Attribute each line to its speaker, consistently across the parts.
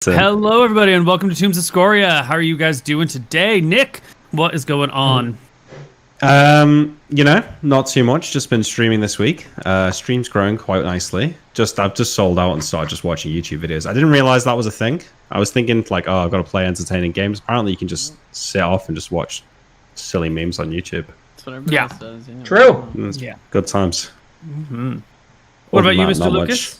Speaker 1: Hello, everybody, and welcome to Tombs of Scoria. How are you guys doing today? Nick, what is going on?
Speaker 2: Not too much. Just been streaming this week. Stream's growing quite nicely. I've just sold out and started just watching YouTube videos. I didn't realize that was a thing. I was thinking like, oh, I've got to play entertaining games. Apparently, you can just sit off and just watch silly memes on YouTube.
Speaker 3: That's what everybody else does. Yeah.
Speaker 4: True.
Speaker 1: Yeah.
Speaker 2: Good times.
Speaker 1: Mm-hmm. What about you, Mr. Lucas?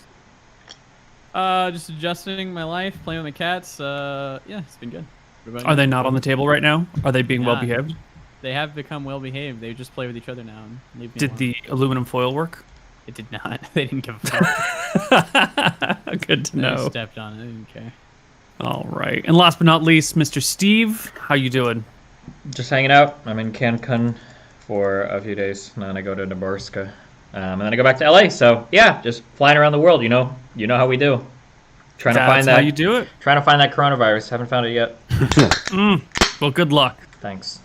Speaker 3: Just adjusting my life, playing with my cats. Yeah, it's been good.
Speaker 1: Are they not on the table right now? Are they being well behaved?
Speaker 3: They have become well behaved. They just play with each other now. And leave me
Speaker 1: Did
Speaker 3: alone.
Speaker 1: the aluminum foil work?
Speaker 3: It did not. They didn't give a fuck.
Speaker 1: Good to know.
Speaker 3: They stepped on it. They didn't care.
Speaker 1: All right. And last but not least, Mr. Steve, how you doing?
Speaker 4: Just hanging out. I'm in Cancun for a few days, and then I go to Nebraska, and then I go back to LA. So yeah, just flying around the world. You know how we do. Trying to find that.
Speaker 1: How you do it.
Speaker 4: Trying to find that coronavirus. Haven't found it yet.
Speaker 1: Well, good luck.
Speaker 4: Thanks.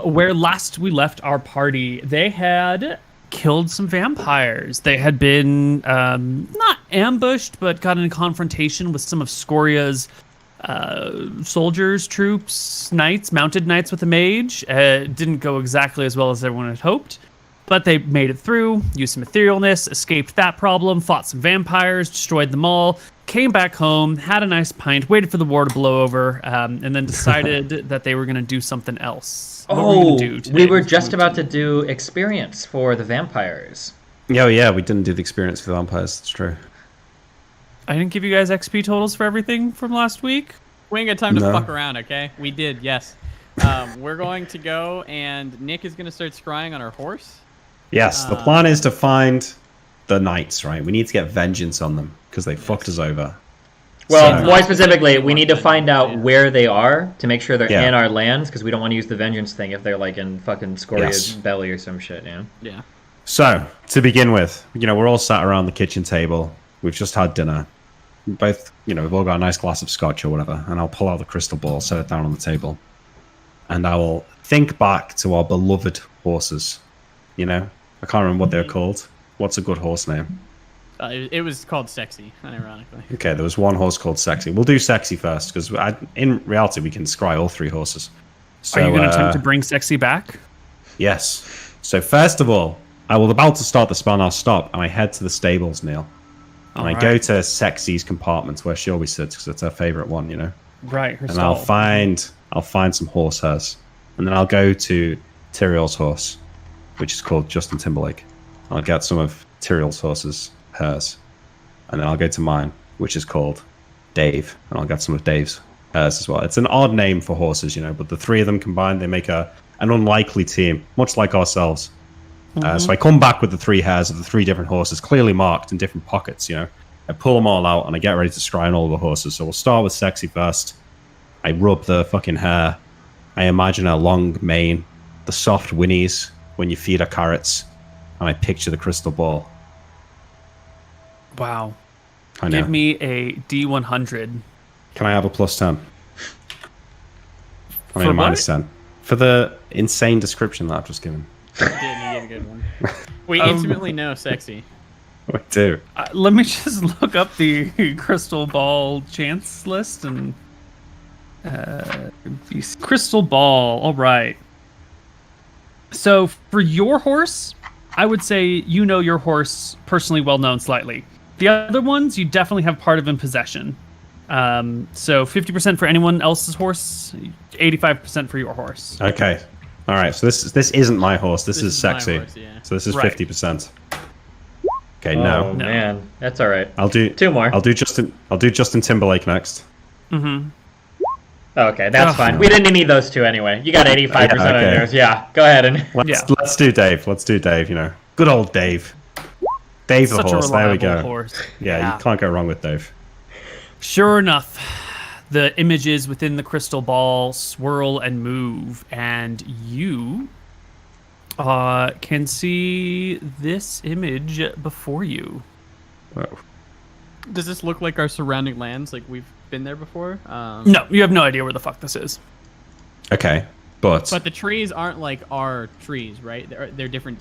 Speaker 1: Where last we left our party, they had killed some vampires. They had been not ambushed, but got in confrontation with some of Scoria's soldiers, troops, knights, mounted knights with a mage. It didn't go exactly as well as everyone had hoped, but they made it through, used some etherealness, escaped that problem, fought some vampires, destroyed them all, came back home, had a nice pint, waited for the war to blow over, and then decided that they were going to do something else.
Speaker 4: We were just about to do experience for the vampires.
Speaker 2: Oh yeah, we didn't do the experience for the vampires. That's true.
Speaker 1: I didn't give you guys XP totals for everything from last week.
Speaker 3: We ain't got time to fuck around, okay? We did, yes. We're going to go, and Nick is going to start scrying on our horse.
Speaker 2: Yes, the plan is to find the knights, right? We need to get vengeance on them because they fucked us over.
Speaker 4: Well, more specifically, we need to find out where they are to make sure they're in our lands, because we don't want to use the vengeance thing if they're like in fucking Scoria's belly or some shit,
Speaker 3: Yeah.
Speaker 2: So, to begin with, we're all sat around the kitchen table. We've just had dinner. Both, we've all got a nice glass of scotch or whatever, and I'll pull out the crystal ball, set it down on the table, and I will think back to our beloved horses. I can't remember what they're called. What's a good horse name?
Speaker 3: It was called Sexy, unironically.
Speaker 2: Okay, there was one horse called Sexy. We'll do Sexy first, because in reality, we can scry all three horses. So,
Speaker 1: are you going to attempt to bring Sexy back?
Speaker 2: Yes. So first of all, I will about to start the spell, and I'll stop, and I head to the stables, Neal. And I go to Sexy's compartment where she always sits, because it's her favorite one,
Speaker 1: Right, her
Speaker 2: and
Speaker 1: stall.
Speaker 2: I'll find some horse hairs. And then I'll go to Tyriel's horse, which is called Justin Timberlake. I'll get some of Tyriel's horse's hairs. And then I'll go to mine, which is called Dave. And I'll get some of Dave's hairs as well. It's an odd name for horses, but the three of them combined, they make an unlikely team, much like ourselves. So I come back with the three hairs of the three different horses, clearly marked in different pockets, I pull them all out and I get ready to scry on all the horses. So we'll start with Sexy first. I rub the fucking hair. I imagine a long mane, the soft whinnies when you feed her carrots, and I picture the crystal ball.
Speaker 1: Wow.
Speaker 2: I know.
Speaker 1: Give me a D100.
Speaker 2: Can I have a plus 10? I mean,
Speaker 1: For
Speaker 2: a minus
Speaker 1: what?
Speaker 2: 10. For the insane description that I've just given.
Speaker 3: You gave a good one. We intimately know Sexy.
Speaker 2: I do.
Speaker 1: Let me just look up the crystal ball chance list and crystal ball. All right. So for your horse, I would say your horse personally well known slightly. The other ones you definitely have part of in possession. So 50% for anyone else's horse, 85% for your horse.
Speaker 2: Okay. All right. So this isn't my horse. This is Sexy.
Speaker 3: My horse, yeah.
Speaker 2: So this is
Speaker 1: Right.
Speaker 2: 50%. Okay.
Speaker 4: Oh
Speaker 2: No.
Speaker 4: man, that's all right.
Speaker 2: I'll do
Speaker 4: Two more.
Speaker 2: I'll do Justin Timberlake next.
Speaker 1: Mm-hmm.
Speaker 4: Okay, that's fine. We didn't need those two anyway. You got 85% of yours. Yeah, go ahead and.
Speaker 2: Let's do Dave. Let's do Dave. Good old Dave. Dave the
Speaker 1: Such
Speaker 2: horse.
Speaker 1: a
Speaker 2: There we
Speaker 1: reliable
Speaker 2: go.
Speaker 1: horse.
Speaker 2: Yeah, you can't go wrong with Dave.
Speaker 1: Sure enough, the images within the crystal ball swirl and move, and you can see this image before you.
Speaker 2: Whoa.
Speaker 3: Does this look like our surrounding lands? Like we've been there before?
Speaker 1: No, you have no idea where the fuck this is.
Speaker 2: Okay, but
Speaker 3: But the trees aren't like our trees, right? They're different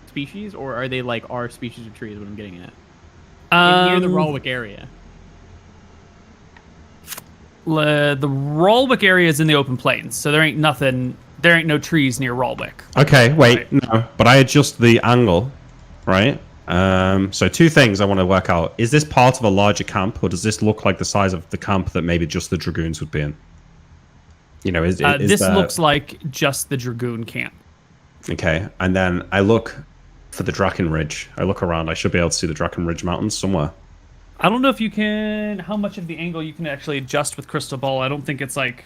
Speaker 3: species, or are they like our species of trees? What I'm getting at. Near the Rolwick area.
Speaker 1: The Ralwick area is in the open plains, so there ain't nothing. There ain't no trees near Ralwick.
Speaker 2: Okay, wait,
Speaker 1: Right.
Speaker 2: no. But I adjust the angle, right? So two things I want to work out. Is this part of a larger camp, or does this look like the size of the camp that maybe just the Dragoons would be in? You know, is
Speaker 1: This
Speaker 2: there...
Speaker 1: looks like just the Dragoon camp.
Speaker 2: Okay, and then I look for the Draken Ridge. I look around. I should be able to see the Draken Ridge Mountains somewhere.
Speaker 1: I don't know if you can... How much of the angle you can actually adjust with Crystal Ball. I don't think it's like...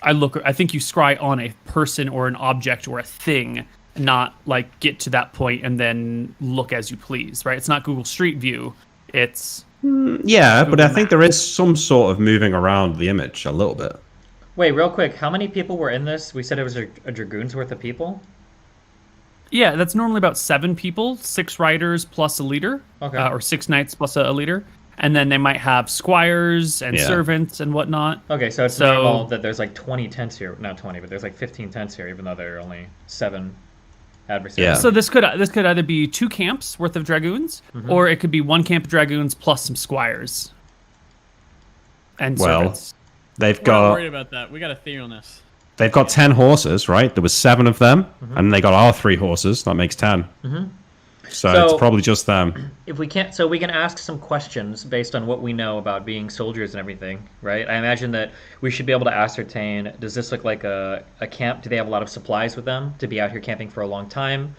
Speaker 1: I think you scry on a person or an object or a thing, not like get to that point and then look as you please, right? It's not Google Street View. It's...
Speaker 2: Yeah, but I think
Speaker 1: Maps.
Speaker 2: there is some sort of moving around the image a little bit.
Speaker 4: Wait, real quick, how many people were in this? We said it was a dragoon's worth of people?
Speaker 1: Yeah, that's normally about 7 people, 6 riders plus a leader,
Speaker 4: Okay.
Speaker 1: Or 6 knights plus a leader. And then they might have squires and
Speaker 2: Yeah.
Speaker 1: servants and whatnot.
Speaker 4: Okay, so it's
Speaker 1: So-
Speaker 4: normal that there's like 20 tents here. Not 20, but there's like 15 tents here, even though there are only 7 adversaries.
Speaker 2: Yeah.
Speaker 1: So this could either be 2 camps worth of dragoons, or it could be 1 camp of dragoons plus some squires and
Speaker 2: Well,
Speaker 1: servants.
Speaker 2: They've
Speaker 3: We're not
Speaker 2: got
Speaker 3: worried about that. We got Etherealness.
Speaker 2: 10 horses, right? There was 7 of them, and they got our 3 horses. That makes 10. So
Speaker 4: So-
Speaker 2: it's probably just them.
Speaker 4: If we can't, so we can ask some questions based on what we know about being soldiers and everything, right? I imagine that we should be able to ascertain, does this look like a camp? Do they have a lot of supplies with them to be out here camping for a long time?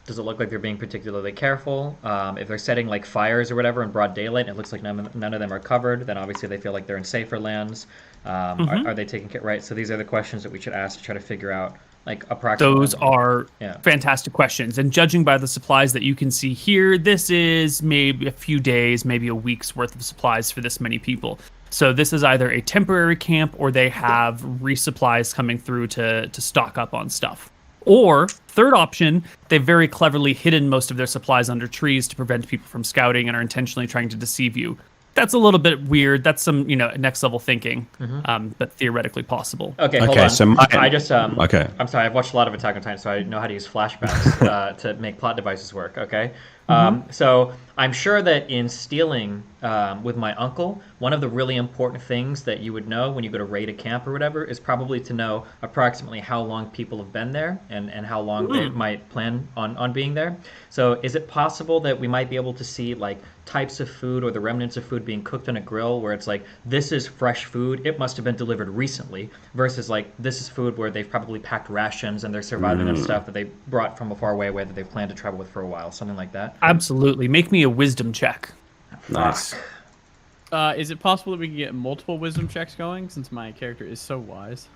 Speaker 4: Does it look like they're being particularly careful? If they're setting like fires or whatever in broad daylight, and it looks like none of them are covered, then obviously they feel like they're in safer lands. Are they taking care? Right. So these are the questions that we should ask to try to figure out like approximately.
Speaker 1: Those are
Speaker 4: Yeah.
Speaker 1: fantastic questions. And judging by the supplies that you can see here, this is maybe a few days, maybe a week's worth of supplies for this many people. So this is either a temporary camp or they have resupplies coming through to stock up on stuff. Or, third option, they've very cleverly hidden most of their supplies under trees to prevent people from scouting and are intentionally trying to deceive you. That's a little bit weird. That's some, next level thinking, but theoretically possible.
Speaker 4: Okay, hold
Speaker 2: Okay,
Speaker 4: on.
Speaker 2: so
Speaker 4: I just
Speaker 2: okay.
Speaker 4: I'm sorry. I've watched a lot of Attack on Titan, so I know how to use flashbacks to make plot devices work. Okay, so I'm sure that in stealing with my uncle, one of the really important things that you would know when you go to raid a camp or whatever is probably to know approximately how long people have been there and how long they might plan on being there. So is it possible that we might be able to see like types of food or the remnants of food being cooked on a grill where it's like, this is fresh food, it must have been delivered recently, versus like, this is food where they've probably packed rations and they're surviving on stuff that they brought from a far away that they planned to travel with for a while, something like that.
Speaker 1: Absolutely. Make me a wisdom check.
Speaker 2: Nice.
Speaker 3: Is it possible that we can get multiple wisdom checks going since my character is so wise?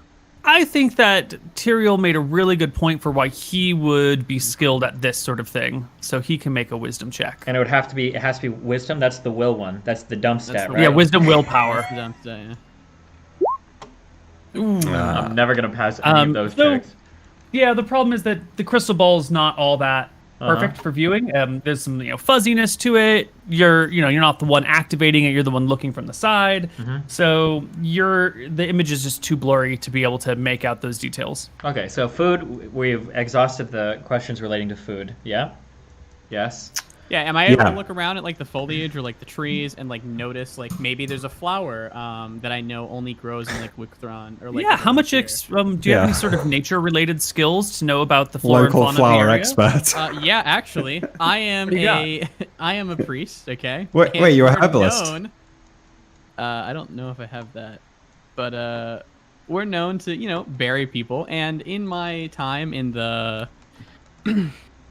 Speaker 1: I think that Tyrael made a really good point for why he would be skilled at this sort of thing, so he can make a wisdom check.
Speaker 4: And it has to be wisdom. That's the will one. That's the dumb stat,
Speaker 3: the-
Speaker 4: right?
Speaker 1: Yeah, wisdom, willpower.
Speaker 3: Yeah.
Speaker 1: Ooh.
Speaker 4: I'm never gonna pass any of those
Speaker 1: so-
Speaker 4: checks.
Speaker 1: Yeah, the problem is that the crystal ball is not all that perfect for viewing. There's some fuzziness to it. You're not the one activating it. You're the one looking from the side. So the image is just too blurry to be able to make out those details.
Speaker 4: Okay, so food. We've exhausted the questions relating to food. Yeah. Yes.
Speaker 3: Yeah, am I able
Speaker 2: Yeah.
Speaker 3: to look around at like the foliage or like the trees and like notice like maybe there's a flower that I know only grows in like Wicthron or like
Speaker 1: Yeah, how much
Speaker 3: here?
Speaker 1: do you have
Speaker 2: Yeah.
Speaker 1: any sort of nature-related skills to know about the flora
Speaker 2: Local
Speaker 1: and fauna of the
Speaker 2: flower
Speaker 1: area?
Speaker 2: expert.
Speaker 3: Yeah, actually, I am
Speaker 1: What do you
Speaker 3: I am a priest. Okay.
Speaker 2: Wait,
Speaker 3: And
Speaker 2: you're a
Speaker 3: we're
Speaker 2: herbalist.
Speaker 3: known- I don't know if I have that, but we're known to bury people, and in my time in the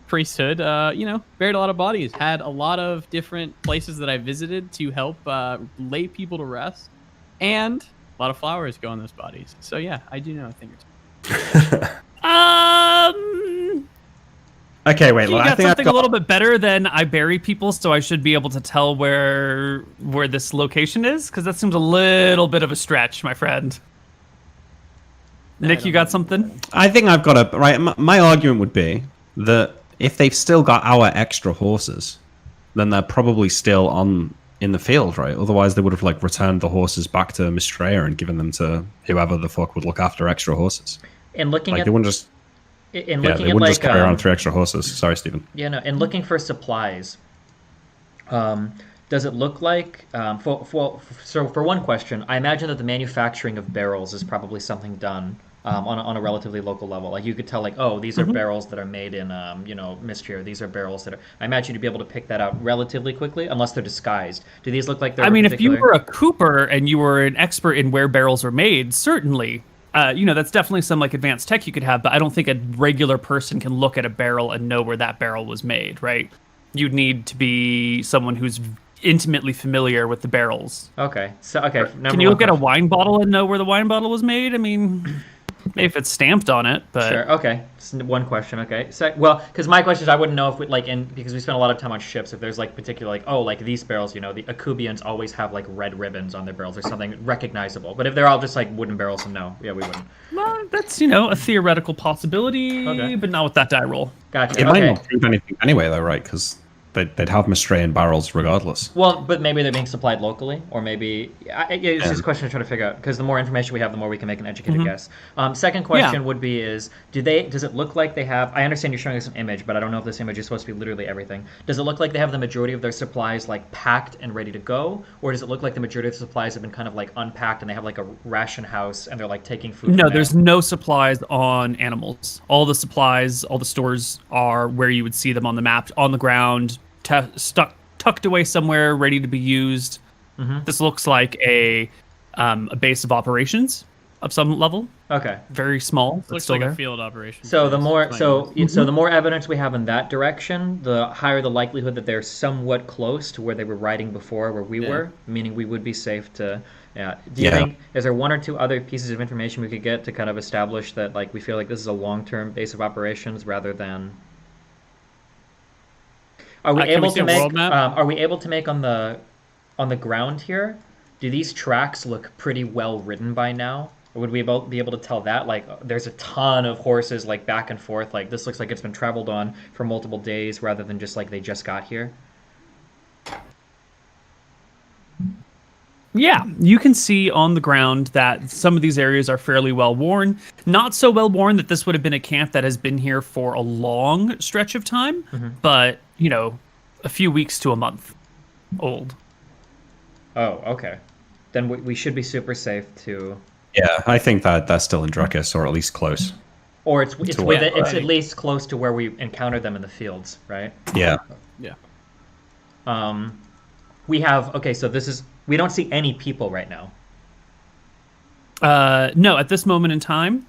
Speaker 3: priesthood, buried a lot of bodies, had a lot of different places that I visited to help lay people to rest, and a lot of flowers go on those bodies. So yeah, I do know a thing or two.
Speaker 2: Okay, wait.
Speaker 1: You
Speaker 2: I
Speaker 1: got
Speaker 2: think I've
Speaker 1: something a little bit better than I bury people, so I should be able to tell where this location is, because that seems a little bit of a stretch, my friend. Nick,
Speaker 3: don't
Speaker 1: you got
Speaker 3: know.
Speaker 1: something?
Speaker 2: I think I've got a right. My argument would be that if they've still got our extra horses, then they're probably still in the field, right? Otherwise, they would have like returned the horses back to Mistrea and given them to whoever the fuck would look after extra horses.
Speaker 4: And looking
Speaker 2: Like
Speaker 4: at
Speaker 2: they wouldn't just
Speaker 4: and
Speaker 2: they
Speaker 4: looking at
Speaker 2: wouldn't
Speaker 4: like
Speaker 2: just carry around 3 extra horses. Sorry, Stephen.
Speaker 4: and looking for supplies. Does it look like, so for one question, I imagine that the manufacturing of barrels is probably something done on a relatively local level. Like you could tell, like, oh, these are barrels that are made in, Mystery, or these are barrels that are. I imagine you'd be able to pick that out relatively quickly, unless they're disguised. Do these look like they're?
Speaker 1: I mean,
Speaker 4: particular...
Speaker 1: if you were a cooper and you were an expert in where barrels are made, certainly. That's definitely some like advanced tech you could have, but I don't think a regular person can look at a barrel and know where that barrel was made, right? You'd need to be someone who's intimately familiar with the barrels.
Speaker 4: Okay.
Speaker 1: Can you look at a wine bottle and know where the wine bottle was made? I mean, maybe if it's stamped on it, but
Speaker 4: sure. Okay. Just one question. Okay. So, because my question is, I wouldn't know if because we spend a lot of time on ships. If there's like particular, like, oh, like these barrels, the Akubians always have like red ribbons on their barrels or something recognizable. But if they're all just like wooden barrels, then no, we wouldn't.
Speaker 1: Well, that's a theoretical possibility, but not with that die roll.
Speaker 4: Gotcha.
Speaker 2: It might not prove anything anyway, though, right? Because they'd have Mystraean barrels regardless.
Speaker 4: Well, but maybe they're being supplied locally, or maybe it's just a question to try to figure out. Because the more information we have, the more we can make an educated guess. Second question would be: does it look like they have? I understand you're showing us an image, but I don't know if this image is supposed to be literally everything. Does it look like they have the majority of their supplies like packed and ready to go, or does it look like the majority of the supplies have been kind of like unpacked and they have like a ration house and they're like taking food?
Speaker 1: No, there's no supplies on animals. All the supplies, all the stores are where you would see them on the map, on the ground. Tucked away somewhere, ready to be used. This looks like a base of operations of some level.
Speaker 4: Okay.
Speaker 1: Very small.
Speaker 3: Looks
Speaker 1: still
Speaker 3: like
Speaker 1: there.
Speaker 3: a field operation.
Speaker 4: So the more the more evidence we have in that direction, the higher the likelihood that they're somewhat close to where they were riding before, where we were, meaning we would be safe to. Yeah. Do you think is there one or two other pieces of information we could get to kind of establish that like we feel like this is a long-term base of operations rather than? Are we able to make? Are we able to make on the ground here? Do these tracks look pretty well ridden by now? Or would we be able to tell that? Like, there's a ton of horses like back and forth. Like this looks like it's been traveled on for multiple days rather than just like they just got here.
Speaker 1: Yeah, you can see on the ground that some of these areas are fairly well worn. Not so well worn that this would have been a camp that has been here for a long stretch of time, but, a few weeks to a month old.
Speaker 4: Oh, okay. Then we should be super safe to...
Speaker 2: Yeah, I think that that's still in Druckus, or at least close.
Speaker 4: Or it's at least close to where we encountered them in the fields, right?
Speaker 2: Yeah.
Speaker 3: Yeah.
Speaker 4: We have... Okay, so this is... We don't see any people right now.
Speaker 1: No, at this moment in time.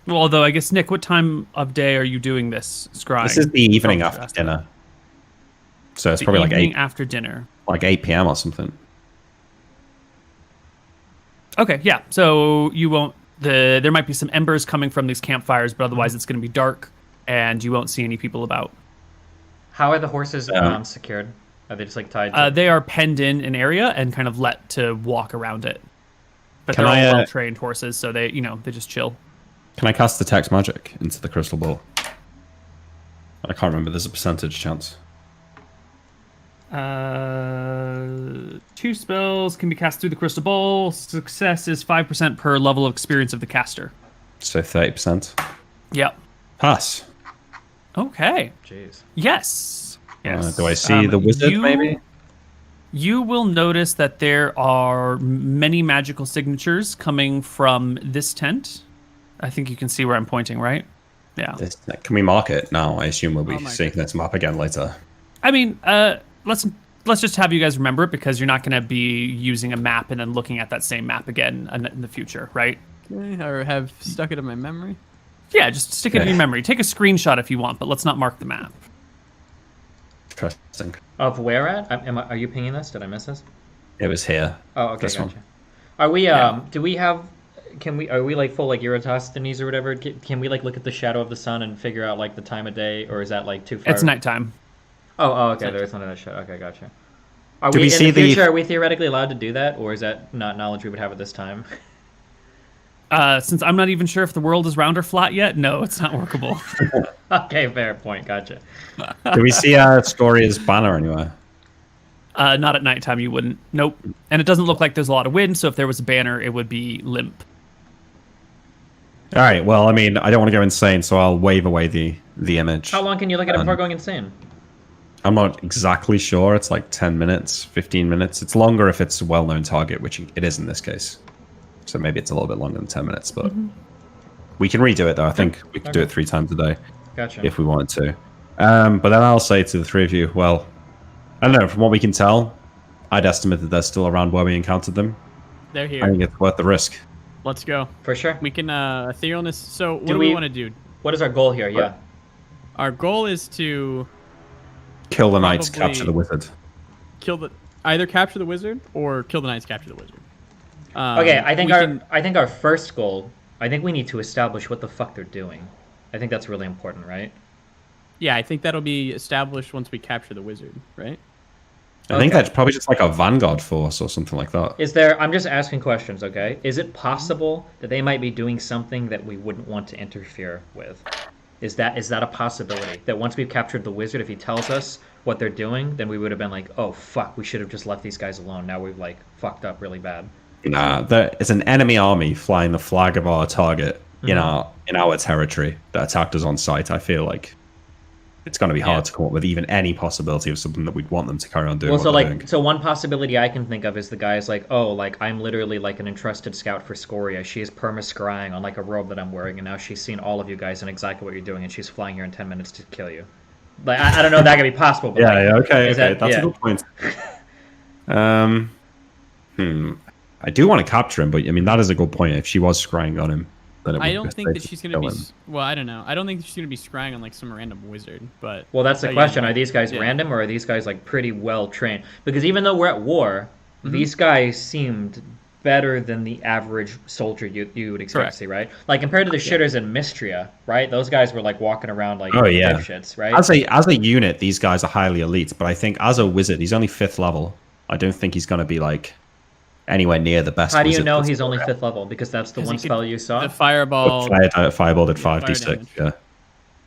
Speaker 1: Well, although I guess, Nick, what time of day are you doing this scrying?
Speaker 2: This is the evening after dinner. So it's probably like 8
Speaker 1: after dinner.
Speaker 2: Like 8 p.m. or something.
Speaker 1: Okay, yeah. So you won't... There might be some embers coming from these campfires, but otherwise it's going to be dark, and you won't see any people about.
Speaker 4: How are the horses secured? Are they just like tied?
Speaker 1: They are penned in an area and kind of let to walk around it. But they're all well-trained horses, so they just chill.
Speaker 2: Can I cast Detect Magic into the crystal ball? I can't remember. There's a percentage chance.
Speaker 1: 2 spells can be cast through the crystal ball. Success is 5% per level of experience of the caster.
Speaker 2: So 30%.
Speaker 1: Yep.
Speaker 2: Pass.
Speaker 1: Okay.
Speaker 4: Jeez.
Speaker 1: Yes.
Speaker 2: Do I see the wizard, maybe?
Speaker 1: You will notice that there are many magical signatures coming from this tent. I think you can see where I'm pointing, right? Yeah.
Speaker 2: Can we mark it now? I assume we'll be seeing this map again later.
Speaker 1: I mean, let's just have you guys remember it, because you're not going to be using a map and then looking at that same map again in the future, right?
Speaker 3: Okay, or have stuck it in my memory.
Speaker 1: Yeah, just stick it in your memory. Take a screenshot if you want, but let's not mark the map.
Speaker 2: Interesting.
Speaker 4: Of where at? Are you pinging this? Did I miss this?
Speaker 2: It was here.
Speaker 4: Oh, okay,
Speaker 2: this
Speaker 4: gotcha.
Speaker 2: One.
Speaker 4: Are we? Do we have? Are we like full like Eratosthenes or whatever? Can we like look at the shadow of the sun and figure out like the time of day, or is that like too far?
Speaker 1: It's nighttime.
Speaker 4: Oh, okay. There's none of that shit. Okay, gotcha. Are
Speaker 2: we
Speaker 4: in the future? Are we theoretically allowed to do that, or is that not knowledge we would have at this time?
Speaker 1: Since I'm not even sure if the world is round or flat yet, no, it's not workable.
Speaker 4: Okay, fair point. Gotcha.
Speaker 2: Do we see Scoria's banner anywhere?
Speaker 1: Not at nighttime, you wouldn't. Nope. And it doesn't look like there's a lot of wind, so if there was a banner, it would be limp.
Speaker 2: All right. Well, I mean, I don't want to go insane, so I'll wave away the image.
Speaker 4: How long can you look at it before going insane?
Speaker 2: I'm not exactly sure. It's like 10 minutes, 15 minutes. It's longer if it's a well-known target, which it is in this case. So maybe it's a little bit longer than 10 minutes, but we can redo it though. I think we could do it 3 times a day if we wanted to. But then I'll say to the 3 of you, well, I don't know, from what we can tell, I'd estimate that they're still around where we encountered them.
Speaker 3: They're here.
Speaker 2: I think it's worth the risk.
Speaker 3: Let's go.
Speaker 4: For sure.
Speaker 3: We can etherealness. So what do we want to do?
Speaker 4: What is our goal here? Yeah.
Speaker 3: Our goal is to
Speaker 2: kill the knights, capture the wizard.
Speaker 3: Either capture the wizard or kill the knights, capture the wizard.
Speaker 4: Okay, I think our first goal. I think we need to establish what the fuck they're doing. I think that's really important, right?
Speaker 3: Yeah, I think that'll be established once we capture the wizard, right?
Speaker 2: I think that's probably just like a vanguard force or something like that.
Speaker 4: Is there? I'm just asking questions, okay? Is it possible that they might be doing something that we wouldn't want to interfere with? Is that a possibility? That once we've captured the wizard, if he tells us what they're doing, then we would have been like, oh fuck, we should have just left these guys alone. Now we've like fucked up really bad.
Speaker 2: Nah, it's an enemy army flying the flag of our target in our territory that attacked us on sight. I feel like it's going to be hard to come up with even any possibility of something that we'd want them to carry on doing.
Speaker 4: Well, so one possibility I can think of is the guy's like, oh, like I'm literally like an entrusted scout for Scoria. She is perma-scrying on like a robe that I'm wearing, and now she's seen all of you guys and exactly what you're doing, and she's flying here in 10 minutes to kill you. Like I don't know if that could be possible. But
Speaker 2: okay, that's a good point. I do want to capture him, but I mean that is a good point. If she was scrying on him.
Speaker 3: I don't think that she's going to be... Well, I don't know. I don't think she's going to be scrying on, like, some random wizard, but...
Speaker 4: Well, that's the question. Are these guys random, or are these guys, like, pretty well-trained? Because even though we're at war, these guys seemed better than the average soldier you would expect to see, right? Like, compared to the shitters in Mystria, right? Those guys were, like, walking around like dipshits, right?
Speaker 2: As a unit, these guys are highly elite, but I think as a wizard, he's only 5th level. I don't think he's going to be, like... anywhere near the best.
Speaker 4: How do you know he's only 5th level? Because that's the one spell you saw?
Speaker 3: The fireball...
Speaker 2: Fireball did 5d6, yeah.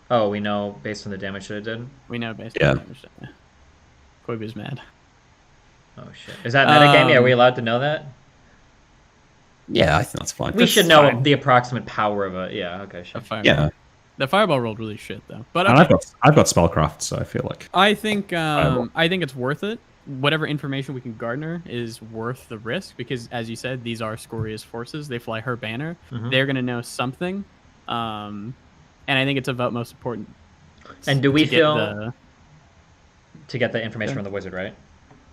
Speaker 4: Oh, we know based on the damage that it did?
Speaker 3: We know based on the damage that it did. Koibu's mad.
Speaker 4: Oh, shit. Is that metagame? Are we allowed to know that?
Speaker 2: Yeah, I think that's fine.
Speaker 4: We should know the approximate power of a... Yeah, okay, sure.
Speaker 2: Yeah.
Speaker 3: The fireball rolled really shit, though. But
Speaker 2: and I've got spellcraft, so I feel like...
Speaker 3: I think it's worth it. Whatever information we can garner is worth the risk because, as you said, these are Scoria's forces. They fly her banner. They're going to know something. And I think it's of utmost important.
Speaker 4: And do we feel... To get the information from the wizard, right?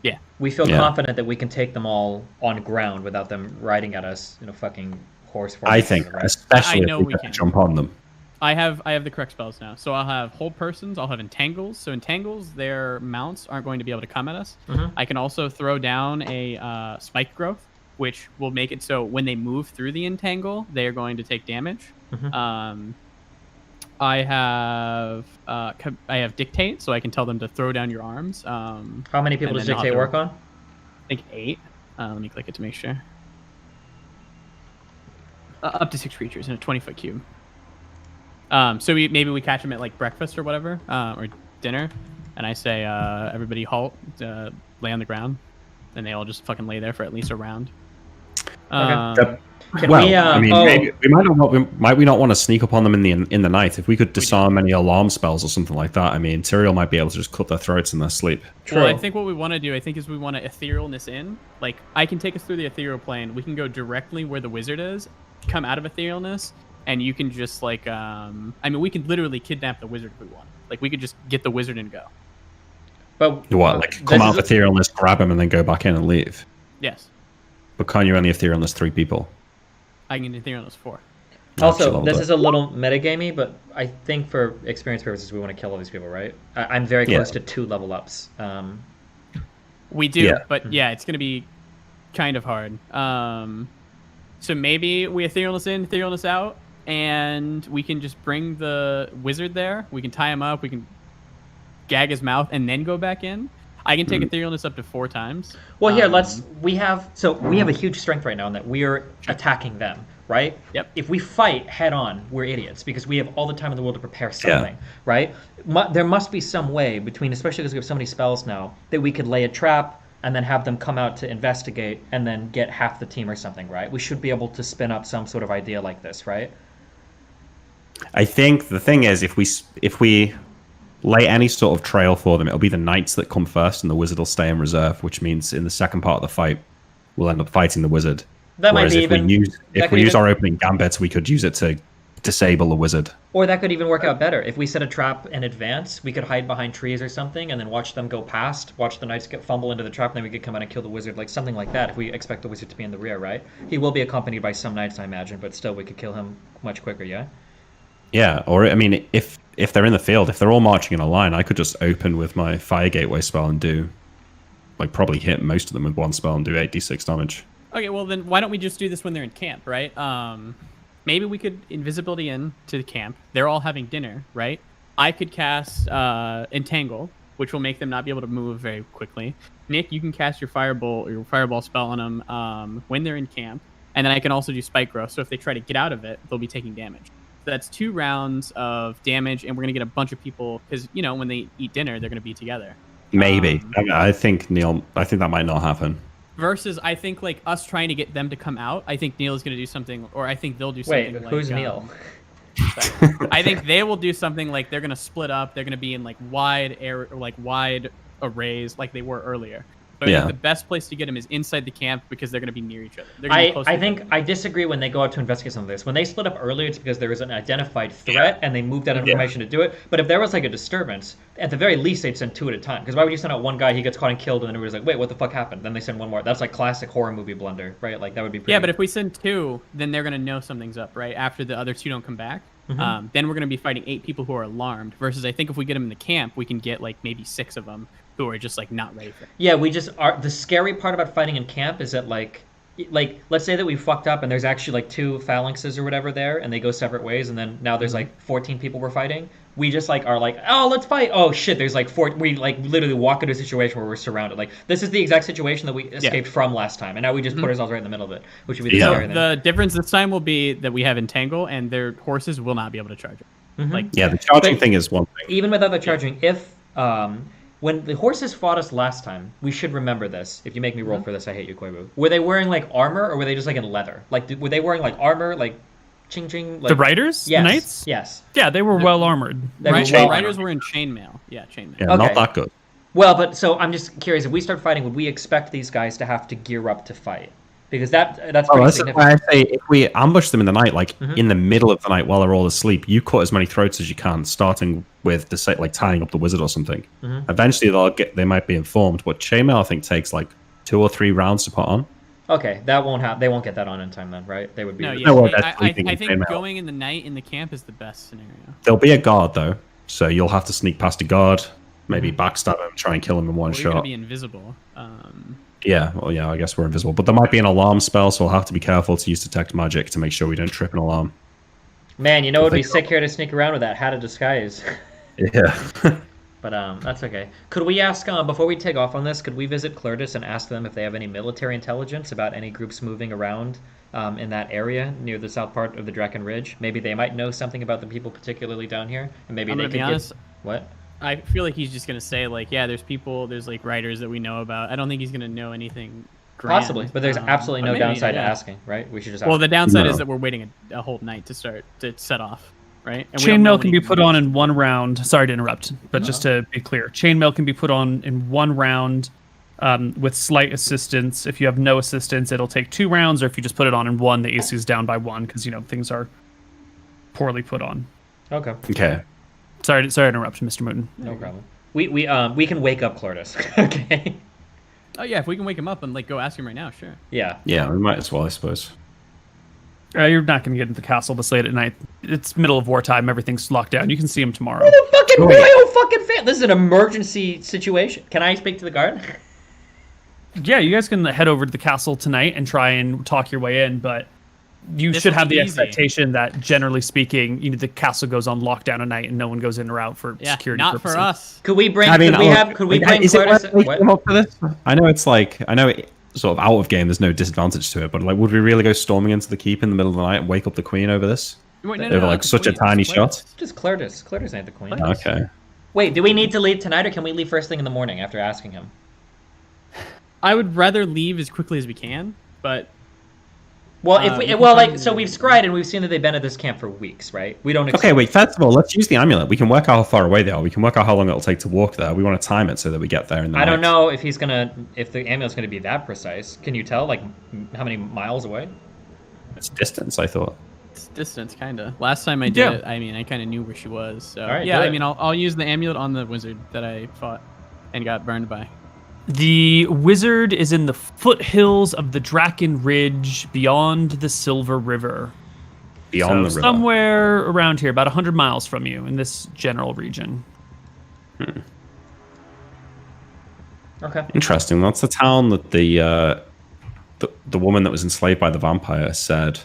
Speaker 3: Yeah.
Speaker 4: We feel confident that we can take them all on ground without them riding at us in a fucking horse.
Speaker 2: I think, especially if we can jump on them.
Speaker 3: I have the correct spells now. So I'll have hold persons, I'll have entangles. So entangles, their mounts aren't going to be able to come at us. I can also throw down a spike growth, which will make it so when they move through the entangle, they are going to take damage. I have dictate, so I can tell them to throw down your arms.
Speaker 4: How many people does dictate work on?
Speaker 3: I think 8. Let me click it to make sure. Up to 6 creatures in a 20-foot cube. So maybe we catch them at like breakfast or whatever, or dinner, and I say, everybody halt, lay on the ground, and they all just fucking lay there for at least a round.
Speaker 2: Maybe we might not want to sneak up on them in the night. If we could disarm any alarm spells or something like that, I mean, Tyrael might be able to just cut their throats in their sleep.
Speaker 3: True. Well, I think what we want to do, is we want to etherealness in. Like, I can take us through the ethereal plane. We can go directly where the wizard is, come out of etherealness. And you can just, like, we could literally kidnap the wizard if we want. Like, we could just get the wizard and go.
Speaker 4: But
Speaker 2: what, like, come out of etherealness, grab him, and then go back in and leave?
Speaker 3: Yes.
Speaker 2: But can't you only etherealness 3 people?
Speaker 3: I can etherealness 4.
Speaker 4: Also, this is a little metagamey, but I think for experience purposes, we want to kill all these people, right? I'm very close to 2 level ups.
Speaker 3: We do, but yeah, it's going to be kind of hard. So maybe we etherealness in, etherealness out. And we can just bring the wizard there. We can tie him up. We can gag his mouth and then go back in. I can take etherealness up to 4 times.
Speaker 4: Well, here, we have a huge strength right now in that we are attacking them, right?
Speaker 3: Yep.
Speaker 4: If we fight head on, we're idiots because we have all the time in the world to prepare something, right? There must be some way between, especially because we have so many spells now, that we could lay a trap and then have them come out to investigate and then get half the team or something, right? We should be able to spin up some sort of idea like this, right?
Speaker 2: I think the thing is, if we lay any sort of trail for them. It'll be the knights that come first, and the wizard will stay in reserve, which means in the second part of the fight, we'll end up fighting the wizard.
Speaker 4: That might
Speaker 2: Whereas
Speaker 4: be
Speaker 2: if
Speaker 4: even.
Speaker 2: we use our opening gambit, we could use it to disable the wizard.
Speaker 4: Or that could even work out better. If we set a trap in advance, we could hide behind trees or something, and then watch them go past, watch the knights get fumble into the trap, and then we could come out and kill the wizard, like something like that, if we expect the wizard to be in the rear, right? He will be accompanied by some knights, I imagine, but still we could kill him much quicker, yeah?
Speaker 2: Yeah, or I mean, if they're in the field, if they're all marching in a line, I could just open with my Fire Gateway spell and do, like, probably hit most of them with one spell and do 8d6 damage.
Speaker 3: Okay, well then why don't we just do this when they're in camp, right? Maybe we could invisibility in to the camp. They're all having dinner, right? I could cast Entangle, which will make them not be able to move very quickly. Nick, you can cast your fireball spell on them when they're in camp, and then I can also do Spike Growth. So if they try to get out of it, they'll be taking damage. So that's 2 rounds of damage, and we're gonna get a bunch of people because when they eat dinner, they're gonna be together.
Speaker 2: Maybe. I think Neal. I think that might not happen.
Speaker 3: Versus, I think, like, us trying to get them to come out. I think Neal is going to do something, or I think they'll do something.
Speaker 4: Wait,
Speaker 3: like...
Speaker 4: who's Neal?
Speaker 3: I think they will do something like they're going to split up. They're going to be in, like, wide arrays like they were earlier. But I think the best place to get them is inside the camp because they're going to be near each other.
Speaker 4: I disagree when they go out to investigate some of this. When they split up earlier, it's because there was an identified threat and they moved that information to do it. But if there was like a disturbance, at the very least they'd send 2 at a time. Because why would you send out one guy, he gets caught and killed, and then everybody's like, wait, what the fuck happened? Then they send one more. That's like classic horror movie blunder, right? Like that would be pretty...
Speaker 3: Yeah, but if we send 2, then they're going to know something's up, right? After the other 2 don't come back. Mm-hmm. Then we're going to be fighting 8 people who are alarmed. Versus I think if we get them in the camp, we can get like maybe 6 of them who are just like not ready for it.
Speaker 4: Yeah, we just are. The scary part about fighting in camp is that like let's say that we fucked up and there's actually like 2 phalanxes or whatever there, and they go separate ways, and then now there's like 14 people we're fighting. We just like are like, oh, let's fight. Oh shit, there's like 4. We like literally walk into a situation where we're surrounded. Like this is the exact situation that we escaped from last time, and now we just put ourselves right in the middle of it, which would be the scary thing.
Speaker 3: The difference this time will be that we have Entangle, and their horses will not be able to charge it.
Speaker 4: Mm-hmm.
Speaker 2: The charging thing is one thing.
Speaker 4: Even without the charging, if when the horses fought us last time, we should remember this. If you make me roll for this, I hate you, Koibu. Were they wearing like armor, or were they just like in leather? Like, were they wearing like armor, like ching ching? Like...
Speaker 1: The riders,
Speaker 4: yes.
Speaker 1: The knights.
Speaker 4: Yes.
Speaker 1: Yeah, they were well armored.
Speaker 3: The riders were in chainmail. Yeah, chainmail.
Speaker 2: Yeah, not that good.
Speaker 4: Well, but so I'm just curious. If we start fighting, would we expect these guys to have to gear up to fight? Because that's pretty significant.
Speaker 2: Why I say if we ambush them in the night, like in the middle of the night while they're all asleep, you cut as many throats as you can, starting with like tying up the wizard or something. Eventually they might be informed, but chainmail I think takes like 2 or 3 rounds to put on.
Speaker 4: Okay, that won't happen. They won't get that on in time then, right? They would be.
Speaker 3: I think going in the night in the camp is the best scenario.
Speaker 2: There'll be a guard though, so you'll have to sneak past a guard, maybe backstab him, try and kill him in one shot.
Speaker 3: You're gonna be invisible.
Speaker 2: I guess we're invisible. But there might be an alarm spell, so we'll have to be careful to use detect magic to make sure we don't trip an alarm.
Speaker 4: Man, you know it would be sick here to sneak around with that hat of disguise.
Speaker 2: Yeah.
Speaker 4: But that's okay. Could we ask, before we take off on this, could we visit Clertis and ask them if they have any military intelligence about any groups moving around in that area near the south part of the Draken Ridge? Maybe they might know something about the people particularly down here, and maybe they could get... What?
Speaker 3: I feel like he's just going to say, like, yeah, there's like, writers that we know about. I don't think he's going to know anything grand.
Speaker 4: Possibly, but there's absolutely no downside to asking, right? We should just ask.
Speaker 3: Well, the downside is that we're waiting a whole night to set off, right? And
Speaker 1: chainmail can be put on in 1 round. Sorry to interrupt, but just to be clear, chainmail can be put on in 1 round with slight assistance. If you have no assistance, it'll take 2 rounds, or if you just put it on in 1, the AC is down by 1 because, things are poorly put on.
Speaker 2: Okay.
Speaker 1: Sorry to interrupt, Mr. Mouton.
Speaker 4: No problem. We can wake up Clertis. Okay.
Speaker 3: Oh yeah, if we can wake him up and like go ask him right now, sure.
Speaker 4: Yeah.
Speaker 2: Yeah, we might as well, I suppose.
Speaker 1: You're not going to get into the castle this late at night. It's middle of wartime. Everything's locked down. You can see him tomorrow.
Speaker 4: What a fucking royal fucking fan! This is an emergency situation. Can I speak to the guard?
Speaker 1: Yeah, you guys can head over to the castle tonight and try and talk your way in, but you should have the expectation that, generally speaking, the castle goes on lockdown at night and no one goes in or out for security
Speaker 3: not
Speaker 1: purposes.
Speaker 3: For us.
Speaker 4: Could we bring? Could we bring?
Speaker 2: Is it worth waking up for this? I know it's sort of out of game. There's no disadvantage to it, but like, would we really go storming into the keep in the middle of the night and wake up the queen over this? Over like such a tiny shot.
Speaker 4: Just Clertis. Clertis ain't the queen.
Speaker 2: Okay.
Speaker 4: Wait, do we need to leave tonight, or can we leave first thing in the morning after asking him?
Speaker 3: I would rather leave as quickly as we can, but
Speaker 4: Well, if we, well, like, so we've scryed and we've seen that they've been at this camp for weeks, right? We don't.
Speaker 2: Okay, wait. First of all, let's use the amulet. We can work out how far away they are. We can work out how long it'll take to walk there. We want to time it so that we get there in the
Speaker 4: I don't
Speaker 2: night.
Speaker 4: know if the amulet's gonna be that precise. Can you tell, like, how many miles away?
Speaker 2: It's distance, I thought.
Speaker 3: It's distance, kind of. Last time I did it, I mean, I kind of knew where she was. So
Speaker 4: All right,
Speaker 3: yeah,
Speaker 4: do
Speaker 3: I
Speaker 4: it.
Speaker 3: mean, I'll use the amulet on the wizard that I fought and got burned by.
Speaker 1: The wizard is in the foothills of the Draken Ridge beyond the Silver River.
Speaker 2: Beyond the river.
Speaker 1: Somewhere around here, about 100 miles from you in this general region.
Speaker 4: Okay.
Speaker 2: Interesting. That's the town that the woman that was enslaved by the vampire said.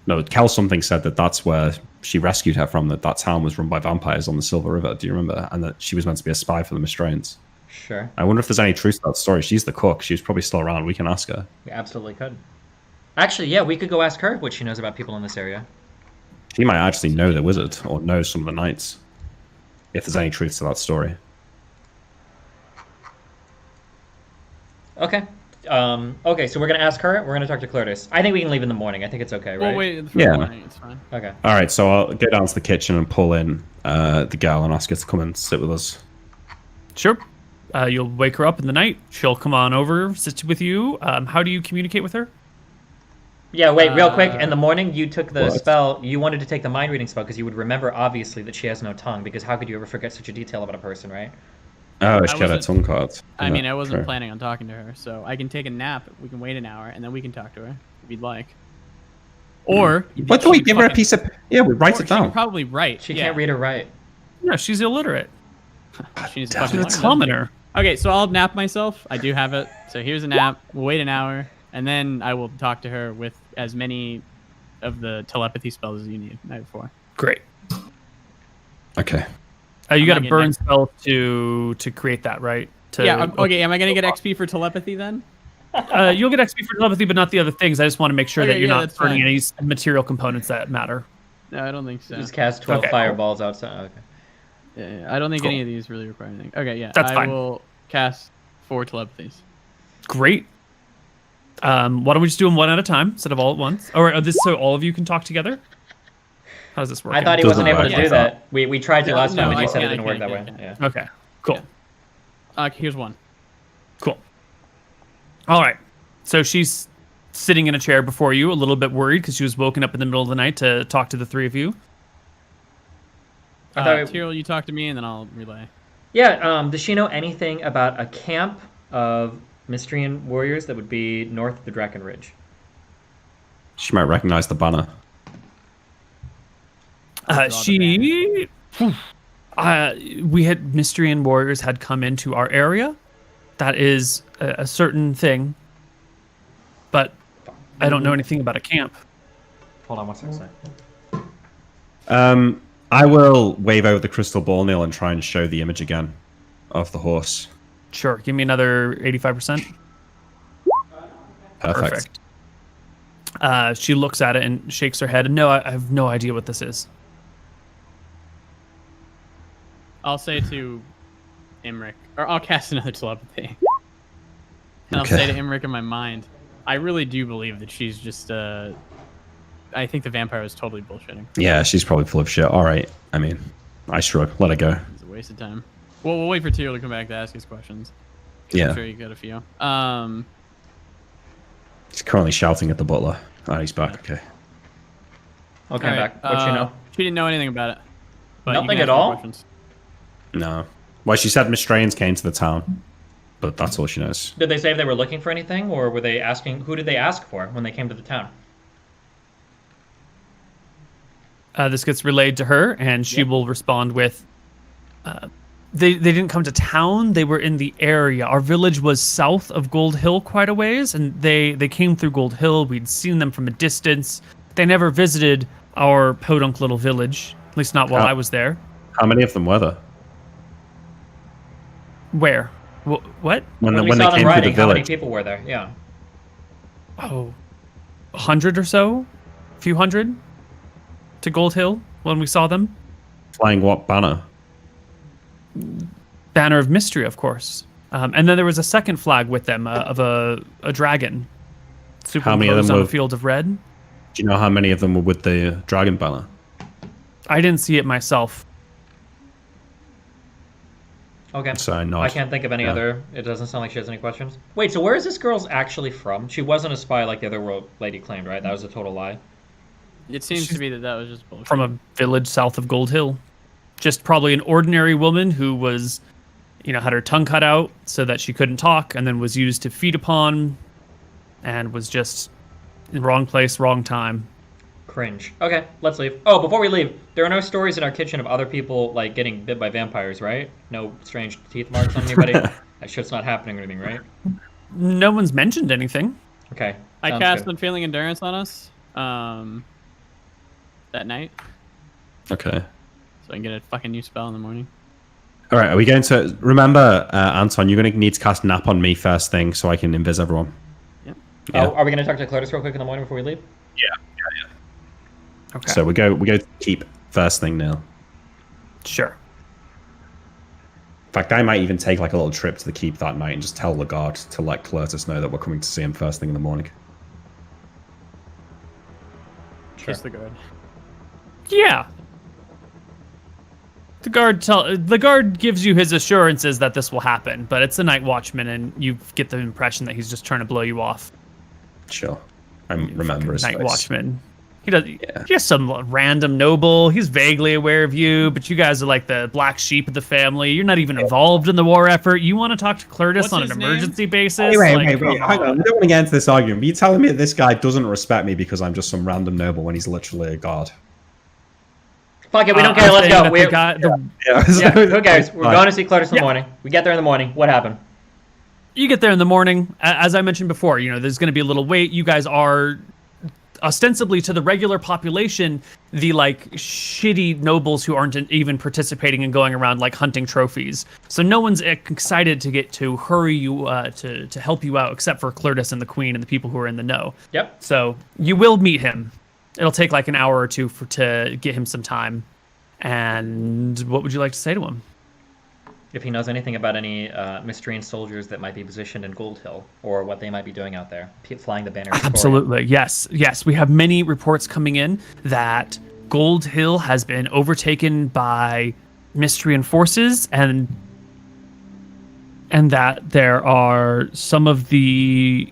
Speaker 2: No, Kel something said that's where she rescued her from. That town was run by vampires on the Silver River. Do you remember? And that she was meant to be a spy for the Mistrains.
Speaker 4: Sure.
Speaker 2: I wonder if there's any truth to that story. She's the cook. She's probably still around. We can ask her.
Speaker 4: We absolutely could. Actually, yeah, we could go ask her what she knows about people in this area.
Speaker 2: She might actually know the wizard or know some of the knights. If there's any truth to that story.
Speaker 4: Okay. Okay, so we're gonna ask her. We're gonna talk to Cartos. I think we can leave in the morning. I think it's okay, right?
Speaker 3: Well, wait, for
Speaker 2: Yeah.
Speaker 3: the morning, it's fine.
Speaker 4: Okay.
Speaker 2: All right, so I'll go down to the kitchen and pull in the girl and ask her to come and sit with us.
Speaker 1: Sure. You'll wake her up in the night. She'll come on over, sit with you. How do you communicate with her?
Speaker 4: Yeah, wait, real quick. In the morning, you took the
Speaker 2: What?
Speaker 4: spell. You wanted to take the mind reading spell because you would remember, obviously, that she has no tongue. Because how could you ever forget such a detail about a person, right?
Speaker 2: Oh, she had a
Speaker 3: wasn't-
Speaker 2: tongue card.
Speaker 3: I mean, I wasn't
Speaker 2: Sure.
Speaker 3: planning on talking to her, so I can take a nap. We can wait an hour, and then we can talk to her if you'd like. Or
Speaker 2: What do we give her a piece of? Yeah, we write
Speaker 3: Or
Speaker 2: it
Speaker 3: she
Speaker 2: down.
Speaker 3: could probably write.
Speaker 4: She
Speaker 3: yeah.
Speaker 4: can't read or write.
Speaker 1: No, she's illiterate.
Speaker 3: She needs to
Speaker 2: Damn
Speaker 3: fucking
Speaker 2: it.
Speaker 3: learn them.
Speaker 1: Commoner.
Speaker 3: Okay, so I'll nap myself. I do have it. So here's a nap. We'll wait an hour, and then I will talk to her with as many of the telepathy spells as you need the night before.
Speaker 1: Great.
Speaker 2: Okay.
Speaker 1: You
Speaker 3: I'm
Speaker 1: got
Speaker 3: not
Speaker 1: a
Speaker 3: getting
Speaker 1: burn
Speaker 3: it.
Speaker 1: spell to create that, right?
Speaker 3: Okay, am I going to get XP for telepathy then?
Speaker 1: You'll get XP for telepathy, but not the other things. I just want to make sure
Speaker 3: Okay,
Speaker 1: that you're
Speaker 3: yeah,
Speaker 1: not
Speaker 3: that's
Speaker 1: burning
Speaker 3: fine.
Speaker 1: any material components that matter.
Speaker 3: No, I don't think so.
Speaker 4: Just cast 12
Speaker 1: Okay.
Speaker 4: fireballs outside. Okay.
Speaker 3: Yeah, I don't think
Speaker 1: Cool.
Speaker 3: any of these really require anything. Okay, yeah.
Speaker 1: That's
Speaker 3: I
Speaker 1: fine.
Speaker 3: will cast 4 telepathies.
Speaker 1: Great. Why don't we just do them one at a time instead of all at once? Or this so all of you can talk together? How does this work?
Speaker 4: I thought he
Speaker 2: Doesn't
Speaker 4: wasn't able to
Speaker 2: work
Speaker 4: do
Speaker 2: like
Speaker 4: that. We tried to
Speaker 3: No,
Speaker 4: last time,
Speaker 3: no,
Speaker 4: and you
Speaker 3: I
Speaker 4: said it
Speaker 3: can't,
Speaker 4: didn't
Speaker 3: I
Speaker 4: work that
Speaker 3: can't,
Speaker 4: way.
Speaker 3: I can't.
Speaker 4: Yeah.
Speaker 1: Okay. Cool.
Speaker 3: Here's one.
Speaker 1: Cool. All right. So she's sitting in a chair before you, a little bit worried because she was woken up in the middle of the night to talk to the three of you.
Speaker 4: I thought
Speaker 3: Tyrell, you talk to me, and then I'll relay.
Speaker 4: Yeah, does she know anything about a camp of Mystrian warriors that would be north of the Draken Ridge?
Speaker 2: She might recognize the banner.
Speaker 1: We had Mystrian warriors had come into our area. That is a certain thing, but I don't know anything about a camp.
Speaker 4: Hold on one second.
Speaker 2: I will wave over the crystal ball, Neal, and try and show the image again of the horse.
Speaker 1: Sure, give me another 85%.
Speaker 2: Perfect.
Speaker 1: She looks at it and shakes her head. No, I have no idea what this is.
Speaker 3: I'll say to Imric, or I'll cast another telepathy. And I'll
Speaker 2: Okay.
Speaker 3: say to Imric in my mind, I really do believe that she's just, I think the vampire is totally bullshitting.
Speaker 2: Yeah, she's probably full of shit. All right. I mean, I shrug. Let her go.
Speaker 3: It's a waste of time. Well, we'll wait for Tyrell to come back to ask his questions.
Speaker 2: Yeah.
Speaker 3: I'm sure you got a few.
Speaker 2: He's currently shouting at the butler. Oh, he's back. Okay.
Speaker 4: Okay,
Speaker 3: all
Speaker 4: back. What you know?
Speaker 3: She didn't know anything about it. But you
Speaker 4: Nothing
Speaker 3: can
Speaker 4: at
Speaker 3: ask her
Speaker 4: all?
Speaker 3: questions.
Speaker 2: No. Well, she said Mistrains came to the town, but that's all she knows.
Speaker 4: Did they say if they were looking for anything, or were they asking? Who did they ask for when they came to the town?
Speaker 1: This gets relayed to her, and she will respond with, they didn't come to town. They were in the area. Our village was south of Gold Hill quite a ways, and they came through Gold Hill. We'd seen them from a distance. They never visited our podunk little village, at least not while I was there.
Speaker 2: How many of them were there?
Speaker 1: Where? What?
Speaker 2: When
Speaker 4: we
Speaker 2: they
Speaker 4: saw them
Speaker 2: came through the
Speaker 4: riding, how many
Speaker 2: village?
Speaker 4: people were there? Yeah.
Speaker 1: Oh, 100 or so? A few hundred? To Gold Hill when we saw them?
Speaker 2: Flying what banner?
Speaker 1: Banner of Mystery, of course. And then there was a second flag with them of a dragon.
Speaker 2: How many of them
Speaker 1: superimposed on
Speaker 2: were-
Speaker 1: a field of red.
Speaker 2: Do you know how many of them were with the dragon banner?
Speaker 1: I didn't see it myself.
Speaker 4: Okay.
Speaker 2: So no,
Speaker 4: I can't think of any other. It doesn't sound like she has any questions. Wait, so where is this girl's actually from? She wasn't a spy like the other lady claimed, right? That was a total lie.
Speaker 3: It seems to be that was just bullshit.
Speaker 1: From a village south of Gold Hill. Just probably an ordinary woman who was, had her tongue cut out so that she couldn't talk, and then was used to feed upon, and was just in the wrong place, wrong time.
Speaker 4: Cringe. Okay, let's leave. Oh, before we leave, there are no stories in our kitchen of other people like getting bit by vampires, right? No strange teeth marks on anybody. That shit's not happening or anything, right?
Speaker 1: No one's mentioned anything.
Speaker 4: Okay.
Speaker 3: I cast Unfailing Endurance on us that night,
Speaker 2: Okay.
Speaker 3: so I can get a fucking new spell in the morning.
Speaker 2: All right, are we going to... Remember, Anton, you're going to need to cast Nap on me first thing so I can invis everyone.
Speaker 3: Yep.
Speaker 2: Yeah.
Speaker 4: Oh, are we going to talk to Cartos real quick in the morning before we leave?
Speaker 2: Yeah.
Speaker 1: Okay.
Speaker 2: So we go keep first thing now.
Speaker 1: Sure.
Speaker 2: In fact, I might even take like a little trip to the keep that night and just tell the guard to let Cartos know that we're coming to see him first thing in the morning.
Speaker 4: Sure.
Speaker 3: Just the guard.
Speaker 1: Yeah. The guard gives you his assurances that this will happen, but it's the night watchman, and you get the impression that he's just trying to blow you off.
Speaker 2: Sure. I remember his
Speaker 1: night
Speaker 2: face.
Speaker 1: watchman. He does. Yeah. Just some random noble. He's vaguely aware of you, but you guys are like the black sheep of the family. You're not even involved in the war effort. You want to talk to Cartos on an emergency basis?
Speaker 2: Wait. Hang on. We don't want to get into this argument. But you're telling me that this guy doesn't respect me because I'm just some random noble when he's literally a god?
Speaker 4: Fuck it, we don't care. Let's go. Who cares? We're going to see Cartos in the morning. We get there in the morning. What happened?
Speaker 1: You get there in the morning. As I mentioned before, there's going to be a little wait. You guys are ostensibly, to the regular population, the like shitty nobles who aren't even participating in going around like hunting trophies. So no one's excited to get to hurry you to help you out, except for Cartos and the Queen and the people who are in the know.
Speaker 4: Yep.
Speaker 1: So you will meet him. It'll take like an hour or two to get him some time. And what would you like to say to him?
Speaker 4: If he knows anything about any Mystrian soldiers that might be positioned in Gold Hill, or what they might be doing out there, flying the banner.
Speaker 1: Absolutely, yes. We have many reports coming in that Gold Hill has been overtaken by Mystrian forces, and that there are some of the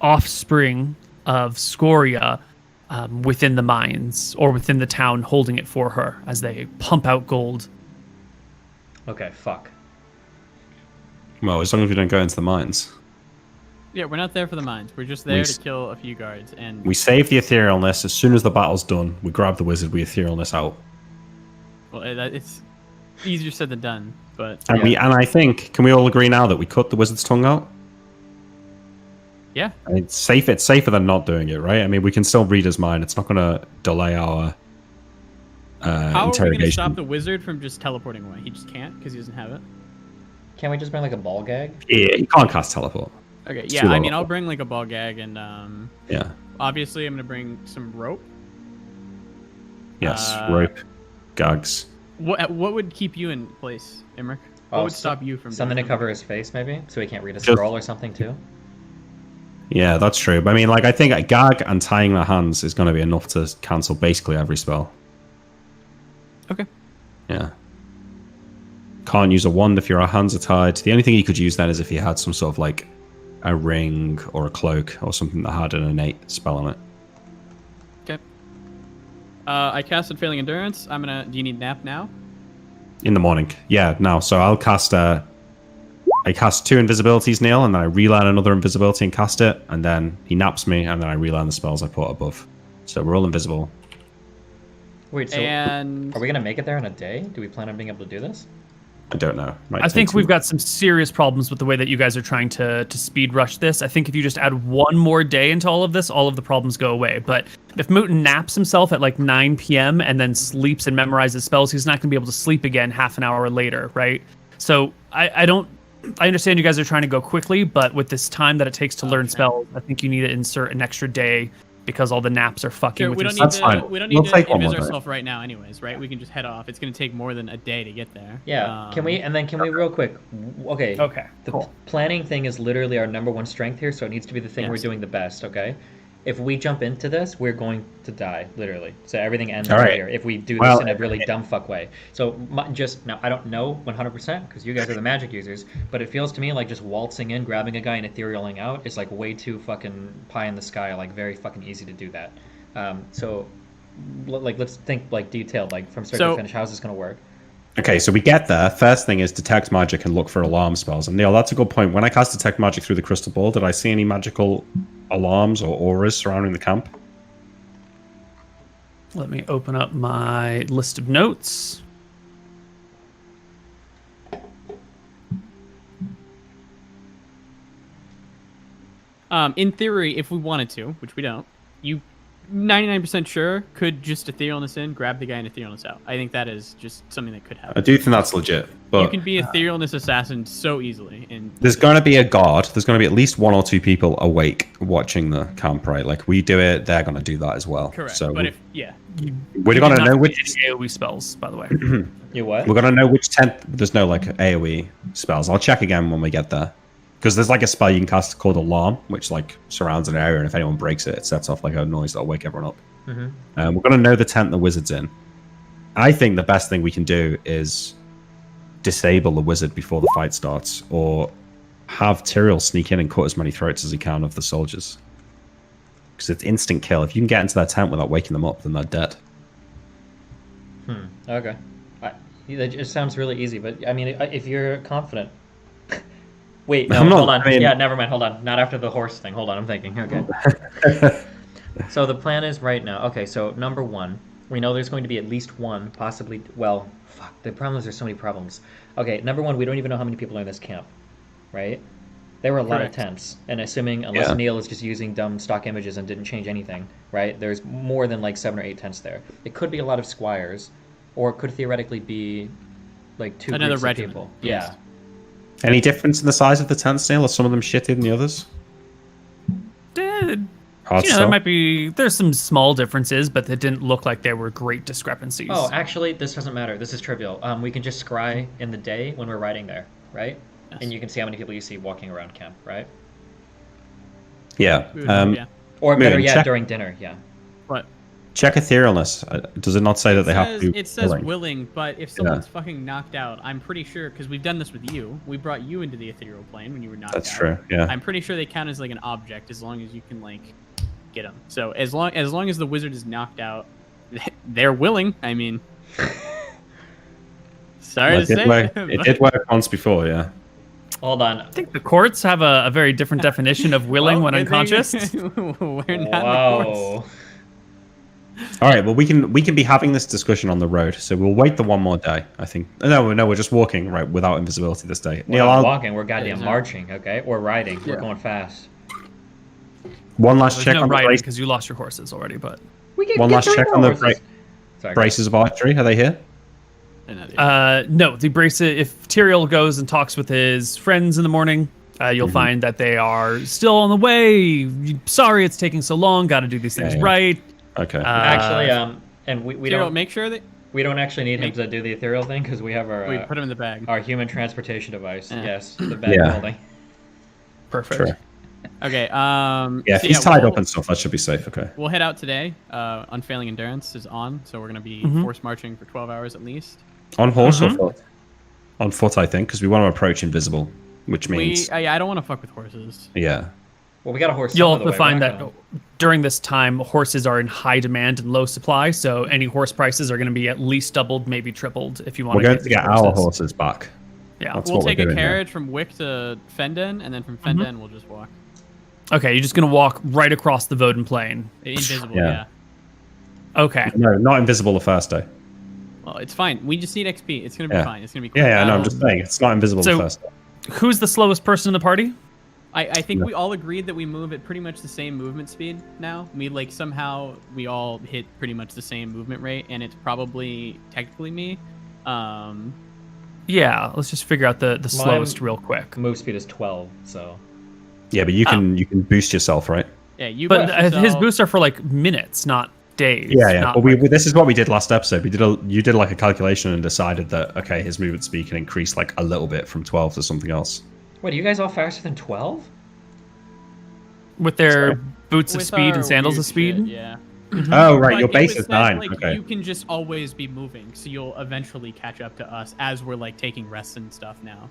Speaker 1: offspring of Scoria within the mines or within the town holding it for her as they pump out gold.
Speaker 4: Okay, fuck.
Speaker 2: Well, as long as we don't go into the mines.
Speaker 3: Yeah, we're not there for the mines. We're just there to kill a few guards. And
Speaker 2: we save the etherealness. As soon as the battle's done, we grab the wizard, we etherealness out.
Speaker 3: Well, it's easier said than done, but...
Speaker 2: And I think, can we all agree now that we cut the wizard's tongue out?
Speaker 3: Yeah.
Speaker 2: I mean, it's safer than not doing it, right? I mean, we can still read his mind. It's not going to delay our
Speaker 3: How are we going to stop the wizard from just teleporting away? He just can't because he doesn't have it.
Speaker 4: Can't we just bring like a ball gag?
Speaker 2: Yeah, you can't cast teleport.
Speaker 3: Okay, yeah, I mean, I'll bring like a ball gag and
Speaker 2: yeah.
Speaker 3: Obviously, I'm going to bring some rope.
Speaker 2: Yes, rope, gags.
Speaker 3: What would keep you in place, Imric? What would stop you from
Speaker 4: something to cover his face, maybe, so he can't read a scroll or something too?
Speaker 2: Yeah, that's true. But I mean, like, I think a gag and tying their hands is going to be enough to cancel basically every spell.
Speaker 3: Okay.
Speaker 2: Yeah. Can't use a wand if your hands are tied. The only thing you could use then is if you had some sort of like a ring or a cloak or something that had an innate spell on it.
Speaker 3: Okay. I casted Failing Endurance. Do you need nap now?
Speaker 2: In the morning. Yeah, now. So I'll cast I cast 2 invisibilities, Neal, and then I relearn another invisibility and cast it, and then he naps me, and then I relearn the spells I put above. So we're all invisible.
Speaker 4: Wait, so are we going to make it there in a day? Do we plan on being able to do this?
Speaker 2: I don't know.
Speaker 1: I think we've got some serious problems with the way that you guys are trying to speed rush this. I think if you just add one more day into all of this, all of the problems go away. But if Mouton naps himself at like 9 p.m. and then sleeps and memorizes spells, he's not going to be able to sleep again half an hour later, right? So I understand you guys are trying to go quickly, but with this time that it takes to learn spells, I think you need to insert an extra day because all the naps are fucking with your
Speaker 3: stuff. We don't need to invis ourselves right now anyways, right? We can just head off. It's going to take more than a day to get there.
Speaker 4: Yeah. Can we real quick? Okay.
Speaker 1: Okay.
Speaker 4: The planning thing is literally our #1 strength here, so it needs to be the thing we're doing the best, okay? if we jump into this, we're going to die, literally. So everything ends
Speaker 2: All right.
Speaker 4: here if we do this
Speaker 2: Well,
Speaker 4: in a really dumb fuck way. So just now, I don't know 100% because you guys are the magic users, but it feels to me like just waltzing in, grabbing a guy, and etherealing out is like way too fucking pie in the sky, like very fucking easy to do that. So, like, let's think like detailed, like from start to finish. How's this gonna work?
Speaker 2: Okay, so we get there. First thing is detect magic and look for alarm spells. And Neal, that's a good point. When I cast detect magic through the crystal ball, did I see any magical alarms or auras surrounding the camp?
Speaker 1: Let me open up my list of notes.
Speaker 3: In theory, if we wanted to, which we don't, you 99% sure could just etherealness in, grab the guy and etherealness out. I think that is just something that could
Speaker 2: I
Speaker 3: happen.
Speaker 2: do think that's legit. But
Speaker 3: You can be etherealness assassin so easily. And
Speaker 2: there's going to be a guard. There's going to be at least 1 or 2 people awake watching the camp, right? Like we do it, they're going to do that as well.
Speaker 3: correct.
Speaker 2: So
Speaker 3: But if we're
Speaker 2: we're going to know which
Speaker 1: AoE spells, by the way.
Speaker 4: You what?
Speaker 2: we're going to know which tent. There's no like AoE spells. I'll check again when we get there. Because there's like a spell you can cast called Alarm, which like surrounds an area, and if anyone breaks it, it sets off like a noise that'll wake everyone up. We're going to know the tent the wizard's in. I think the best thing we can do is disable the wizard before the fight starts, or have Tyrael sneak in and cut as many throats as he can of the soldiers. Because it's instant kill. If you can get into their tent without waking them up, then they're dead.
Speaker 4: Okay. It just sounds really easy, but I mean, if you're confident. Wait, no,
Speaker 2: I'm not-
Speaker 4: hold on.
Speaker 2: I mean-
Speaker 4: Yeah, never mind. Hold on. Not after the horse thing. Hold on, I'm thinking. Okay. So the plan is right now. Okay, so number 1, we know there's going to be at least one, possibly. Well, fuck. The problem is there's so many problems. Okay, number 1, we don't even know how many people are in this camp, right? There were a lot of
Speaker 3: Correct.
Speaker 4: tents, and assuming unless
Speaker 2: Yeah.
Speaker 4: Neal is just using dumb stock images and didn't change anything, right? There's more than like 7 or 8 tents there. It could be a lot of squires, or it could theoretically be like 2
Speaker 3: Another
Speaker 4: groups of
Speaker 3: regiment,
Speaker 4: people.
Speaker 3: yes.
Speaker 4: Yeah.
Speaker 2: Any difference in the size of the tents, Neal? Are some of them shittier than the others? Hard
Speaker 1: There
Speaker 2: sell?
Speaker 1: might be, there's some small differences, but they didn't look like there were great discrepancies.
Speaker 4: Oh, actually, this doesn't matter. This is trivial. We can just scry in the day when we're riding there, right?
Speaker 3: Yes.
Speaker 4: And you can see how many people you see walking around camp, right?
Speaker 2: Yeah.
Speaker 3: Yeah.
Speaker 4: Or better
Speaker 2: Moving,
Speaker 4: yet,
Speaker 2: check-
Speaker 4: during dinner, yeah.
Speaker 3: But
Speaker 2: Check etherealness. Does it not say that they have to be
Speaker 3: it says
Speaker 2: willing?
Speaker 3: willing, but if someone's fucking knocked out, I'm pretty sure, because we've done this with you. We brought you into the ethereal plane when you were knocked
Speaker 2: That's
Speaker 3: out.
Speaker 2: true, yeah.
Speaker 3: I'm pretty sure they count as like an object as long as you can like get them. So as long as the wizard is knocked out, they're willing. I mean, sorry to say,
Speaker 2: It did work once before, yeah.
Speaker 4: Hold on.
Speaker 1: I think the courts have a very different definition of willing when
Speaker 3: good thing
Speaker 1: unconscious.
Speaker 3: we're not
Speaker 4: Whoa.
Speaker 3: in the courts.
Speaker 2: All right, well, we can be having this discussion on the road, so we'll wait the one more day, I think. No, we're just walking, right, without invisibility this day.
Speaker 4: We're
Speaker 2: Neal,
Speaker 4: not
Speaker 2: I'll-
Speaker 4: walking, we're goddamn
Speaker 3: Yeah.
Speaker 4: marching, okay? Or riding. We're
Speaker 3: Yeah.
Speaker 4: going fast.
Speaker 2: one last
Speaker 1: There's
Speaker 2: check
Speaker 1: no
Speaker 2: on the
Speaker 1: riding
Speaker 2: brace,
Speaker 1: because you lost your horses already, but
Speaker 4: We can
Speaker 2: one
Speaker 4: get
Speaker 2: last
Speaker 4: 3
Speaker 2: check
Speaker 4: more
Speaker 2: on the
Speaker 4: horses. Sorry.
Speaker 2: braces of archery. Are they here?
Speaker 3: They're not there.
Speaker 1: no, the bracelet. If Tyrael goes and talks with his friends in the morning, you'll find that they are still on the way. Sorry, it's taking so long. Got to do these things
Speaker 2: Yeah.
Speaker 1: right.
Speaker 2: Okay.
Speaker 4: Actually, and we
Speaker 3: Tyrael,
Speaker 4: don't
Speaker 3: make sure that
Speaker 4: we don't actually need him to do the ethereal thing because we have
Speaker 3: we
Speaker 4: our
Speaker 3: put them in the bag.
Speaker 4: our human transportation device.
Speaker 3: Yeah.
Speaker 4: Yes, the bag
Speaker 2: Yeah.
Speaker 4: holding.
Speaker 1: Perfect.
Speaker 2: True.
Speaker 3: Okay.
Speaker 2: Yeah, if
Speaker 3: so
Speaker 2: he's tied
Speaker 3: we'll-
Speaker 2: up and stuff, that should be safe, okay.
Speaker 3: We'll head out today. Unfailing Endurance is on, so we're going to be force marching for 12 hours at least.
Speaker 2: On horse or foot? On foot, I think, because we want to approach invisible, which means...
Speaker 3: I don't want to fuck with horses.
Speaker 2: Yeah.
Speaker 4: Well, we got a horse.
Speaker 1: You'll
Speaker 4: some of
Speaker 1: have
Speaker 4: the
Speaker 1: to
Speaker 4: way. We're
Speaker 1: find
Speaker 4: not
Speaker 1: that
Speaker 4: gonna-
Speaker 1: during this time, horses are in high demand and low supply, so any horse prices are going to be at least doubled, maybe tripled, if you want
Speaker 2: We're going to
Speaker 1: these
Speaker 2: get our horses back.
Speaker 1: Yeah.
Speaker 2: That's
Speaker 3: We'll
Speaker 2: what we're
Speaker 3: take a
Speaker 2: doing here.
Speaker 3: carriage from Wick to Fenden, and then from Fenden we'll just walk.
Speaker 1: Okay, you're just going to walk right across the Voden Plain.
Speaker 3: Invisible,
Speaker 2: Yeah.
Speaker 3: yeah.
Speaker 1: Okay.
Speaker 2: No, not invisible the first day.
Speaker 3: Well, it's fine. We just need XP. It's going to be
Speaker 2: Yeah.
Speaker 3: fine. It's going to be cool.
Speaker 2: Yeah, no, I'm just saying, it's not invisible
Speaker 1: So-
Speaker 2: the first day.
Speaker 1: Who's the slowest person in the party?
Speaker 3: I think
Speaker 2: Yeah.
Speaker 3: we all agreed that we move at pretty much the same movement speed now. Somehow we all hit pretty much the same movement rate, and it's probably technically me.
Speaker 1: Yeah, let's just figure out the slowest real quick.
Speaker 4: Move speed is 12, so
Speaker 2: Yeah, but you can boost yourself, right?
Speaker 3: Yeah, you
Speaker 1: But
Speaker 3: boost
Speaker 1: his
Speaker 3: yourself.
Speaker 1: boosts are for like minutes, not days.
Speaker 2: Yeah.
Speaker 1: not
Speaker 2: But
Speaker 1: like-
Speaker 2: this is what we did last episode. You did like a calculation and decided that, okay, his movement speed can increase like a little bit from 12 to something else.
Speaker 4: Wait, are you guys all faster than 12?
Speaker 1: with their
Speaker 2: Sorry?
Speaker 1: boots of
Speaker 3: With
Speaker 1: speed
Speaker 3: our
Speaker 1: and sandals
Speaker 3: weird
Speaker 1: of speed.
Speaker 3: shit, yeah.
Speaker 2: Oh, right.
Speaker 3: But
Speaker 2: Your
Speaker 3: it
Speaker 2: base
Speaker 3: was
Speaker 2: is
Speaker 3: said,
Speaker 2: 9.
Speaker 3: Like,
Speaker 2: Okay.
Speaker 3: you can just always be moving, so you'll eventually catch up to us as we're like taking rests and stuff now.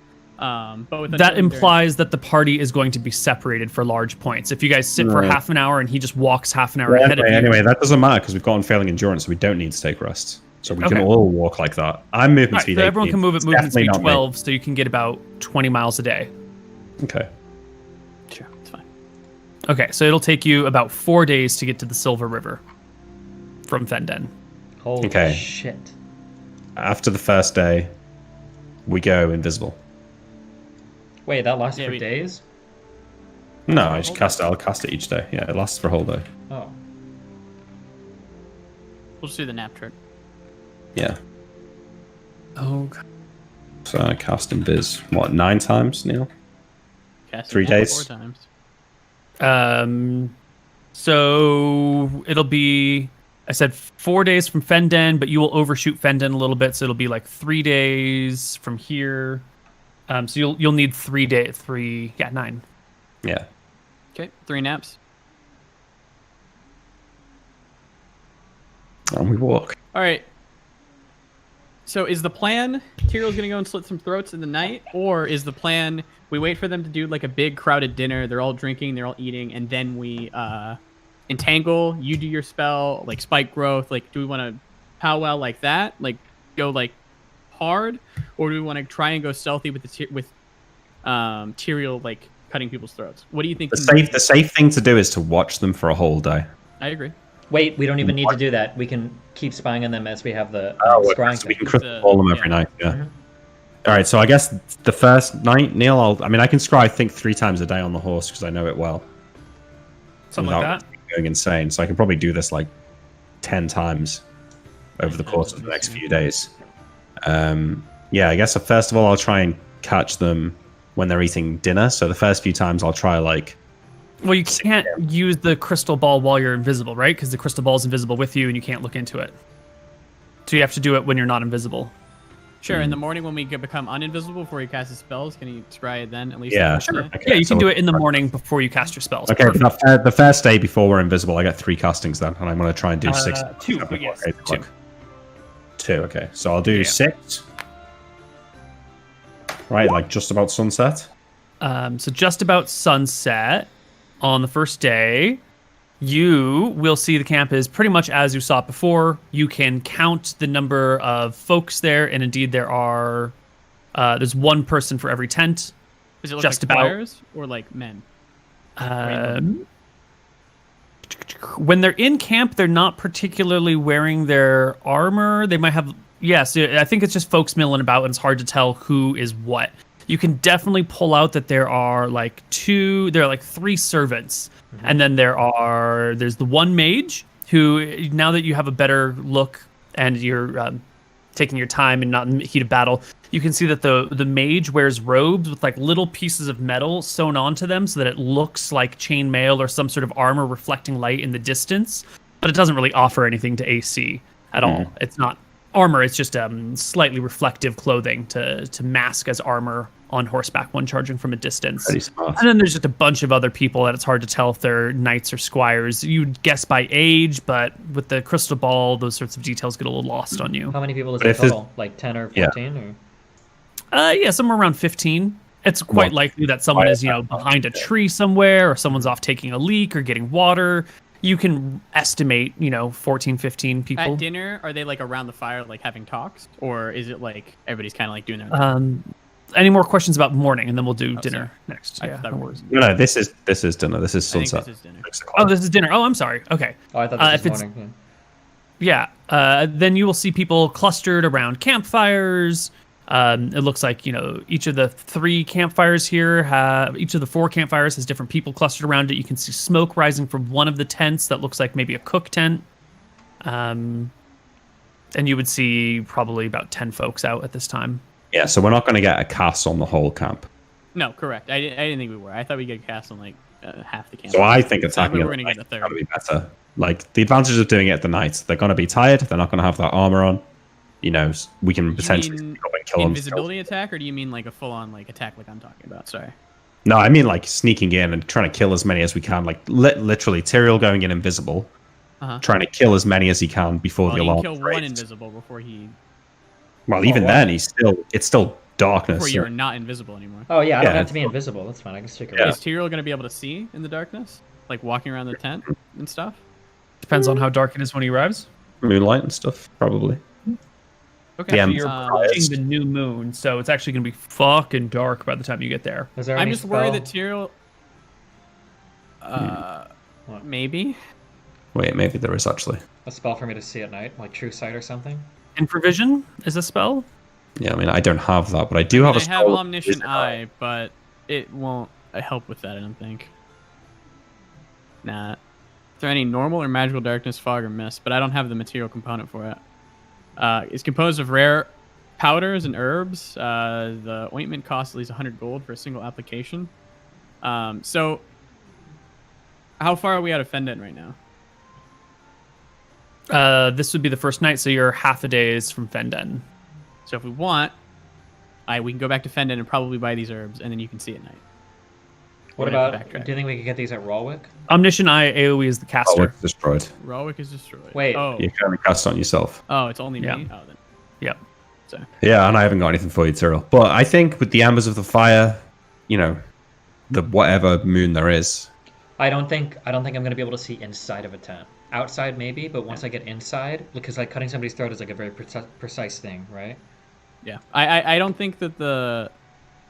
Speaker 3: But with
Speaker 1: That
Speaker 3: unwilling
Speaker 1: implies that the party is going to be separated for large points. If you guys sit for
Speaker 2: Right.
Speaker 1: half an hour and he just walks half an hour
Speaker 2: Well,
Speaker 1: ahead of you,
Speaker 2: anyway, that doesn't matter because we've got unfailing endurance, so we don't need to take rests. So we can
Speaker 1: Okay.
Speaker 2: all walk like that. I'm movement
Speaker 1: All right,
Speaker 2: speed
Speaker 1: so everyone
Speaker 2: 18.
Speaker 1: can move at
Speaker 2: It's
Speaker 1: movement
Speaker 2: definitely
Speaker 1: speed
Speaker 2: not me.
Speaker 1: 12, so you can get about 20 miles a day.
Speaker 2: Okay.
Speaker 3: Sure, it's fine.
Speaker 1: Okay, so it'll take you about 4 days to get to the Silver River from Fenden.
Speaker 4: Holy
Speaker 2: Okay.
Speaker 4: shit.
Speaker 2: After the first day, we go invisible.
Speaker 4: Wait, that lasts
Speaker 3: Yeah,
Speaker 4: for
Speaker 3: we-
Speaker 4: days?
Speaker 2: No, I just cast it. I'll cast it each day. Yeah, it lasts for a whole day.
Speaker 4: Oh.
Speaker 3: We'll just do the nap trick.
Speaker 2: Yeah.
Speaker 1: Oh,
Speaker 2: So I cast Invis, what, 9 times, Neil?
Speaker 3: Cast
Speaker 2: 3
Speaker 3: it now
Speaker 2: days?
Speaker 3: 4 times.
Speaker 1: So it'll be, I said 4 days from Fenden, but you will overshoot Fenden a little bit, so it'll be like 3 days from here. So you'll need 9.
Speaker 2: Yeah.
Speaker 3: Okay, 3 naps.
Speaker 2: And we walk.
Speaker 3: All right. So is the plan Tyrell's gonna go and slit some throats in the night, or is the plan we wait for them to do like a big crowded dinner? They're all drinking, they're all eating, and then we entangle. You do your spell, like spike growth. Like, do we want to powwow like that, like go like hard, or do we want to try and go stealthy with Tyrael like cutting people's throats? What do you think?
Speaker 2: The safe thing to do is to watch them for a whole day.
Speaker 3: I agree.
Speaker 4: Wait, we don't even need to do that. We can keep spying on them as we have the scrying
Speaker 2: So we can
Speaker 4: thing.
Speaker 2: crystal ball them every
Speaker 3: yeah.
Speaker 2: night. Yeah. All right. So I guess the first night, Neil. I mean, I can scry. I think 3 times a day on the horse because I know it well.
Speaker 1: Something like
Speaker 2: Without
Speaker 1: that.
Speaker 2: Going insane. So I can probably do this like 10 times over the course of the next few days. Yeah. I guess first of all, I'll try and catch them when they're eating dinner. So the first few times, I'll try like.
Speaker 1: Well, you can't use the crystal ball while you're invisible, right? Because the crystal ball is invisible with you and you can't look into it. So you have to do it when you're not invisible.
Speaker 3: Sure. In the morning when we become uninvisible before he casts his spells, can he scry it then at least?
Speaker 2: Yeah,
Speaker 3: the first
Speaker 2: sure.
Speaker 3: day?
Speaker 2: Okay,
Speaker 1: Yeah, you
Speaker 2: so
Speaker 1: can do it in the morning before you cast your spells.
Speaker 2: Okay, but the first day before we're invisible, I get 3 castings then, and I'm going to try and do 6.
Speaker 1: 2, but yes,
Speaker 2: 8
Speaker 1: 2.
Speaker 2: o'clock. 2, okay. So I'll do
Speaker 1: Yeah.
Speaker 2: 6. Right, like just about sunset.
Speaker 1: So just about sunset on the first day, you will see the camp is pretty much as you saw it before. You can count the number of folks there, and indeed there are. There's 1 person for every tent.
Speaker 3: Does it look
Speaker 1: Just
Speaker 3: like
Speaker 1: about.
Speaker 3: choirs or like men?
Speaker 1: When they're in camp, they're not particularly wearing their armor. They might have. Yes, I think it's just folks milling about, and it's hard to tell who is what. You can definitely pull out that there are like 3 servants, and then there's the 1 mage who, now that you have a better look and you're taking your time and not in the heat of battle, you can see that the mage wears robes with like little pieces of metal sewn onto them so that it looks like chainmail or some sort of armor reflecting light in the distance, but it doesn't really offer anything to AC at all. It's not armor, it's just slightly reflective clothing to mask as armor on horseback when charging from a distance.
Speaker 2: Pretty smart.
Speaker 1: And then there's just a bunch of other people that it's hard to tell if they're knights or squires. You'd guess by age, but with the crystal ball, those sorts of details get a little lost on you.
Speaker 4: How many people is
Speaker 2: But
Speaker 4: it
Speaker 2: if it's-
Speaker 4: total? Like 10 or
Speaker 2: Yeah.
Speaker 4: 14? Or?
Speaker 1: Yeah, somewhere around 15. It's quite likely that someone is, behind a tree somewhere, or someone's off taking a leak or getting water. You can estimate, 14, 15 people.
Speaker 3: At dinner, are they like around the fire, like having talks, or is it like everybody's kind of like doing their own thing?
Speaker 1: Any more questions about morning, and then we'll do dinner
Speaker 3: sorry.
Speaker 1: next.
Speaker 3: I
Speaker 1: Yeah,
Speaker 3: thought
Speaker 1: no
Speaker 3: we were-
Speaker 1: worries.
Speaker 2: No, this is dinner. This is
Speaker 3: I think
Speaker 2: sunset.
Speaker 3: this is dinner.
Speaker 2: 6
Speaker 1: Oh,
Speaker 2: o'clock.
Speaker 1: this is dinner. Oh, I'm sorry. Okay.
Speaker 4: Oh, I thought this
Speaker 1: if
Speaker 4: was
Speaker 1: it's-
Speaker 4: morning.
Speaker 1: Yeah. Then you will see people clustered around campfires. It looks like, each of the 3 campfires here each of the 4 campfires has different people clustered around it. You can see smoke rising from one of the tents that looks like maybe a cook tent. And you would see probably about 10 folks out at this time.
Speaker 2: Yeah, so we're not going to get a cast on the whole camp.
Speaker 3: No, correct. I didn't think we were. I thought we get cast on like half the camp.
Speaker 2: So I think
Speaker 3: So
Speaker 2: attacking
Speaker 3: we're
Speaker 2: at
Speaker 3: gonna
Speaker 2: the
Speaker 3: get
Speaker 2: night
Speaker 3: a
Speaker 2: is
Speaker 3: third.
Speaker 2: going to be better. Like, the advantage of doing it at the night, they're going to be tired. They're not going to have that armor on. We can potentially
Speaker 3: mean
Speaker 2: sneak up and kill them.
Speaker 3: invisibility attack, or do you mean like a full-on like attack like I'm talking about? Sorry.
Speaker 2: No, I mean like sneaking in and trying to kill as many as we can. Like literally, Tyrael going in invisible, trying to kill as many as he can before the alarm.
Speaker 3: He can kill one invisible before he.
Speaker 2: Well, even then, it's still darkness.
Speaker 3: Before you're not invisible anymore.
Speaker 4: Oh yeah, I don't have to be invisible. That's fine. I can stick around.
Speaker 3: Is Tyrael going to be able to see in the darkness, like walking around the tent and stuff?
Speaker 1: Depends on how dark it is when he arrives.
Speaker 2: Moonlight and stuff, probably.
Speaker 3: Okay.
Speaker 2: Yeah,
Speaker 1: So you're approaching the new moon, so it's actually going to be fucking dark by the time you get there.
Speaker 4: Is there
Speaker 3: I'm
Speaker 4: any
Speaker 3: just worried that
Speaker 4: spell?
Speaker 3: Tyrael. Maybe.
Speaker 2: Wait, maybe there is actually.
Speaker 4: A spell for me to see at night, like True Sight or something?
Speaker 1: Infravision is a spell.
Speaker 2: Yeah, I mean, I don't have that, but I do have a
Speaker 3: I
Speaker 2: spell.
Speaker 3: have Omniscient Eye, but it won't help with that, I don't think. Nah. Is there any normal or magical darkness, fog, or mist? But I don't have the material component for it. It's composed of rare powders and herbs. The ointment costs at least 100 gold for a single application. So, how far are we out of Fendon right now?
Speaker 1: This would be the first night, so you're half a days from Fendon.
Speaker 3: So if we want, we can go back to Fendon and probably buy these herbs, and then you can see at night.
Speaker 4: What about, do you think we could get these at Rawwick?
Speaker 1: Omniscient Eye AoE is the caster.
Speaker 2: Oh, it's destroyed.
Speaker 3: Rawwick is destroyed.
Speaker 4: Wait.
Speaker 3: Oh.
Speaker 2: You can only cast on yourself.
Speaker 3: Oh, it's only me?
Speaker 1: Yeah.
Speaker 3: Oh, then.
Speaker 1: Yep.
Speaker 3: So.
Speaker 2: Yeah, and I haven't got anything for you, Tyrael. But I think with the embers of the fire, the whatever moon there is.
Speaker 4: I don't think I'm gonna be able to see inside of a tent. Outside maybe, but once I get inside, because like cutting somebody's throat is like a very precise thing, right?
Speaker 3: Yeah, I don't think that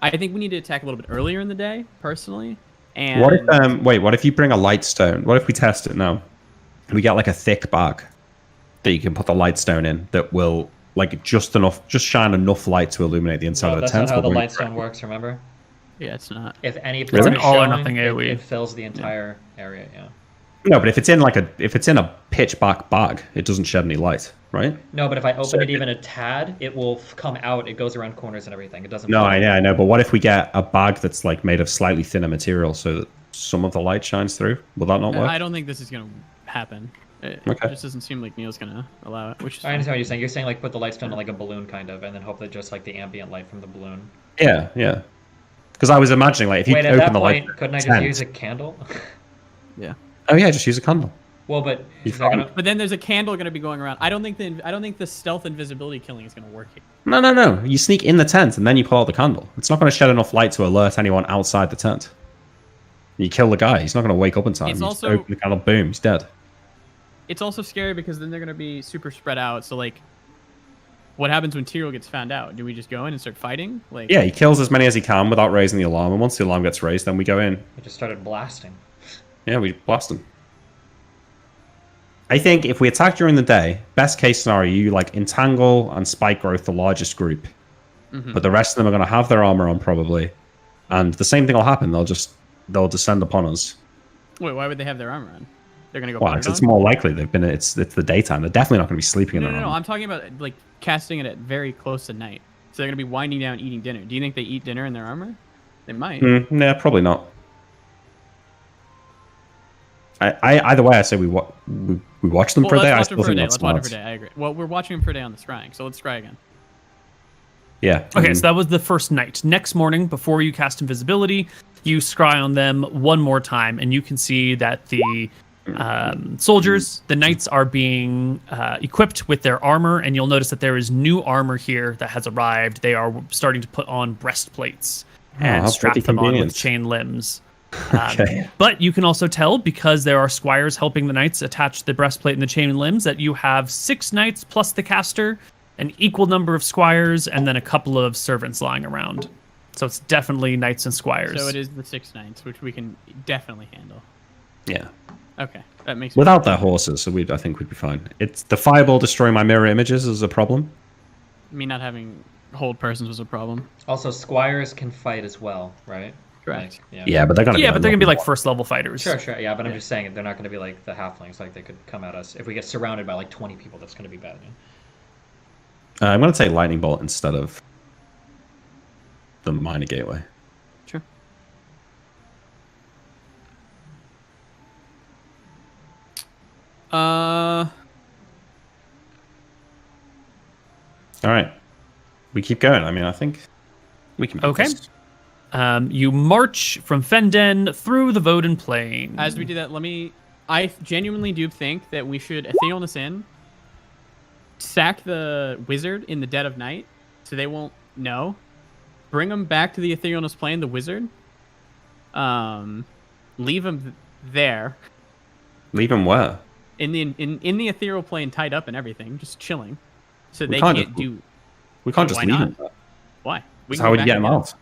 Speaker 3: I think we need to attack a little bit earlier in the day, personally. And
Speaker 2: What if what if you bring a light stone? What if we test it now? We get like a thick bag that you can put the light stone in that will like just shine enough light to illuminate the inside of the
Speaker 4: That's
Speaker 2: tent.
Speaker 4: not how the light stone works, remember?
Speaker 3: Yeah, it's not.
Speaker 4: If any
Speaker 1: It's
Speaker 4: part
Speaker 1: an
Speaker 4: is
Speaker 1: all or
Speaker 4: showing,
Speaker 1: nothing AoE.
Speaker 4: it fills the entire area, yeah.
Speaker 2: No, but if it's in a pitch black bag, it doesn't shed any light, right?
Speaker 4: No, but if I open it even a tad, it will come out. It goes around corners and everything. It doesn't.
Speaker 2: No, I know. But what if we get a bag that's like made of slightly thinner material so that some of the light shines through? Will that not work?
Speaker 3: I don't think this is gonna happen. It just doesn't seem like Neal's gonna allow it. Which is
Speaker 4: I understand what you're saying. You're saying like put the light stone in like a balloon kind of, and then hope that just like the ambient light from the balloon.
Speaker 2: Yeah. Because I was imagining like if you
Speaker 4: Wait, at
Speaker 2: open
Speaker 4: that
Speaker 2: the
Speaker 4: point,
Speaker 2: light,
Speaker 4: couldn't I just use a candle?
Speaker 3: Yeah.
Speaker 2: Oh yeah, just use a candle.
Speaker 4: Well, but is that
Speaker 2: fine.
Speaker 4: gonna...
Speaker 3: But then there's a candle going to be going around. I don't think the stealth invisibility killing is going to work here.
Speaker 2: No. You sneak in the tent and then you pull out the candle. It's not going to shed enough light to alert anyone outside the tent. You kill the guy. He's not going to wake up in time.
Speaker 3: It's
Speaker 2: You just
Speaker 3: also-
Speaker 2: open the candle, boom, he's dead.
Speaker 3: It's also scary because then they're going to be super spread out. So like, what happens when Tyrael gets found out? Do we just go in and start fighting? Like,
Speaker 2: Yeah, he kills as many as he can without raising the alarm. And once the alarm gets raised, then we go in.
Speaker 4: I just started blasting.
Speaker 2: Yeah, we blast them. I think if we attack during the day, best case scenario, you like entangle and spike growth the largest group. But the rest of them are going to have their armor on probably. And the same thing will happen. They'll descend upon us.
Speaker 3: Wait, why would they have their armor on? They're going to go.
Speaker 2: Well, it's more likely it's the daytime. They're definitely not going to be sleeping in their
Speaker 3: No.
Speaker 2: armor.
Speaker 3: I'm talking about like casting it at very close to night. So they're going to be winding down, eating dinner. Do you think they eat dinner in their armor? They might.
Speaker 2: Nah, probably not. Either way, I say we watch them for a day. I
Speaker 3: Let's
Speaker 2: still
Speaker 3: watch them for a
Speaker 2: think
Speaker 3: day.
Speaker 2: that's
Speaker 3: Let's watch them
Speaker 2: smart.
Speaker 3: for a day. I agree. Well, we're watching them for a day on the scrying, so let's scry again.
Speaker 2: Yeah.
Speaker 1: Okay, so that was the first night. Next morning, before you cast invisibility, you scry on them one more time, and you can see that the soldiers, the knights, are being equipped with their armor, and you'll notice that there is new armor here that has arrived. They are starting to put on breastplates and
Speaker 2: how
Speaker 1: strap
Speaker 2: pretty
Speaker 1: them on
Speaker 2: convenient.
Speaker 1: with chain limbs.
Speaker 2: Okay.
Speaker 1: But you can also tell, because there are squires helping the knights attach the breastplate and the chain limbs, that you have 6 knights plus the caster, an equal number of squires, and then a couple of servants lying around. So it's definitely knights and squires.
Speaker 3: So it is the 6 knights, which we can definitely handle.
Speaker 2: Yeah.
Speaker 3: Okay, that makes
Speaker 2: Without their horses, so I think we'd be fine. It's the fireball destroying my mirror images is a problem.
Speaker 3: me not having hold persons was a problem.
Speaker 4: Also, squires can fight as well, right?
Speaker 3: Correct.
Speaker 4: Like,
Speaker 2: Yeah, but they're gonna.
Speaker 1: Yeah, but they're gonna be like first level fighters.
Speaker 4: Sure, yeah, but I'm just saying they're not going to be like the halflings. Like they could come at us if we get surrounded by like 20 people. That's going to be bad. Yeah?
Speaker 2: I'm gonna take lightning bolt instead of the minor gateway.
Speaker 3: Sure.
Speaker 2: All right, we keep going. I mean, I think we can. Make
Speaker 1: Okay.
Speaker 2: this.
Speaker 1: You march from Fenden through the Voden Plain.
Speaker 3: As we do that, I genuinely do think that we should Etherealness in, sack the wizard in the dead of night, so they won't know. Bring them back to the Etherealness Plane, the wizard. Leave him there.
Speaker 2: Leave him where?
Speaker 3: In the ethereal plane, tied up and everything, just chilling. So they
Speaker 2: can't
Speaker 3: can't do.
Speaker 2: We can't just
Speaker 3: Why
Speaker 2: leave
Speaker 3: not?
Speaker 2: him there.
Speaker 3: Why?
Speaker 2: So how would you get him out?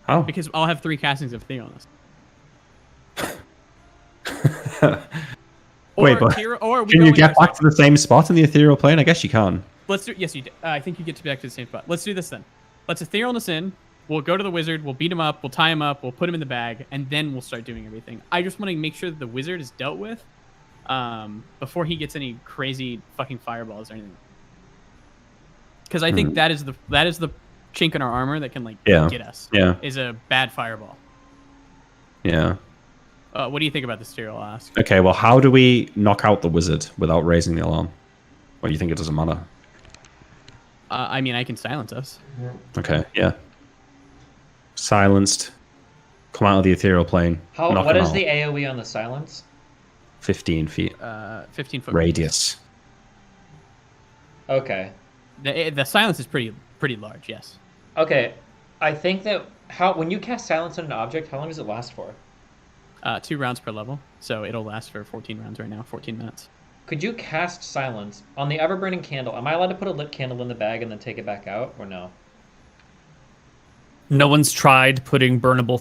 Speaker 2: How?
Speaker 3: Because I'll have 3 castings of Etherealness.
Speaker 2: Wait, but can you get back to the same spot in the ethereal plane? I guess you can.
Speaker 3: Let's do. Yes, you. I think you get back to the same spot. Let's do this then. Let's Etherealness in. We'll go to the wizard. We'll beat him up. We'll tie him up. We'll put him in the bag, and then we'll start doing everything. I just want to make sure that the wizard is dealt with, before he gets any crazy fucking fireballs or anything. Because I think that is the chink in our armor that can get us.
Speaker 2: Yeah.
Speaker 3: Is a bad fireball.
Speaker 2: Yeah.
Speaker 3: What do you think about this, Tyrell? I'll ask.
Speaker 2: Okay, well, how do we knock out the wizard without raising the alarm? Or do you think it doesn't matter?
Speaker 3: I mean, I can silence us.
Speaker 2: Okay, yeah. Silenced. Come out of the ethereal plane.
Speaker 4: What is the AoE on the silence?
Speaker 2: 15 feet.
Speaker 3: 15 foot
Speaker 2: radius.
Speaker 4: Okay.
Speaker 3: The silence is pretty large, yes.
Speaker 4: Okay. I think that when you cast silence on an object, how long does it last for?
Speaker 3: 2 rounds per level, so it'll last for 14 rounds right now, 14 minutes.
Speaker 4: Could you cast silence on the ever-burning candle? Am I allowed to put a lit candle in the bag and then take it back out, or no?
Speaker 1: No one's tried putting burnable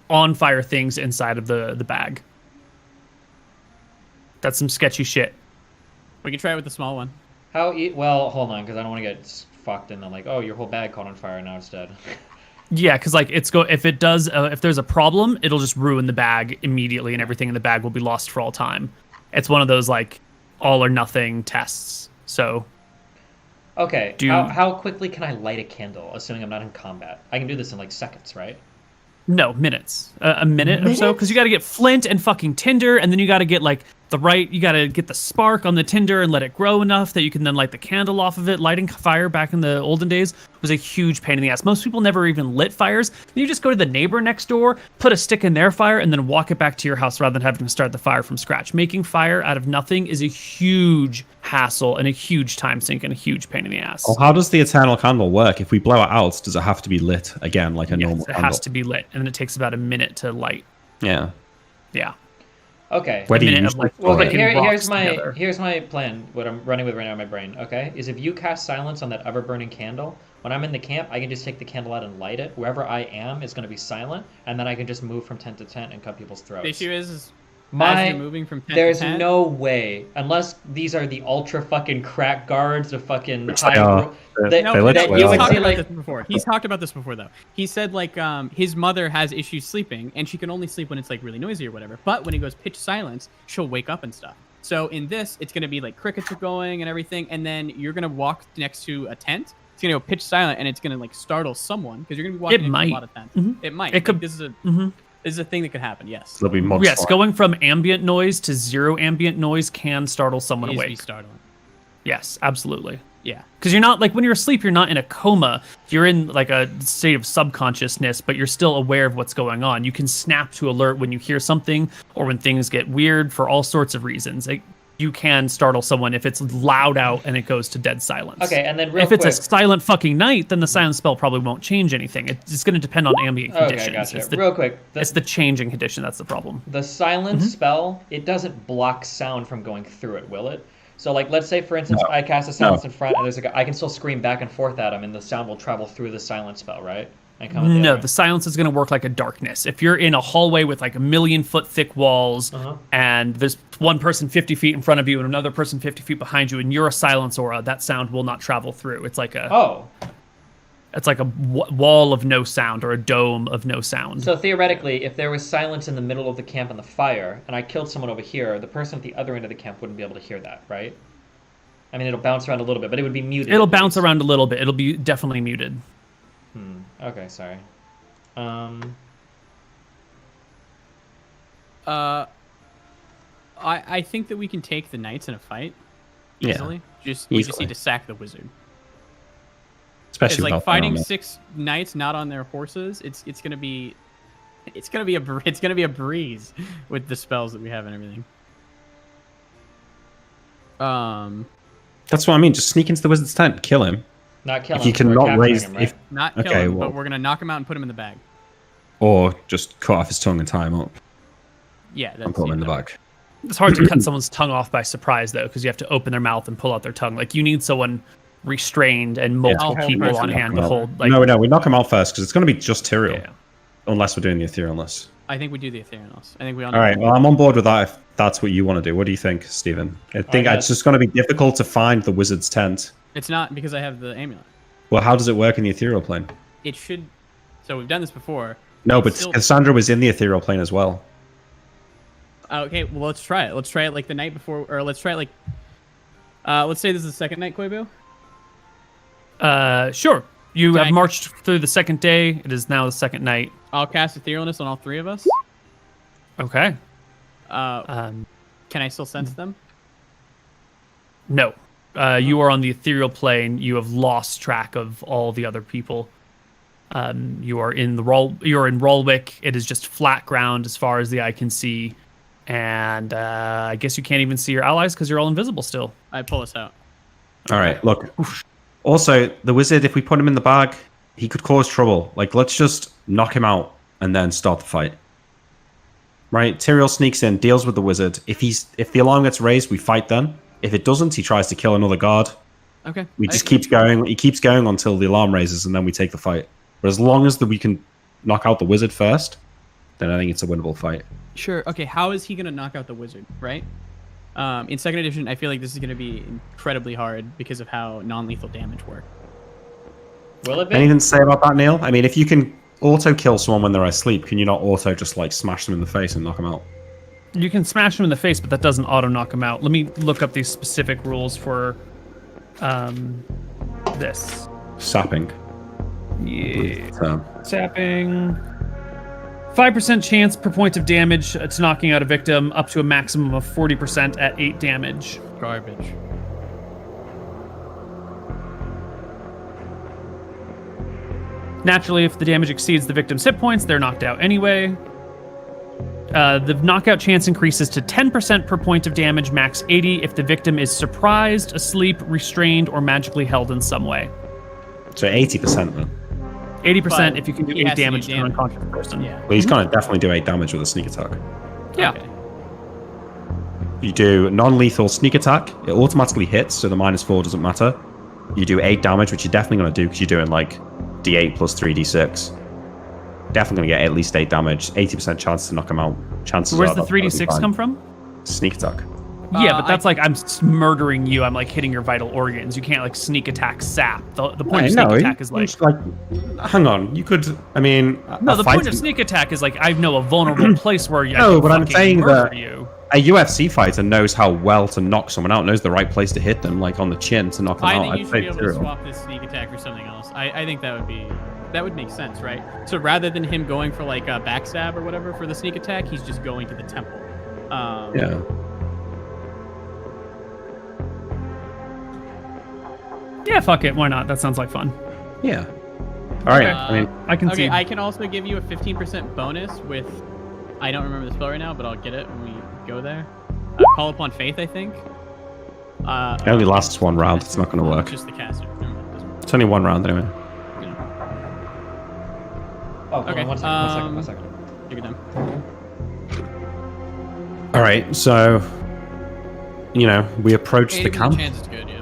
Speaker 1: on fire things inside of the bag. That's some sketchy shit.
Speaker 3: We can try it with the small one.
Speaker 4: Well, hold on, because I don't want to get fucked in. I'm like, oh, your whole bag caught on fire, and now it's dead.
Speaker 1: Yeah, because if there's a problem, it'll just ruin the bag immediately, and everything in the bag will be lost for all time. It's one of those all or nothing tests. So,
Speaker 4: okay, how quickly can I light a candle, assuming I'm not in combat? I can do this in seconds, right?
Speaker 1: No, minutes. A minute or so, because you got to get flint and fucking tinder, and then you got to get you got to get the spark on the tinder and let it grow enough that you can then light the candle off of it. Lighting fire back in the olden days was a huge pain in the ass. Most people never even lit fires. You just go to the neighbor next door, put a stick in their fire, and then walk it back to your house rather than having to start the fire from scratch. Making fire out of nothing is a huge hassle and a huge time sink and a huge pain in the ass.
Speaker 2: Well, how does the eternal candle work? If we blow it out, does it have to be lit again like a normal candle?
Speaker 1: It has to be lit, and then it takes about a minute to light.
Speaker 2: Yeah.
Speaker 1: Yeah.
Speaker 4: Okay.
Speaker 1: Here's
Speaker 4: my plan. What I'm running with right now in my brain. Okay, is if you cast silence on that ever-burning candle, when I'm in the camp, I can just take the candle out and light it. Wherever I am is going to be silent, and then I can just move from tent to tent and cut people's throats.
Speaker 3: The issue is as you're moving from tent
Speaker 4: there's
Speaker 3: to tent,
Speaker 4: no way, unless these are the ultra fucking crack guards of fucking
Speaker 2: Which
Speaker 4: high.
Speaker 3: He's talked about this before, though. He said his mother has issues sleeping, and she can only sleep when it's really noisy or whatever. But when it goes pitch silence, she'll wake up and stuff. So in this, it's gonna be crickets are going and everything, and then you're gonna walk next to a tent. It's gonna go pitch silent, and it's gonna startle someone because you're gonna be walking into a lot of tents.
Speaker 1: Mm-hmm.
Speaker 3: It might.
Speaker 1: It could.
Speaker 3: This is a thing that could happen. Yes.
Speaker 2: There'll be
Speaker 1: going from ambient noise to zero ambient noise can startle someone awake.
Speaker 3: Be startling.
Speaker 1: Yes, absolutely.
Speaker 3: Yeah.
Speaker 1: Because you're not when you're asleep, you're not in a coma. You're in a state of subconsciousness, but you're still aware of what's going on. You can snap to alert when you hear something or when things get weird for all sorts of reasons. You can startle someone if it's loud out and it goes to dead silence.
Speaker 4: Okay, and then
Speaker 1: if it's a silent fucking night, then the silence spell probably won't change anything. It's going to depend on ambient conditions.
Speaker 4: Okay, gotcha.
Speaker 1: Real
Speaker 4: quick.
Speaker 1: It's the changing condition that's the problem.
Speaker 4: The silence spell, it doesn't block sound from going through it, will it? So, let's say, for instance, I cast a silence in front, and there's a guy. I can still scream back and forth at him, and the sound will travel through the silence spell, right?
Speaker 1: No, the silence is going to work like a darkness. If you're in a hallway with 1,000,000-foot thick walls, and there's one person 50 feet in front of you and another person 50 feet behind you, and you're a silence aura, that sound will not travel through. It's like a wall of no sound or a dome of no sound.
Speaker 4: So theoretically, if there was silence in the middle of the camp and the fire, and I killed someone over here, the person at the other end of the camp wouldn't be able to hear that, right? I mean, it'll bounce around a little bit, but it would be muted.
Speaker 1: It'll bounce around a little bit. It'll be definitely muted.
Speaker 4: Okay, sorry.
Speaker 3: I think that we can take the knights in a fight easily.
Speaker 2: Yeah.
Speaker 3: We just need to sack the wizard.
Speaker 2: Especially
Speaker 3: It's like
Speaker 2: without
Speaker 3: fighting
Speaker 2: armor.
Speaker 3: 6 knights not on their horses. It's gonna be a breeze with the spells that we have and everything.
Speaker 2: That's what I mean. Just sneak into the wizard's tent, kill him.
Speaker 4: Not killing
Speaker 2: If you
Speaker 4: him, we're
Speaker 2: cannot
Speaker 4: capturing
Speaker 2: raise,
Speaker 4: him, right?
Speaker 2: if
Speaker 3: Not kill
Speaker 2: Okay,
Speaker 3: him,
Speaker 2: well-
Speaker 3: but we're gonna knock him out and put him in the bag.
Speaker 2: or just cut off his tongue and tie him up
Speaker 3: Yeah, that's
Speaker 2: and put him in the bag.
Speaker 1: It's hard to cut someone's tongue off by surprise, though, because you have to open their mouth and pull out their tongue. Like, you need someone restrained and multiple
Speaker 3: Yeah.
Speaker 1: people
Speaker 3: I'll
Speaker 1: on
Speaker 3: knock
Speaker 1: hand
Speaker 2: Knock
Speaker 1: to
Speaker 2: him
Speaker 1: hold.
Speaker 2: out.
Speaker 1: Like,
Speaker 2: No, we knock him out first because it's going to be just Tyrael,
Speaker 1: yeah.
Speaker 2: unless we're doing the Etherealness.
Speaker 3: I think we do the Etherealness. I think we all.
Speaker 2: All right, well, I'm on board with that if that's what you want to do. What do you think, Stephen? I think
Speaker 4: Alright,
Speaker 2: it's just going to be difficult to find the wizard's tent.
Speaker 3: It's not because I have the amulet.
Speaker 2: Well, how does it work in the ethereal plane?
Speaker 3: It should. So we've done this before.
Speaker 2: No,
Speaker 3: It's
Speaker 2: but
Speaker 3: still-
Speaker 2: Cassandra was in the ethereal plane as well.
Speaker 3: Okay, well let's try it. Let's try it like the night before, or let's try it like. Let's say this is the second night, Koibu.
Speaker 1: Sure. You
Speaker 3: Can
Speaker 1: have
Speaker 3: I-
Speaker 1: marched through the second day. It is now the second night.
Speaker 3: I'll cast Etherealness on all 3 of us.
Speaker 1: Okay.
Speaker 3: Can I still sense them?
Speaker 1: No. You are on the ethereal plane. You have lost track of all the other people. You are in Rolwick. It is just flat ground as far as the eye can see. And I guess you can't even see your allies because you're all invisible still.
Speaker 3: I pull us out.
Speaker 2: All right, look. Also, the wizard, if we put him in the bag, he could cause trouble. Like, let's just knock him out and then start the fight. Right? Tyrael sneaks in, deals with the wizard. If the alarm gets raised, we fight then. If it doesn't, he tries to kill another guard.
Speaker 3: Okay.
Speaker 2: We just keeps going. He keeps going until the alarm raises, and then we take the fight. But as long as we can knock out the wizard first, then I think it's a winnable fight.
Speaker 3: Sure. Okay. How is he gonna knock out the wizard? Right. In second edition, I feel like this is gonna be incredibly hard because of how non-lethal damage works.
Speaker 4: Will it be?
Speaker 2: Anything to say about that, Neal? I mean, if you can auto kill someone when they're asleep, can you not auto just like smash them in the face and knock them out?
Speaker 1: You can smash them in the face, but that doesn't auto knock them out. Let me look up these specific rules for this.
Speaker 2: Sapping.
Speaker 1: Yeah.
Speaker 2: So,
Speaker 1: Sapping. 5% chance per point of damage to knocking out a victim, up to a maximum of 40% at 8 damage.
Speaker 3: Garbage.
Speaker 1: Naturally, if the damage exceeds the victim's hit points, they're knocked out anyway. The knockout chance increases to 10% per point of damage, max 80 if the victim is surprised, asleep, restrained, or magically held in some way.
Speaker 2: so 80% then.
Speaker 1: 80%
Speaker 3: But
Speaker 1: if you can do
Speaker 3: he
Speaker 1: 8
Speaker 3: has to do
Speaker 1: damage to an
Speaker 3: damage.
Speaker 1: unconscious person.
Speaker 3: Yeah.
Speaker 2: Well, he's going to definitely do 8 damage with a sneak attack.
Speaker 1: Yeah.
Speaker 3: Okay.
Speaker 2: You do non-lethal sneak attack. It automatically hits, so the -4 doesn't matter. You do 8 damage, which you're definitely going to do because you're doing like D8 plus 3d6. Definitely going to get at least 8 damage. 80% chance to knock him out. Chances
Speaker 1: Where's
Speaker 2: are
Speaker 1: the
Speaker 2: that's gonna be
Speaker 1: 3d6
Speaker 2: fine.
Speaker 1: come from?
Speaker 2: Sneak attack.
Speaker 1: Yeah, but that's like I'm murdering you. I'm like hitting your vital organs. You can't like sneak attack sap. The point of sneak attack is like
Speaker 2: hang on. You could. I mean,
Speaker 1: no.
Speaker 2: a
Speaker 1: The point of
Speaker 2: fighting-
Speaker 1: sneak attack is like I know a vulnerable place where you.
Speaker 2: No, but I'm
Speaker 1: fucking
Speaker 2: saying
Speaker 1: murder
Speaker 2: that-
Speaker 1: you.
Speaker 2: A UFC fighter knows how well to knock someone out. Knows the right place to hit them, like on the chin to knock them
Speaker 3: I
Speaker 2: out.
Speaker 3: think you
Speaker 2: I'd
Speaker 3: should
Speaker 2: say
Speaker 3: be able to
Speaker 2: Tyrael.
Speaker 3: swap this sneak attack for something else. I think that would make sense, right? So rather than him going for like a backstab or whatever for the sneak attack, he's just going to the temple.
Speaker 2: Yeah.
Speaker 1: Yeah, fuck it. Why not? That sounds like fun.
Speaker 2: Yeah. All right.
Speaker 3: Uh,
Speaker 2: I mean,
Speaker 1: I can see.
Speaker 3: Okay, I can also give you a 15% bonus with. I don't remember the spell right now, but I'll get it when we go there. Call upon faith, I think.
Speaker 2: it only lasts one round. It's not going to work.
Speaker 3: Just the caster. Never mind, doesn't work.
Speaker 2: It's only one round anyway.
Speaker 4: Oh, hold
Speaker 3: Okay,
Speaker 4: on, one second.
Speaker 3: Take it down.
Speaker 2: All right. So, we approach the
Speaker 3: 80%
Speaker 2: camp.
Speaker 3: chance is good, yeah.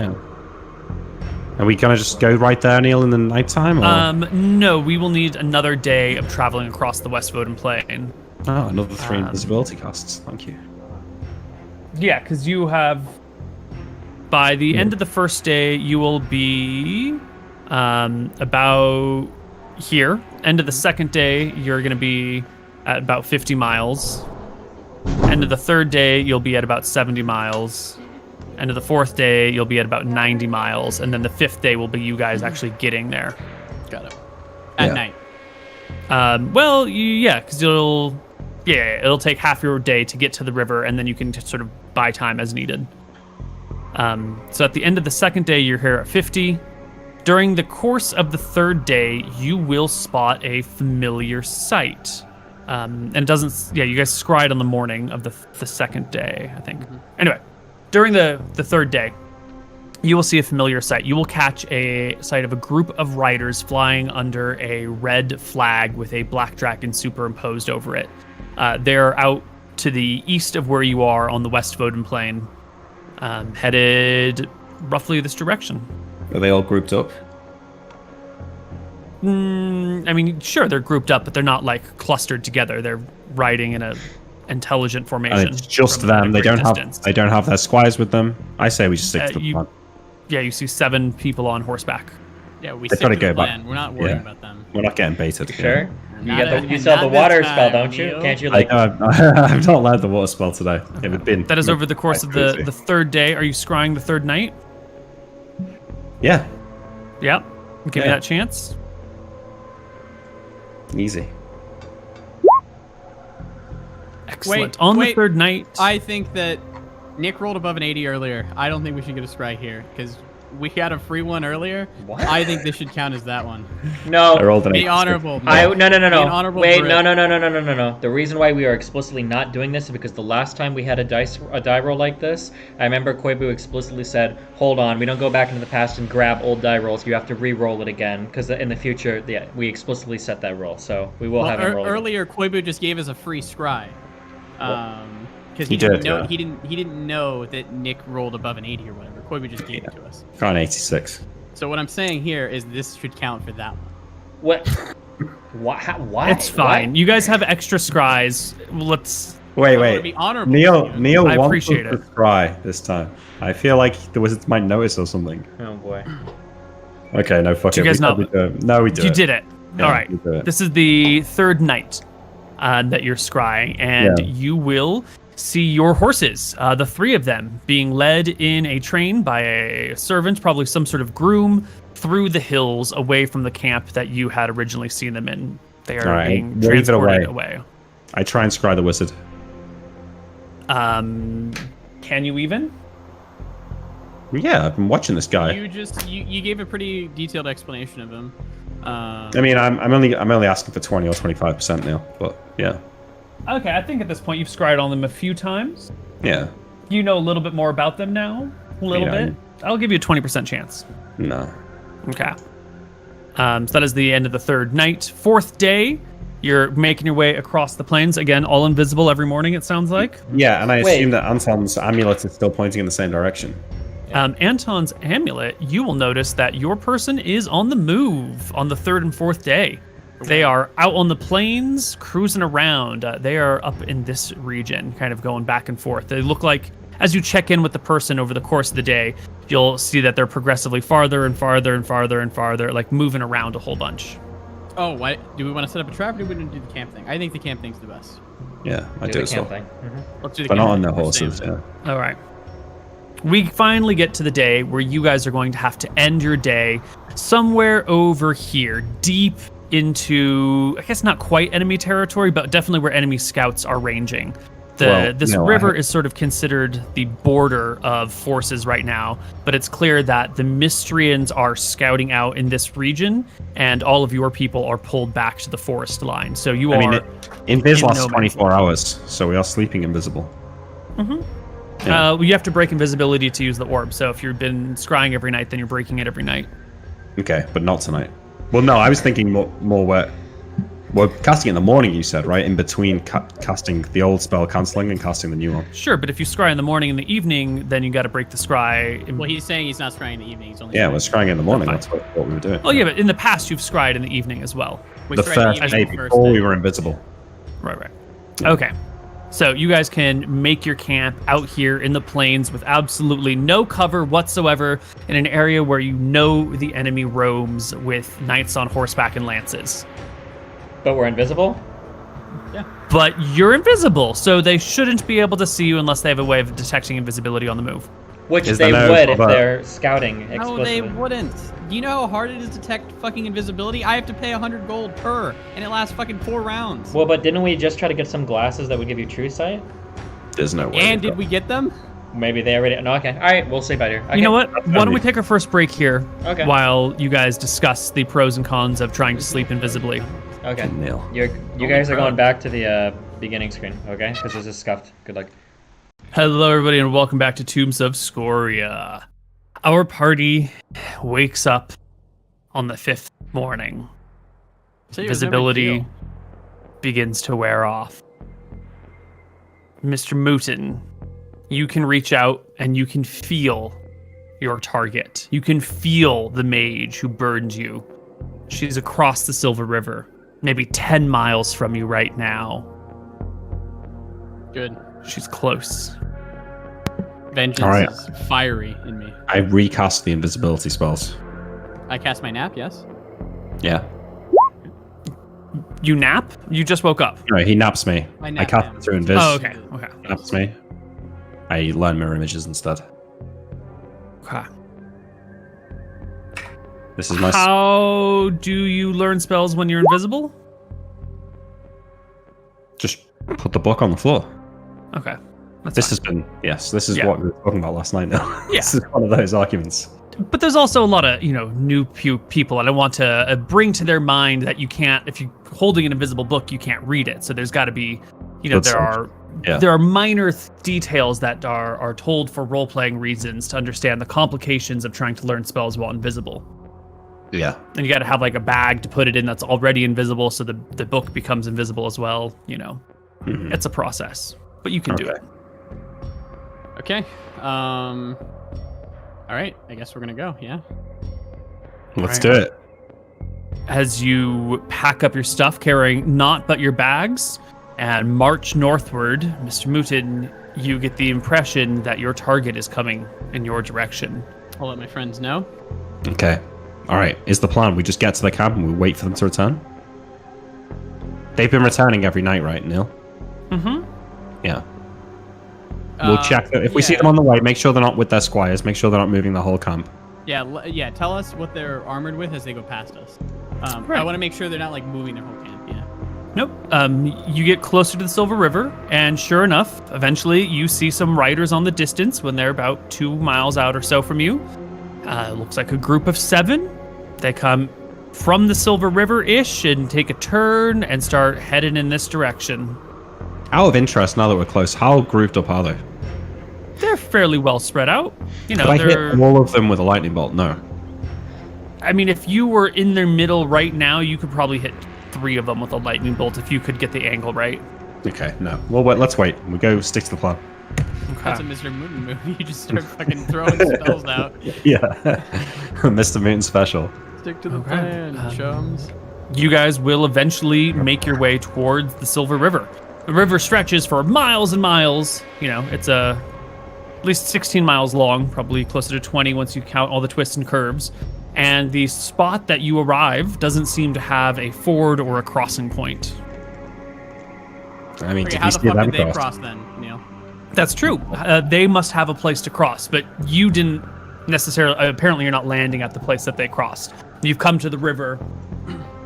Speaker 2: Yeah. Are we gonna just go right there, Neal, in the nighttime? Or?
Speaker 1: No, we will need another day of traveling across the West Voden Plain.
Speaker 2: Oh, another 3 invisibility costs. Thank you.
Speaker 1: Yeah, because you have. By the end of the first day, you will be about here. End of the second day, you're going to be at about 50 miles. End of the third day, you'll be at about 70 miles. End of the fourth day, you'll be at about 90 miles. And then the fifth day will be you guys actually getting there.
Speaker 3: Got it. At
Speaker 2: Yeah.
Speaker 1: night. Because it'll take half your day to get to the river, and then you can just sort of buy time as needed. So at the end of the second day, you're here at 50. During the course of the third day, you will spot a familiar sight. And it doesn't, you guys scried on the morning of the second day, I think. Anyway, during the third day, you will see a familiar sight. You will catch a sight of a group of riders flying under a red flag with a black dragon superimposed over it. They're out to the east of where you are on the West Voden Plain, headed roughly this direction.
Speaker 2: Are they all grouped up?
Speaker 1: I mean, sure, they're grouped up, but they're not like clustered together. They're riding in a intelligent formation.
Speaker 2: And it's just them. They don't have their squires with them. I say we just stick to the plan.
Speaker 1: Yeah, you see 7 people on horseback.
Speaker 3: Yeah, we stick to the plan. We're not worrying about them.
Speaker 2: We're not getting baited.
Speaker 4: Sure. You sell the water spell, don't you? Can't you like?
Speaker 2: I've not learned the water spell today.
Speaker 1: That is over the course of the third day. Are you scrying the third night?
Speaker 2: Yeah.
Speaker 1: Yep. Give me that chance.
Speaker 2: Easy.
Speaker 1: Excellent. On the third night,
Speaker 3: I think that Nick rolled above an 80 earlier. I don't think we should get a scry here because we had a free one earlier.
Speaker 4: What?
Speaker 3: I think this should count as that one.
Speaker 4: No.
Speaker 2: I rolled an 80.
Speaker 3: Be honorable.
Speaker 4: No.
Speaker 3: No.
Speaker 4: Wait, no. The reason why we are explicitly not doing this is because the last time we had a die roll like this, I remember Koibu explicitly said, "Hold on, we don't go back into the past and grab old die rolls. You have to re-roll it again because in the future, we explicitly set that roll, so we will have him roll."
Speaker 3: Earlier, Koibu just gave us a free scry. Because he didn't know that Nick rolled above an 80 or whatever. Koibu just gave it to us.
Speaker 2: Got an 86.
Speaker 3: So what I'm saying here is this should count for that one.
Speaker 4: What? Why?
Speaker 1: It's fine.
Speaker 4: Why?
Speaker 1: You guys have extra scries. Let's
Speaker 2: wait.
Speaker 3: Be honorable.
Speaker 2: Neal
Speaker 1: I
Speaker 2: wants
Speaker 1: appreciate
Speaker 2: us to scry this time. I feel like the wizards might notice or something.
Speaker 4: Oh boy.
Speaker 2: Okay, no, fuck
Speaker 1: Do
Speaker 2: it.
Speaker 1: you guys know?
Speaker 2: No, we do it.
Speaker 1: You did it.
Speaker 2: Yeah,
Speaker 1: All right.
Speaker 2: we do it.
Speaker 1: This is the third night that you're scrying, and you will see your horses, the 3 of them, being led in a train by a servant, probably some sort of groom, through the hills away from the camp that you had originally seen them in. They are being transported away.
Speaker 2: I try and scry the wizard.
Speaker 1: Can you even?
Speaker 2: Yeah, I've been watching this guy.
Speaker 3: You gave a pretty detailed explanation of him.
Speaker 2: I mean, I'm only asking for 20 or 25% now, but yeah.
Speaker 1: Okay, I think at this point you've scryed on them a few times.
Speaker 2: Yeah.
Speaker 1: You know a little bit more about them now. A little bit. I'll give you a 20% chance.
Speaker 2: No.
Speaker 1: Okay. So that is the end of the third night. Fourth day, you're making your way across the plains. Again, all invisible every morning, it sounds like.
Speaker 2: Yeah, and I assume that Anton's amulet is still pointing in the same direction.
Speaker 1: Anton's amulet, you will notice that your person is on the move on the third and fourth day. They are out on the plains, cruising around. They are up in this region, kind of going back and forth. They look like, as you check in with the person over the course of the day, you'll see that they're progressively farther and farther and farther and farther, like moving around a whole bunch.
Speaker 3: Oh, why do we want to set up a trap or do we want to do the camp thing? I think the camp thing's the best.
Speaker 2: Yeah, I do as well.
Speaker 3: Let's do the
Speaker 2: But
Speaker 3: camp
Speaker 2: not on
Speaker 3: thing.
Speaker 2: their horses, yeah.
Speaker 1: All right. We finally get to the day where you guys are going to have to end your day somewhere over here, deep into, I guess not quite enemy territory, but definitely where enemy scouts are ranging. This river is sort of considered the border of forces right now, but it's clear that the Mystrians are scouting out in this region, and all of your people are pulled back to the forest line. So you
Speaker 2: Invis lasts 24 hours, so we are sleeping invisible.
Speaker 1: Mm-hmm. Yeah. You have to break invisibility to use the orb, so if you've been scrying every night, then you're breaking it every night.
Speaker 2: Okay, but not tonight. Well, no, I was thinking more where we're casting in the morning, you said, right? In between casting the old spell cancelling and casting the new one.
Speaker 1: Sure, but if you scry in the morning and the evening, then you got to break the scry.
Speaker 3: Well, he's saying he's not scrying in the evening. He's only
Speaker 2: we're scrying in the morning. That's what we were doing.
Speaker 1: Oh, yeah, but in the past, you've scryed in the evening as well.
Speaker 2: The first day before we were invisible.
Speaker 1: Right. Yeah. Okay. So you guys can make your camp out here in the plains with absolutely no cover whatsoever in an area where you know the enemy roams with knights on horseback and lances.
Speaker 4: But we're invisible?
Speaker 3: Yeah.
Speaker 1: But you're invisible, so they shouldn't be able to see you unless they have a way of detecting invisibility on the move.
Speaker 4: Which they would if they're scouting explicitly.
Speaker 3: No, they wouldn't. Do you know how hard it is to detect fucking invisibility? I have to pay 100 gold per, and it lasts fucking 4 rounds.
Speaker 4: Well, but didn't we just try to get some glasses that would give you true sight?
Speaker 2: There's no way.
Speaker 3: And did we get them?
Speaker 4: maybe they already. No, okay. All right, we'll sleep out here. Okay.
Speaker 1: You know what? Why don't we take our first break here
Speaker 4: Okay.
Speaker 1: while you guys discuss the pros and cons of trying to sleep invisibly?
Speaker 4: Okay.
Speaker 2: Neal.
Speaker 4: You guys are going back to the beginning screen, okay? Because this is scuffed. Good luck.
Speaker 1: Hello, everybody, and welcome back to Tombs of Scoria. Our party wakes up on the 5th morning.
Speaker 3: So it was no big
Speaker 1: Visibility
Speaker 3: deal.
Speaker 1: begins to wear off. MrMouton, you can reach out and you can feel your target. You can feel the mage who burned you. She's across the Silver River, maybe 10 miles from you right now.
Speaker 3: Good.
Speaker 1: She's close.
Speaker 3: Vengeance
Speaker 2: All right.
Speaker 3: is fiery in me.
Speaker 2: I recast the invisibility spells.
Speaker 3: I cast my nap, yes?
Speaker 2: Yeah.
Speaker 1: You nap? You just woke up.
Speaker 2: No, he naps me.
Speaker 3: I
Speaker 2: I
Speaker 3: nap
Speaker 2: cast
Speaker 3: him.
Speaker 2: it through invis.
Speaker 1: Oh, okay. Okay.
Speaker 2: He naps me. I learn mirror images instead.
Speaker 1: Okay.
Speaker 2: This is my...
Speaker 1: How do you learn spells when you're invisible?
Speaker 2: Just put the book on the floor.
Speaker 1: Okay. That's
Speaker 2: This
Speaker 1: fine.
Speaker 2: has been... Yes, this is
Speaker 1: Yeah.
Speaker 2: what we were talking about last night now.
Speaker 1: Yeah.
Speaker 2: This is one of those arguments.
Speaker 1: But there's also a lot of, new people, and I want to bring to their mind that you can't, if you're holding an invisible book, you can't read it. So there's got to be,
Speaker 2: Good
Speaker 1: there
Speaker 2: sense. Yeah.
Speaker 1: are minor details that are told for role-playing reasons to understand the complications of trying to learn spells while invisible.
Speaker 2: Yeah.
Speaker 1: And you got to have like a bag to put it in that's already invisible, so the book becomes invisible as well.
Speaker 2: Mhm.
Speaker 1: It's a process, but you can do
Speaker 2: Okay.
Speaker 1: it.
Speaker 3: Okay. All right. I guess we're gonna go. Yeah.
Speaker 2: Let's
Speaker 1: Right.
Speaker 2: do it.
Speaker 1: As you pack up your stuff, carrying naught but your bags, and march northward, MrMouton, you get the impression that your target is coming in your direction.
Speaker 3: I'll let my friends know.
Speaker 2: Okay. All right. Is the plan we just get to the camp and we wait for them to return? They've been returning every night, right, Neal?
Speaker 1: Mm-hmm.
Speaker 2: Yeah. We'll check them. If we see them on the way, make sure they're not with their squires. Make sure they're not moving the whole camp.
Speaker 3: Yeah. Tell us what they're armored with as they go past us. I
Speaker 1: Right.
Speaker 3: want to make sure they're not like moving their whole camp. Yeah.
Speaker 1: Nope. You get closer to the Silver River, and sure enough, eventually you see some riders on the distance when they're about 2 miles out or so from you. Looks like a group of 7. They come from the Silver River-ish and take a turn and start heading in this direction.
Speaker 2: Out of interest, now that we're close, how grouped up are they?
Speaker 1: They're fairly well spread out.
Speaker 2: Could I hit all of them with a lightning bolt? No.
Speaker 1: I mean, if you were in their middle right now, you could probably hit 3 of them with a lightning bolt if you could get the angle right.
Speaker 2: Okay, no. Well, wait, let's wait. We go stick to the plan.
Speaker 3: That's a MrMouton move. You just start fucking throwing spells out.
Speaker 2: Yeah. Mr. Moon special.
Speaker 3: Stick to the
Speaker 1: Okay.
Speaker 3: plan, chums.
Speaker 1: You guys will eventually make your way towards the Silver River. The river stretches for miles and miles. It's at least 16 miles long, probably closer to 20 once you count all the twists and curves. And the spot that you arrive doesn't seem to have a ford or a crossing point.
Speaker 2: I mean,
Speaker 3: Okay,
Speaker 2: did
Speaker 3: how
Speaker 2: you
Speaker 3: the
Speaker 2: see
Speaker 3: fuck
Speaker 2: them
Speaker 3: did they
Speaker 2: cross?
Speaker 3: cross then, Neal?
Speaker 1: That's true. They must have a place to cross, but you didn't necessarily. Apparently, you're not landing at the place that they crossed. You've come to the river.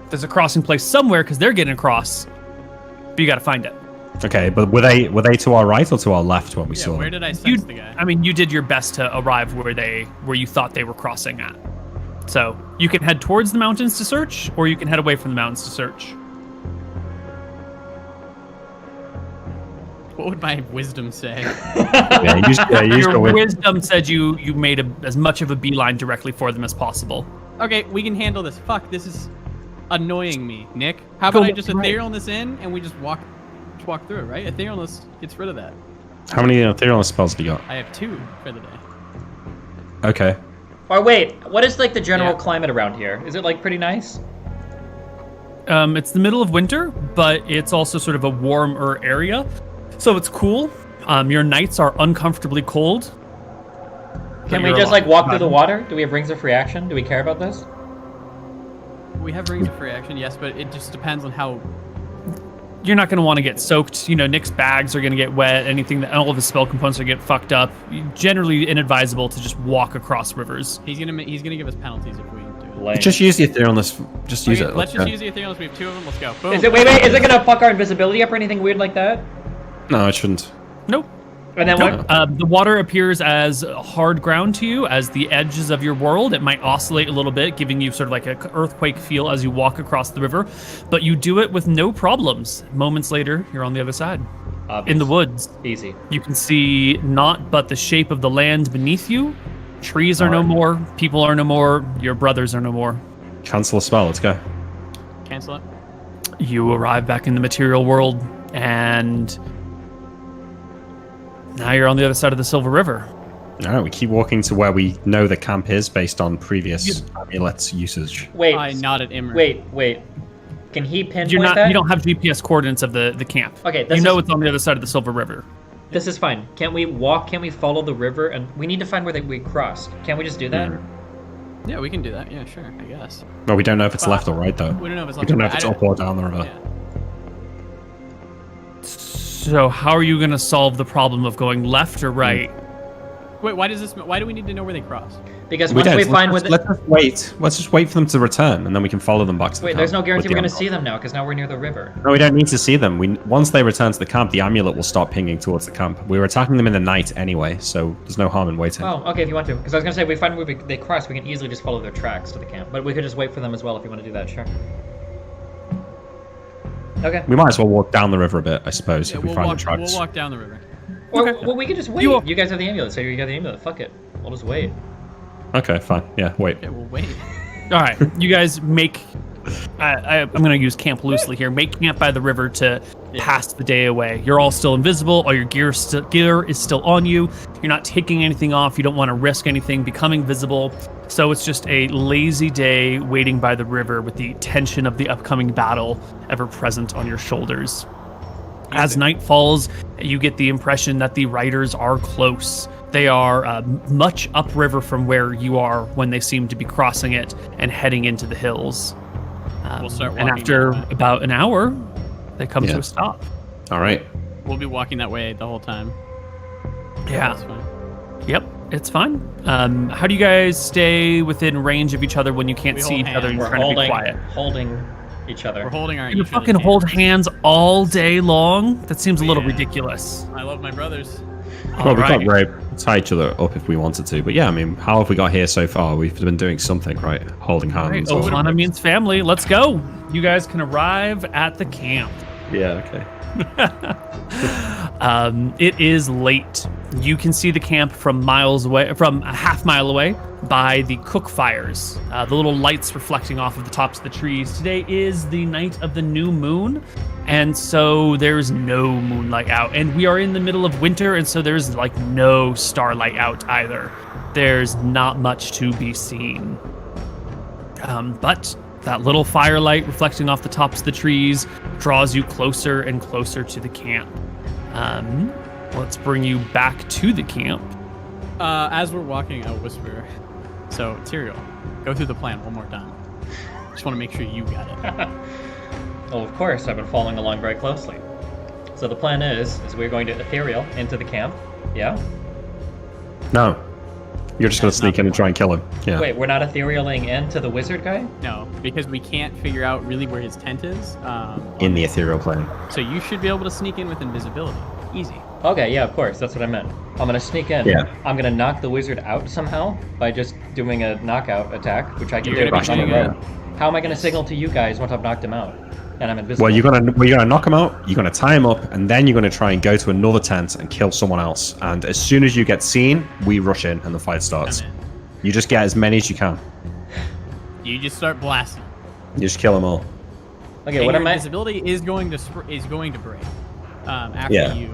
Speaker 1: There's a crossing place somewhere because they're getting across, but you got to find it.
Speaker 2: Okay, but were they to our right or to our left when we
Speaker 3: Yeah,
Speaker 2: saw
Speaker 3: where
Speaker 2: them?
Speaker 3: did I sense the guy?
Speaker 1: I mean, you did your best to arrive where you thought they were crossing at. So you can head towards the mountains to search, or you can head away from the mountains to search.
Speaker 3: What would my wisdom say?
Speaker 2: Yeah, use
Speaker 1: Your
Speaker 2: your
Speaker 1: wisdom said you made as much of a beeline directly for them as possible.
Speaker 3: Okay, we can handle this. Fuck, this is annoying me, Nick. How
Speaker 1: Go
Speaker 3: about I just
Speaker 1: right.
Speaker 3: ethereal this in and we just walk through it, right? Etherealness gets rid of that.
Speaker 2: How many ethereal spells have you got?
Speaker 3: I have 2 for the day.
Speaker 2: Okay.
Speaker 4: Or wait, what is like the general
Speaker 3: Yeah.
Speaker 4: climate around here? Is it like pretty nice?
Speaker 1: It's the middle of winter, but it's also sort of a warmer area, so it's cool. Your nights are uncomfortably cold.
Speaker 4: Can
Speaker 1: but
Speaker 4: we
Speaker 1: you're
Speaker 4: just
Speaker 1: alive.
Speaker 4: like walk through the water? Do we have rings of free action? Do we care about this?
Speaker 3: We have rings of free action, yes, but it just depends on how.
Speaker 1: You're not going to want to get soaked. Nick's bags are going to get wet. All of his spell components are going to get fucked up. Generally inadvisable to just walk across rivers.
Speaker 3: He's gonna give us penalties if we do it.
Speaker 4: Lame.
Speaker 2: Just use the ethereal. Just use
Speaker 3: Okay,
Speaker 2: it.
Speaker 3: let's just use the ethereal. We have 2 of them. Let's go. Boom.
Speaker 4: Is it wait? Is it gonna fuck our invisibility up or anything weird like that?
Speaker 2: No, it shouldn't.
Speaker 1: Nope.
Speaker 4: And then what?
Speaker 1: The water appears as hard ground to you, as the edges of your world. It might oscillate a little bit, giving you sort of like an earthquake feel as you walk across the river, but you do it with no problems. Moments later, you're on the other side.
Speaker 4: Obvious.
Speaker 1: In the woods.
Speaker 4: Easy.
Speaker 1: You can see naught but the shape of the land beneath you. Trees are no more. People are no more. Your brothers are no more.
Speaker 2: Cancel a spell. Let's go.
Speaker 3: Cancel it.
Speaker 1: You arrive back in the material world, and now you're on the other side of the Silver River.
Speaker 2: All right, we keep walking to where we know the camp is based on previous amulets usage.
Speaker 4: Wait.
Speaker 3: I nodded Immer.
Speaker 4: Wait. Can he pinpoint that?
Speaker 1: You don't have GPS coordinates of the camp.
Speaker 4: Okay,
Speaker 1: you know it's on the other side of the Silver River.
Speaker 4: This is fine. Can't we walk? Can't we follow the river? And we need to find where we crossed. Can't we just do that?
Speaker 3: Yeah, we can do that. Yeah, sure, I guess.
Speaker 2: Well, we don't know if it's left or right, though.
Speaker 3: We don't know if it's
Speaker 2: We
Speaker 3: left
Speaker 2: don't
Speaker 3: or
Speaker 2: know
Speaker 3: right.
Speaker 2: if it's up or down the river.
Speaker 3: Yeah.
Speaker 1: So how are you going to solve the problem of going left or right?
Speaker 3: Wait, why do we need to know where they crossed?
Speaker 4: Because
Speaker 2: We
Speaker 4: once
Speaker 2: don't.
Speaker 4: we find where
Speaker 2: Let's just wait. Let's just wait for them to return, and then we can follow them back to the
Speaker 4: Wait,
Speaker 2: camp.
Speaker 4: there's no guarantee
Speaker 2: with
Speaker 4: we're
Speaker 2: the
Speaker 4: going to see
Speaker 2: amulet.
Speaker 4: them now, because now we're near the river.
Speaker 2: No, we don't need to see them. Once they return to the camp, the amulet will start pinging towards the camp. We were attacking them in the night anyway, so there's no harm in waiting.
Speaker 4: Oh, okay, if you want to. Because I was going to say, if we find where they cross, we can easily just follow their tracks to the camp. But we could just wait for them as well if you want to do that, sure. Okay.
Speaker 2: We might as well walk down the river a bit, I suppose, if we find the tracks.
Speaker 3: We'll walk down the river.
Speaker 4: Well, we could just wait. You guys have the amulet, so you got the amulet. Fuck it. We'll just wait.
Speaker 2: Okay, fine. Yeah, wait.
Speaker 3: Yeah, we'll wait.
Speaker 1: All right, you guys make. I'm going to use camp loosely here. Make camp by the river to pass the day away. You're all still invisible. All your gear is still on you. You're not taking anything off. You don't want to risk anything becoming visible. So it's just a lazy day waiting by the river with the tension of the upcoming battle ever present on your shoulders. As night falls, you get the impression that the riders are close. They are much upriver from where you are when they seem to be crossing it and heading into the hills.
Speaker 3: We'll start
Speaker 1: and
Speaker 3: walking
Speaker 1: after
Speaker 3: that way.
Speaker 1: about an hour, they come to a stop.
Speaker 2: All right.
Speaker 3: We'll be walking that way the whole time.
Speaker 1: Yeah.
Speaker 3: That's fine.
Speaker 1: Yep, it's fine. How do you guys stay within range of each other when you can't
Speaker 3: We
Speaker 1: see
Speaker 3: hold
Speaker 1: each other and
Speaker 3: hands.
Speaker 1: you're trying to be quiet?
Speaker 4: Holding each other.
Speaker 3: We're holding our.
Speaker 1: You
Speaker 3: each
Speaker 1: fucking
Speaker 3: other's
Speaker 1: hold
Speaker 3: hands.
Speaker 1: hands all day long? That seems a little
Speaker 3: Yeah.
Speaker 1: ridiculous.
Speaker 3: I love my brothers.
Speaker 2: Well, we
Speaker 1: Alright.
Speaker 2: can't tie each other up if we wanted to. But yeah, I mean, how have we got here so far? We've been doing something, right? Holding
Speaker 1: Right,
Speaker 2: hands.
Speaker 3: Oh,
Speaker 1: Ohana means family. Let's go. You guys can arrive at the camp.
Speaker 2: Yeah, okay.
Speaker 1: It is late. You can see the camp from miles away, from a half mile away, by the cook fires. The little lights reflecting off of the tops of the trees. Today is the night of the new moon, and so there's no moonlight out. And we are in the middle of winter, and so there's like no starlight out either. There's not much to be seen. But that little firelight reflecting off the tops of the trees draws you closer and closer to the camp. Let's bring you back to the camp.
Speaker 3: As we're walking, I'll whisper. So, Tyrael, go through the plan one more time. Just want to make sure you got it.
Speaker 4: Well, of course, I've been following along very closely. So the plan is we're going to ethereal into the camp. Yeah?
Speaker 2: No. You're just going to sneak in and try and kill him. Yeah.
Speaker 4: Wait, we're not etherealing into the wizard guy?
Speaker 3: No, because we can't figure out really where his tent is.
Speaker 2: In the ethereal plane.
Speaker 3: So you should be able to sneak in with invisibility. Easy.
Speaker 4: Okay, yeah, of course. That's what I meant. I'm going to sneak in.
Speaker 2: Yeah.
Speaker 4: I'm going to knock the wizard out somehow by just doing a knockout attack, which I can
Speaker 3: You're
Speaker 4: do
Speaker 3: gonna
Speaker 4: because
Speaker 3: be
Speaker 4: I'm a
Speaker 3: doing
Speaker 4: rogue. How am I going to signal to you guys once I've knocked him out? And I'm invisible.
Speaker 2: Well, you're gonna knock him out. You're gonna tie him up, and then you're gonna try and go to another tent and kill someone else. And as soon as you get seen, we rush in and the fight starts.
Speaker 3: I'm in.
Speaker 2: You just get as many as you can.
Speaker 3: You just start blasting.
Speaker 2: You just kill them all.
Speaker 4: Okay,
Speaker 3: And
Speaker 4: what
Speaker 3: your
Speaker 4: am I?
Speaker 3: invisibility is going to break after
Speaker 2: Yeah.
Speaker 3: you.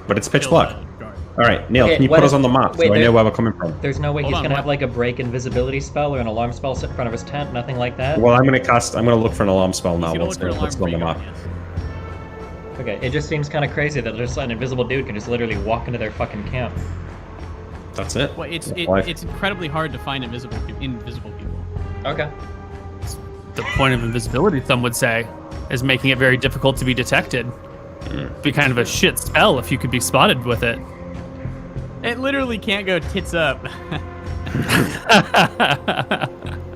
Speaker 2: But it's pitch
Speaker 3: kill
Speaker 2: black.
Speaker 3: the guard.
Speaker 2: All right, Neal,
Speaker 4: Okay,
Speaker 2: can you
Speaker 4: what
Speaker 2: put
Speaker 4: if-
Speaker 2: us on the map
Speaker 4: wait,
Speaker 2: so I
Speaker 4: there-
Speaker 2: know where we're coming from?
Speaker 4: There's no way
Speaker 3: Hold
Speaker 4: he's
Speaker 3: on,
Speaker 4: going to
Speaker 3: what?
Speaker 4: have like a break invisibility spell or an alarm spell set in front of his tent, nothing like that?
Speaker 2: Well, I'm gonna look for an alarm spell now.
Speaker 3: He's gonna
Speaker 2: Once
Speaker 3: look for an
Speaker 2: it
Speaker 3: alarm
Speaker 2: puts it on the
Speaker 3: for you,
Speaker 2: map.
Speaker 3: yes.
Speaker 4: Okay, it just seems kind of crazy that just an invisible dude can just literally walk into their fucking camp.
Speaker 2: That's it.
Speaker 3: Well, it's
Speaker 2: Why?
Speaker 3: it's incredibly hard to find invisible people.
Speaker 4: Okay.
Speaker 1: The point of invisibility, some would say, is making it very difficult to be detected. Be kind of a shit spell if you could be spotted with it.
Speaker 3: It literally can't go tits up.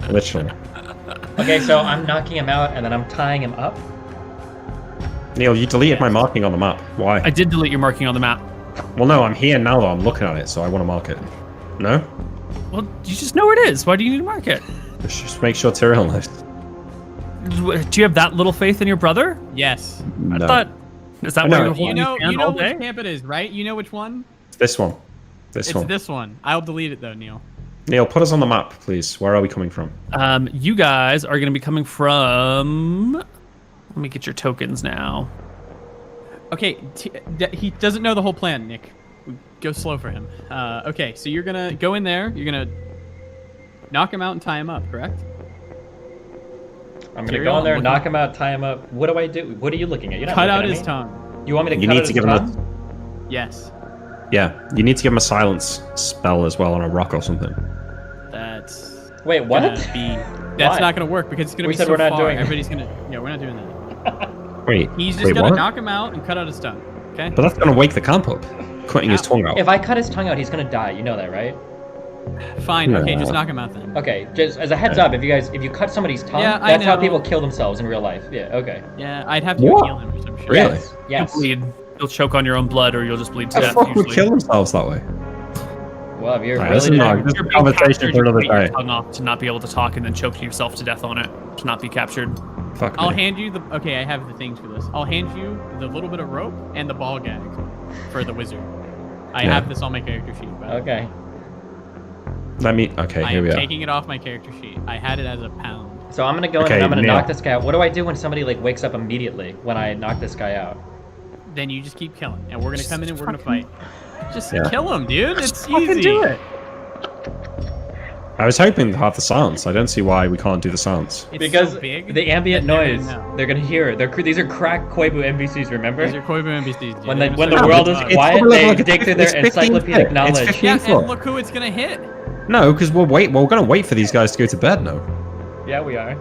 Speaker 2: Literally.
Speaker 4: Okay, so I'm knocking him out and then I'm tying him up.
Speaker 2: Neal, you deleted my marking on the map. Why?
Speaker 1: I did delete your marking on the map.
Speaker 2: Well, no, I'm here now, though. I'm looking at it, so I want to mark it. No?
Speaker 1: Well, you just know where it is. Why do you need to mark it?
Speaker 2: Just make sure Tyrael knows.
Speaker 1: Do you have that little faith in your brother?
Speaker 3: Yes.
Speaker 1: I
Speaker 2: No.
Speaker 1: thought. Is that
Speaker 2: No.
Speaker 1: where you're
Speaker 3: You
Speaker 1: holding
Speaker 3: know,
Speaker 1: your hand all day?
Speaker 3: which camp it is, right? You know which one?
Speaker 2: This one. This
Speaker 3: It's
Speaker 2: one.
Speaker 3: this one. I'll delete it though, Neal.
Speaker 2: Neal, put us on the map, please. Where are we coming from?
Speaker 1: You guys are going to be coming from. Let me get your tokens now.
Speaker 3: Okay, he doesn't know the whole plan, Nick. Go slow for him. Okay, so you're gonna go in there. You're gonna knock him out and tie him up, correct?
Speaker 4: I'm gonna go in there, knock him out, tie him up. What do I do? What are you looking at? You're not
Speaker 3: Cut
Speaker 4: looking
Speaker 3: out
Speaker 4: at
Speaker 3: his
Speaker 4: me.
Speaker 3: tongue.
Speaker 4: You want me to
Speaker 2: You
Speaker 4: cut
Speaker 2: need
Speaker 4: out
Speaker 2: to
Speaker 4: his
Speaker 2: give him
Speaker 4: tongue?
Speaker 3: Yes.
Speaker 2: Yeah, you need to give him a silence spell as well on a rock or something.
Speaker 3: That's
Speaker 4: Wait, what?
Speaker 3: That's
Speaker 4: Why?
Speaker 3: not gonna work because it's gonna
Speaker 4: We
Speaker 3: be
Speaker 4: said
Speaker 3: so
Speaker 4: we're not
Speaker 3: far.
Speaker 4: doing it.
Speaker 3: Everybody's gonna. Yeah, we're not doing that.
Speaker 2: Wait,
Speaker 3: He's just
Speaker 2: wait,
Speaker 3: gonna
Speaker 2: what?
Speaker 3: knock him out and cut out his tongue. Okay.
Speaker 2: But that's gonna wake the camp up, cutting his tongue out.
Speaker 4: If I cut his tongue out, he's gonna die. You know that, right?
Speaker 3: Fine.
Speaker 2: No.
Speaker 3: Okay, just knock him out then.
Speaker 4: Okay, just as a heads up, if you cut somebody's tongue,
Speaker 3: Yeah, I
Speaker 4: that's how
Speaker 3: know.
Speaker 4: people kill themselves in real life. Yeah, okay.
Speaker 3: Yeah, I'd have to
Speaker 2: What?
Speaker 3: heal him or some shit.
Speaker 2: Really?
Speaker 4: Yes. Yes.
Speaker 1: You'll bleed. You'll choke on your own blood, or you'll just bleed to
Speaker 2: The
Speaker 1: death.
Speaker 2: fuck would
Speaker 1: Usually.
Speaker 2: kill themselves that way?
Speaker 4: Well, if you're
Speaker 2: Right,
Speaker 4: really
Speaker 2: listen, Mark,
Speaker 4: doing-
Speaker 2: this
Speaker 1: You're
Speaker 2: is a
Speaker 1: being
Speaker 2: conversation
Speaker 1: captured,
Speaker 2: for
Speaker 1: you
Speaker 2: another
Speaker 1: bite your
Speaker 2: day.
Speaker 1: tongue off to not be able to talk, and then choke yourself to death on it to not be captured.
Speaker 2: Fuck
Speaker 3: I'll
Speaker 2: me.
Speaker 3: hand you the. Okay, I have the things for this. I'll hand you the little bit of rope and the ball gag for the wizard. I
Speaker 2: Yeah.
Speaker 3: have this on my character sheet. But
Speaker 4: Okay.
Speaker 2: Let me. Okay,
Speaker 3: I
Speaker 2: here
Speaker 3: am
Speaker 2: we are.
Speaker 3: taking it off my character sheet. I had it as a pound.
Speaker 4: So I'm gonna go in
Speaker 2: Okay,
Speaker 4: and I'm gonna
Speaker 2: Neal.
Speaker 4: knock this guy out. What do I do when somebody like wakes up immediately when I knock this guy out?
Speaker 3: Then you just keep killing, and we're gonna come in and we're gonna fight. Just
Speaker 2: Yeah.
Speaker 3: kill him, dude. It's
Speaker 1: Fucking
Speaker 3: easy.
Speaker 1: do it.
Speaker 2: I was hoping to have the sounds. I don't see why we can't do the sounds.
Speaker 3: It's
Speaker 4: Because
Speaker 3: so big.
Speaker 4: the ambient
Speaker 3: that they're
Speaker 4: noise,
Speaker 3: gonna know.
Speaker 4: they're gonna hear it. These are crack Koibu NPCs, remember?
Speaker 3: These are Koibu NPCs, dude.
Speaker 4: When
Speaker 3: They're
Speaker 4: the
Speaker 3: gonna
Speaker 4: when the
Speaker 3: start
Speaker 4: world is
Speaker 3: talking.
Speaker 2: It's
Speaker 4: quiet,
Speaker 2: probably
Speaker 4: they
Speaker 2: like-
Speaker 4: dig through
Speaker 2: it's
Speaker 4: their
Speaker 2: 15
Speaker 4: encyclopedic
Speaker 2: feet.
Speaker 4: knowledge.
Speaker 2: It's 15
Speaker 3: Yeah,
Speaker 2: foot.
Speaker 3: and look who it's gonna hit.
Speaker 2: No, because we'll wait. We're gonna wait for these guys to go to bed now.
Speaker 4: Yeah, we are.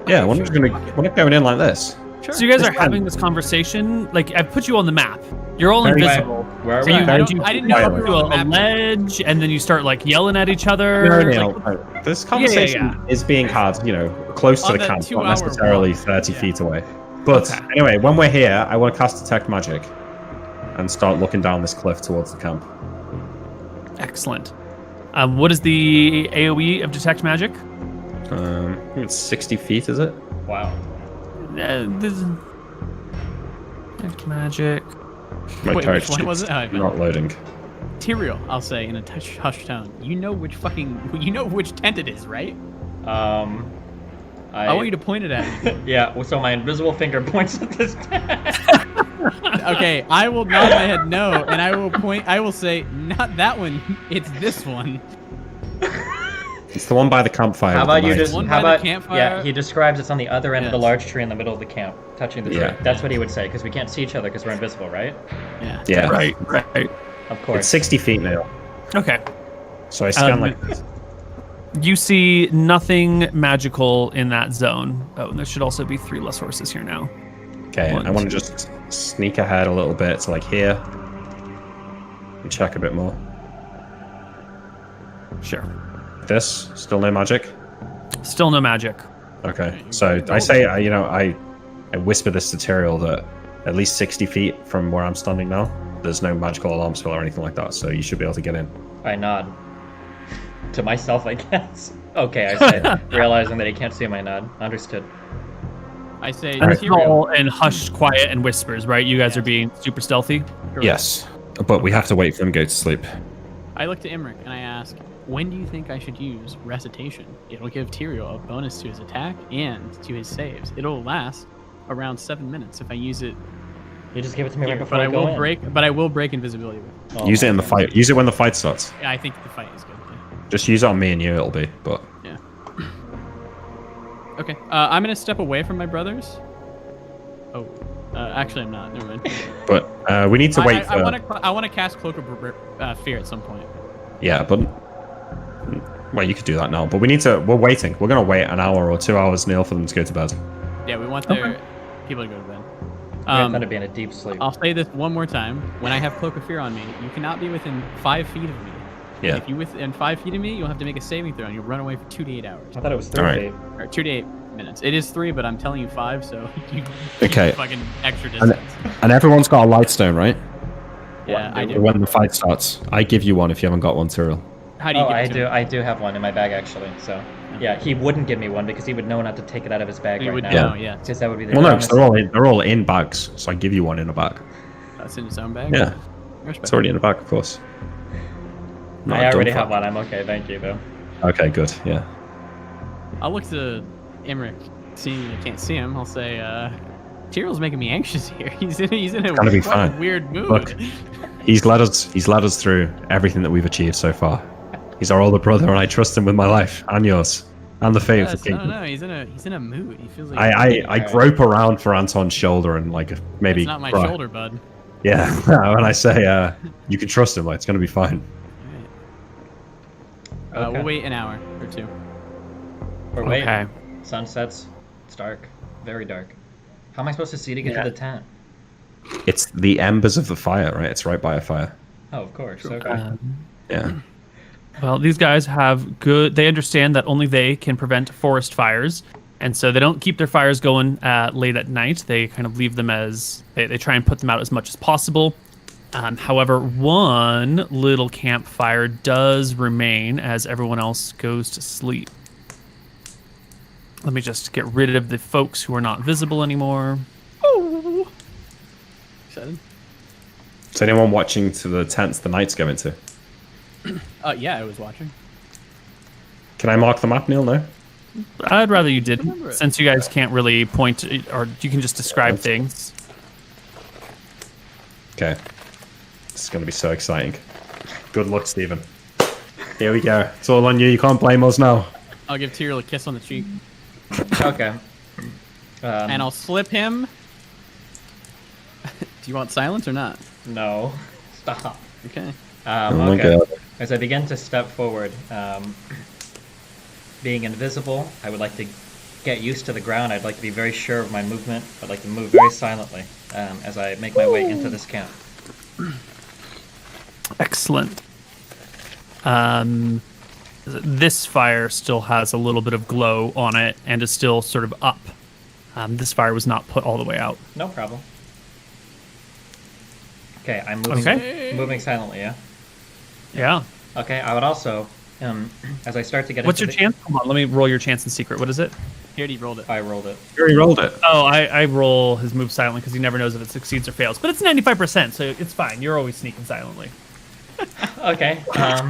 Speaker 2: Yeah, we're not gonna. We're not going in like this.
Speaker 3: Sure.
Speaker 1: So you guys
Speaker 2: It's
Speaker 1: are
Speaker 2: fine.
Speaker 1: having this conversation. Like I've put you on the map. You're all
Speaker 2: Very
Speaker 1: invisible.
Speaker 4: Where are
Speaker 1: So
Speaker 4: we?
Speaker 1: you,
Speaker 3: I
Speaker 1: you
Speaker 3: didn't know we were
Speaker 1: to
Speaker 3: on the
Speaker 1: a
Speaker 3: map.
Speaker 1: ledge, and then you start like yelling at each other.
Speaker 2: No,
Speaker 1: Like,
Speaker 2: no, no. This conversation is being had, close to
Speaker 3: On
Speaker 2: the
Speaker 3: the
Speaker 2: camp,
Speaker 3: 2 hour
Speaker 2: not necessarily
Speaker 3: walk.
Speaker 2: 30
Speaker 3: Yeah.
Speaker 2: feet away. But
Speaker 1: Okay.
Speaker 2: anyway, when we're here, I want to cast Detect Magic and start looking down this cliff towards the camp.
Speaker 1: Excellent. What is the AOE of Detect Magic?
Speaker 2: I think it's 60 feet, is it?
Speaker 4: Wow.
Speaker 1: Detect Magic.
Speaker 2: My
Speaker 3: Wait,
Speaker 2: character
Speaker 3: which one was
Speaker 2: sheet's
Speaker 3: it? Oh, I found
Speaker 2: not
Speaker 3: it.
Speaker 2: loading.
Speaker 3: Tyrael, I'll say in a hushed tone. You know which tent it is, right? I want you to point it at me.
Speaker 4: Yeah. So my invisible finger points at this.
Speaker 3: Okay, I will nod my head no, and I will point. I will say, not that one. It's this one.
Speaker 2: It's the one by the campfire.
Speaker 4: How
Speaker 2: with the
Speaker 4: about you
Speaker 2: knife.
Speaker 4: just?
Speaker 3: One
Speaker 4: How
Speaker 3: by the
Speaker 4: about
Speaker 3: campfire?
Speaker 4: yeah? He describes it's on the other end of the
Speaker 3: Yes.
Speaker 4: large tree in the middle of the camp, touching the tree.
Speaker 2: Yeah.
Speaker 4: That's what he would say because we can't see each other because we're invisible, right?
Speaker 3: Yeah.
Speaker 2: Yeah.
Speaker 1: Right.
Speaker 4: Of
Speaker 2: It's
Speaker 4: course.
Speaker 2: 60 feet now.
Speaker 1: Okay.
Speaker 2: So I scan
Speaker 1: Um,
Speaker 2: like.
Speaker 1: You see nothing magical in that zone. Oh, and there should also be 3 less horses here now.
Speaker 2: Okay,
Speaker 1: one,
Speaker 2: I want to just sneak ahead a little bit to like here and check a bit more.
Speaker 1: Sure.
Speaker 2: This still no magic.
Speaker 1: Still no magic.
Speaker 2: Okay, so I say, I whisper this to Tyrael that at least 60 feet from where I'm standing now, there's no magical alarm spell or anything like that, so you should be able to get in.
Speaker 4: I nod to myself, I guess. Okay, I say, realizing that he can't see my nod. Understood.
Speaker 3: I say,
Speaker 1: And it's
Speaker 3: Tyrael.
Speaker 1: all in hushed, quiet, and whispers, right? You guys are being super stealthy.
Speaker 2: Yes, but we have to wait for them to go to sleep.
Speaker 3: I look to Imric and I ask, when do you think I should use recitation? It'll give Tyrael a bonus to his attack and to his saves. It'll last around 7 minutes if I use it.
Speaker 4: You just give it to me right
Speaker 3: Here,
Speaker 4: before
Speaker 3: but I
Speaker 4: I go
Speaker 3: will
Speaker 4: in.
Speaker 3: break. But I will break invisibility with it.
Speaker 4: Oh
Speaker 2: Use it
Speaker 4: my
Speaker 2: in the
Speaker 4: God.
Speaker 2: fight. Use it when the fight starts.
Speaker 3: Yeah, I think the fight is good.
Speaker 2: Just use it on me and you, it'll be, but...
Speaker 3: Yeah. Okay. I'm gonna step away from my brothers. Oh, actually, I'm not. Never mind.
Speaker 2: But we need to wait for...
Speaker 3: I want to cast Cloak of Fear at some point.
Speaker 2: Yeah, but... Well, you could do that now, but we need to... We're waiting. We're going to wait an hour or 2 hours, Neal, for them to go to bed.
Speaker 3: Yeah, we want their people to go to bed.
Speaker 4: I'm going to be in a deep sleep.
Speaker 3: I'll say this one more time. When I have Cloak of Fear on me, you cannot be within 5 feet of me.
Speaker 2: Yeah.
Speaker 3: If you're within 5 feet of me, you'll have to make a saving throw, and you'll run away for 2 to 8 hours.
Speaker 4: I thought it was 3
Speaker 2: Alright.
Speaker 4: feet.
Speaker 3: Or 2 to 8 minutes. It is 3, but I'm telling you 5, so you
Speaker 2: Okay.
Speaker 3: fucking extra distance.
Speaker 2: And everyone's got a light stone, right?
Speaker 3: Yeah, I
Speaker 4: do
Speaker 3: do.
Speaker 2: When the fight starts, I give you one if you haven't got one, Tyrell.
Speaker 3: How do you
Speaker 4: Oh,
Speaker 3: give it
Speaker 4: I
Speaker 3: to
Speaker 4: do.
Speaker 3: him?
Speaker 4: I do have one in my bag actually. So, yeah, he wouldn't give me one because he would know not to take it out of his bag
Speaker 3: He
Speaker 4: right
Speaker 3: would
Speaker 4: now.
Speaker 3: know, yeah.
Speaker 4: Because that would be the
Speaker 2: Well, no,
Speaker 4: dumbest-
Speaker 2: because they're all in bags, so I give you one in a bag.
Speaker 3: That's in his own bag?
Speaker 2: Yeah,
Speaker 3: Respect.
Speaker 2: it's already in a bag, of course. Not
Speaker 4: I
Speaker 2: a dumb
Speaker 4: already
Speaker 2: fuck.
Speaker 4: have one. I'm okay. Thank you, though.
Speaker 2: Okay, good. Yeah.
Speaker 3: I'll look to Emmerich, seeing I can't see him. I'll say, Tyrell's making me anxious here. He's in a
Speaker 2: gonna be
Speaker 3: fucking
Speaker 2: fine.
Speaker 3: weird mood.
Speaker 2: Look, he's led us through everything that we've achieved so far. He's our older brother, and I trust him with my life and yours, and the fate of the
Speaker 3: Yes,
Speaker 2: kingdom.
Speaker 3: no, he's in a mood. He feels like
Speaker 2: I grope around for Anton's shoulder and like maybe
Speaker 3: it's not my
Speaker 2: cry.
Speaker 3: shoulder, bud.
Speaker 2: Yeah, when I say you can trust him, like it's gonna be fine.
Speaker 3: Alright. We'll wait an hour or two.
Speaker 4: We're waiting.
Speaker 1: Okay.
Speaker 4: Sun sets. It's dark. Very dark. How am I supposed to see to get
Speaker 2: Yeah.
Speaker 4: to the tent?
Speaker 2: It's the embers of the fire, right? It's right by a fire.
Speaker 4: Oh, of course. Okay.
Speaker 2: Yeah.
Speaker 1: Well, these guys have good. They understand that only they can prevent forest fires, and so they don't keep their fires going late at night. They kind of leave them as they try and put them out as much as possible. However, one little campfire does remain as everyone else goes to sleep. Let me just get rid of the folks who are not visible anymore.
Speaker 3: Oh, excited.
Speaker 2: Is anyone watching to the tents the knight's going to?
Speaker 3: Yeah, I was watching.
Speaker 2: Can I mark the map, Neal? No?
Speaker 1: I'd rather you
Speaker 3: Remember
Speaker 1: didn't,
Speaker 3: it.
Speaker 1: since you guys can't really point, or you can just describe things.
Speaker 2: Okay. This is going to be so exciting. Good luck, Stephen. Here we go. It's all on you. You can't blame us now.
Speaker 3: I'll give Tyrell a kiss on the cheek,
Speaker 4: Okay.
Speaker 3: and I'll slip him. Do you want silence or not?
Speaker 4: No. Stop.
Speaker 3: Okay.
Speaker 2: Oh my
Speaker 4: Okay.
Speaker 2: God.
Speaker 4: As I begin to step forward, being invisible, I would like to get used to the ground. I'd like to be very sure of my movement. I'd like to move very silently as I make my way into this camp.
Speaker 1: Excellent. This fire still has a little bit of glow on it and is still sort of up. This fire was not put all the way out.
Speaker 4: No problem. Okay, I'm moving,
Speaker 1: Okay.
Speaker 4: moving silently, yeah?
Speaker 1: Yeah.
Speaker 4: Okay, I would also, as I start to get
Speaker 1: What's your
Speaker 4: into
Speaker 1: chance? Hold on, let me roll your chance in secret. What is it?
Speaker 3: He already rolled it.
Speaker 4: I rolled it.
Speaker 2: You already rolled it.
Speaker 1: Oh, I roll his move silently because he never knows if it succeeds or fails. But it's 95%, so it's fine. You're always sneaking silently.
Speaker 4: Okay, I